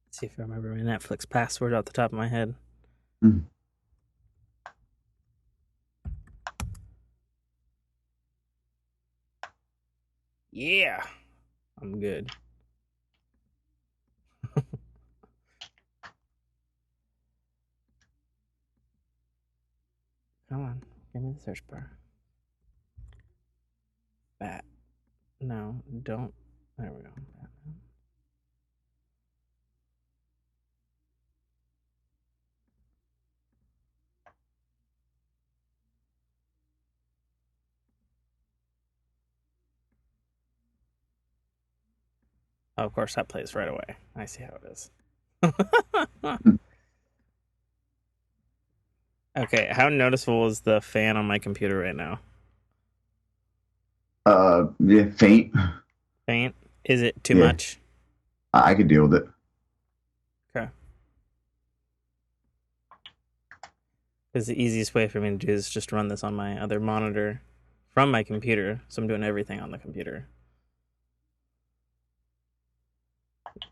Let's see if I remember my Netflix password off the top of my head. Yeah, I'm good. Come on, give me the search bar. Bat. No, don't. There we go. Batman. Oh, of course, that plays right away. I see how it is. Okay, how noticeable is the fan on my computer right now? Yeah, faint. Faint? Is it too much? I could deal with it. Okay. Because the easiest way for me to do is just run this on my other monitor from my computer. So I'm doing everything on the computer.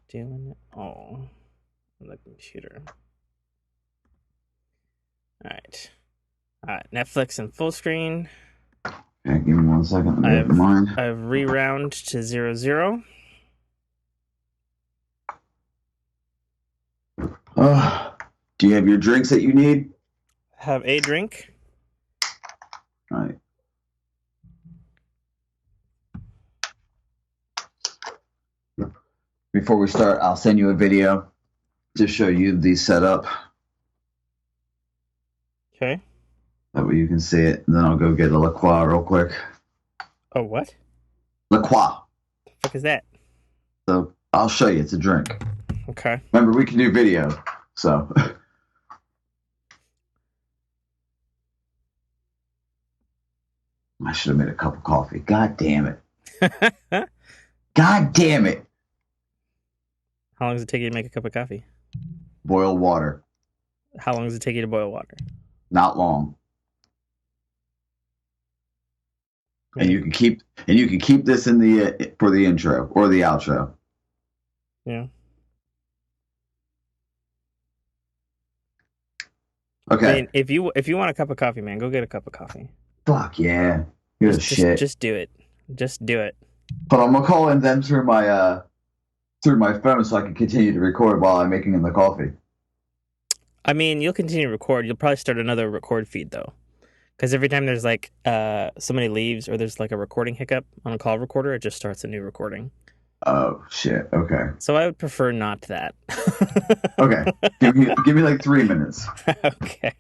Doing it all on the computer. All right. Netflix in full screen. Yeah, give me 1 second. Let me open mine. I've rewound to 0. Do you have your drinks that you need? Have a drink. All right. before we start, I'll send you a video to show you the setup. Okay. That way you can see it. And then I'll go get a La Croix real quick. Oh, what? La Croix. The fuck is that? So I'll show you. It's a drink. Okay. Remember, we can do video. So. I should have made a cup of coffee. God damn it. God damn it. How long does it take you to make a cup of coffee? Boil water. How long does it take you to boil water? Not long. And you can keep this in the for the intro or the outro. Yeah. Okay. I mean, if you want a cup of coffee, man, go get a cup of coffee. Fuck yeah. Good shit. Just do it. Just do it. But I'm gonna call in them through my phone so I can continue to record while I'm making the coffee. I mean, you'll continue to record. You'll probably start another record feed though, because every time there's like somebody leaves or there's like a recording hiccup on a call recorder, it just starts a new recording. Oh shit. Okay. So I would prefer not that. Okay. Give me like 3 minutes. Okay.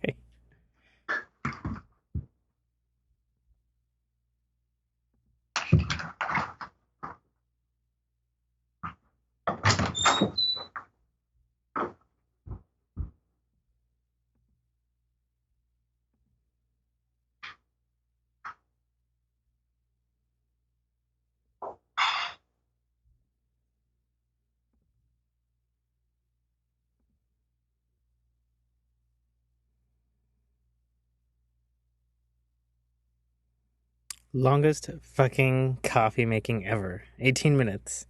Longest fucking coffee making ever. 18 minutes.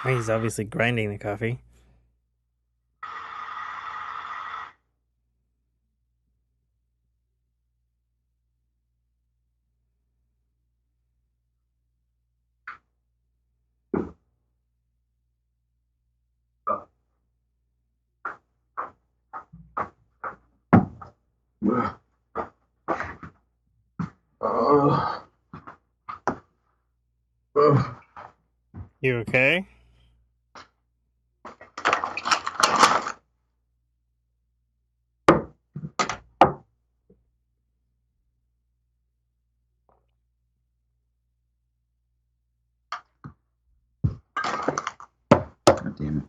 He's obviously grinding the coffee. You okay? God damn it.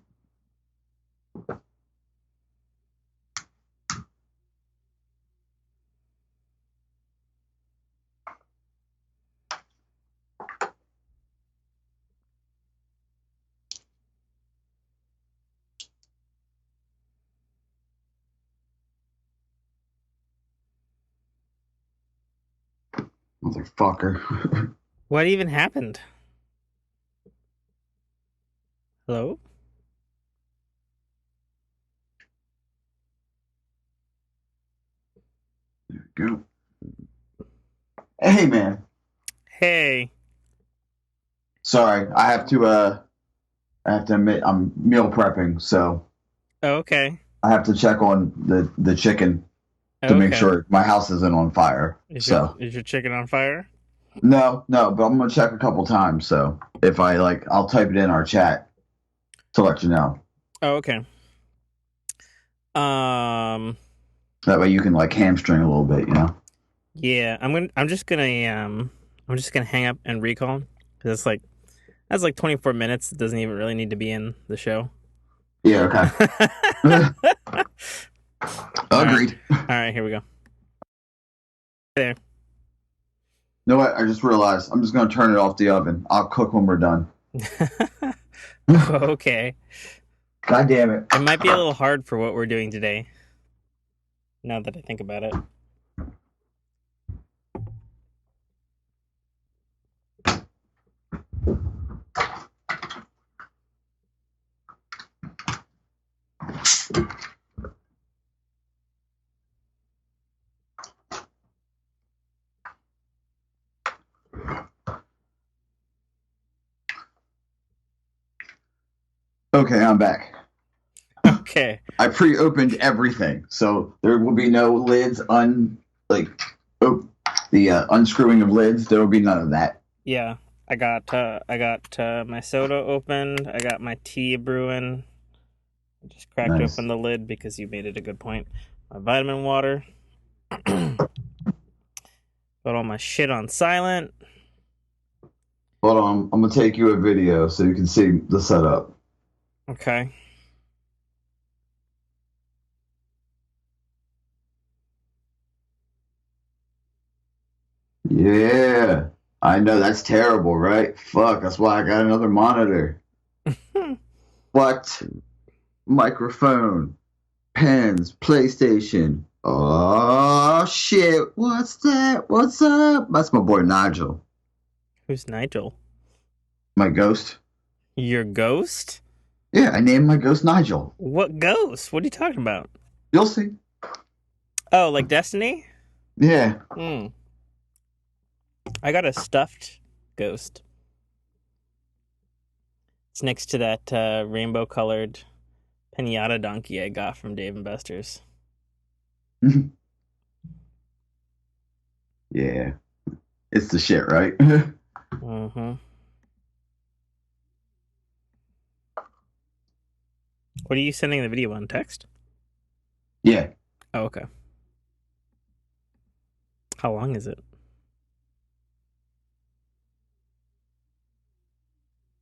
Motherfucker. What even happened? Hello? There we go. Hey, man. Hey. Sorry, I have to admit I'm meal prepping, so Oh, okay. I have to check on the chicken to make sure my house isn't on fire. Is so your chicken on fire? no, but I'm gonna check a couple times. So if I I'll type it in our chat to let you know. Oh, okay. That way you can hamstring a little bit, you know. Yeah, I'm just gonna hang up and recall because it's like that's like 24 minutes. It doesn't even really need to be in the show. Yeah, okay. Agreed. All right, here we go. There. You know what? I just realized I'm just gonna turn it off the oven. I'll cook when we're done. Okay. God damn it. It might be a little hard for what we're doing today. Now that I think about it. Okay, I'm back. Okay. I pre-opened everything, so there will be no lids unscrewing of lids. There will be none of that. Yeah, I got my soda opened. I got my tea brewing. I just cracked Nice. open the lid because you made it a good point. My vitamin water. Got all my shit on silent. Hold on, I'm gonna take you a video so you can see the setup. Okay. Yeah, I know that's terrible, right? Fuck, that's why I got another monitor. What? Microphone, pens, PlayStation. Oh shit! What's that? What's up? That's my boy Nigel, Who's Nigel? my ghost. Your ghost? Yeah, I named my ghost Nigel. What ghost? What are you talking about? You'll see. Oh, like Destiny? Yeah. Hmm. I got a stuffed ghost. It's next to that rainbow-colored pinata donkey I got from Dave & Buster's. Yeah. It's the shit, right? Mm-hmm. What are you sending the video on? Text? Yeah. Oh, okay. How long is it?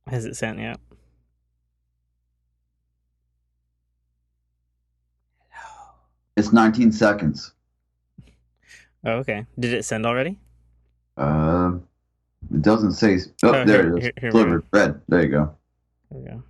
Has it sent yet? It's 19 seconds. Oh, okay. Did it send already? It doesn't say. Oh, Oh, there it is. here we Delivered. Red. There you go. There we go.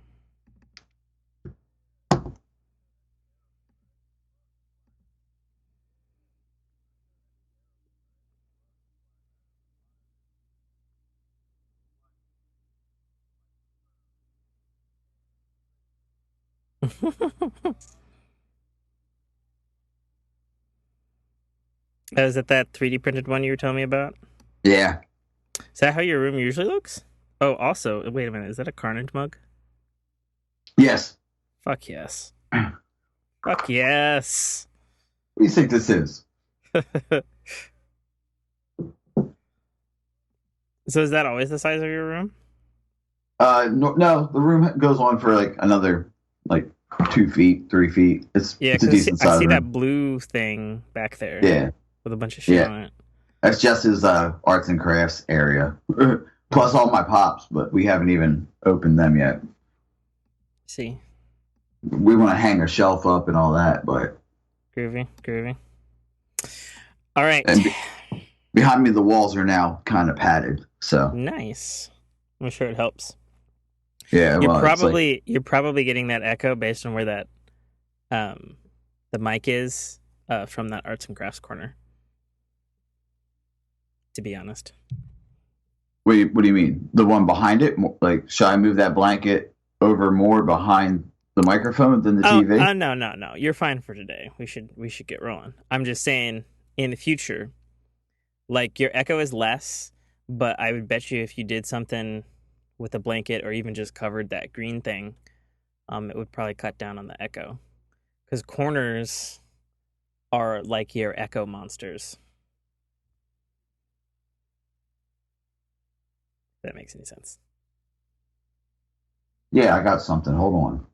Oh, is it that 3D printed one you were telling me about? Yeah. Is that how your room usually looks? Oh, also, wait a minute. Is that a Carnage mug? Yes. Fuck yes. Fuck yes. What do you think this is? So is that always the size of your room? No, the room goes on for like another 2 feet, 3 feet. It's Yeah, a because decent I size see room. that blue thing back there. Yeah. With a bunch of shit Yeah. on it. That's just his arts and crafts area. Plus all my pops, but we haven't even opened them yet. See. We want to hang a shelf up and all that, but Groovy. All right. and behind me the walls are now kind of padded, so Nice. I'm sure it helps. yeah. You're Well, you're probably getting that echo based on where that the mic is from that arts and crafts corner. To be honest. what do you mean? The one behind it? Like, should I move that blanket over more behind the microphone than the TV? No. You're fine for today. We should get rolling. I'm just saying in the future, like your echo is less, but I would bet you if you did something with a blanket or even just covered that green thing, it would probably cut down on the echo. Because corners are like your echo monsters. If that makes any sense. Yeah, I got something. Hold on.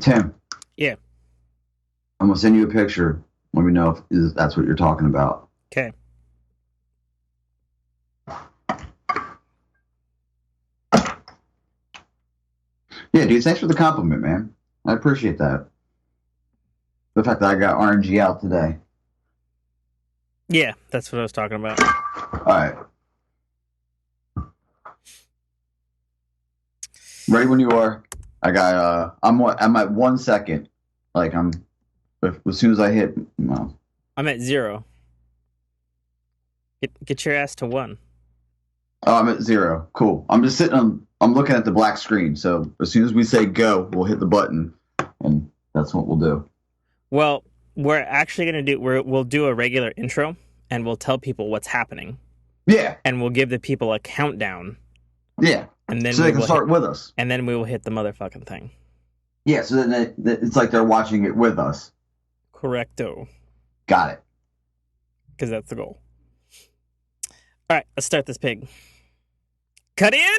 Tim. Yeah. I'm gonna send you a picture. Let me know if that's what you're talking about. Okay. Yeah, dude. Thanks for the compliment, man. I appreciate that. The fact that I got RNG out today. Yeah, that's what I was talking about. All right. Ready when you are. I got. I'm at 1 second. Like as soon as I hit. Well, I'm at 0. Get your ass to 1. Oh, I'm at 0. Cool. I'm just sitting on. I'm looking at the black screen. So as soon as we say go, we'll hit the button, and that's what we'll do. Well, we're actually gonna we'll do a regular intro, and we'll tell people what's happening. Yeah. And we'll give the people a countdown. Yeah. And then so they can start with us. And then we will hit the motherfucking thing. Yeah. So then it's like they're watching it with us. Correcto. Got it. Because that's the goal. All right, let's start this pig. Cut in.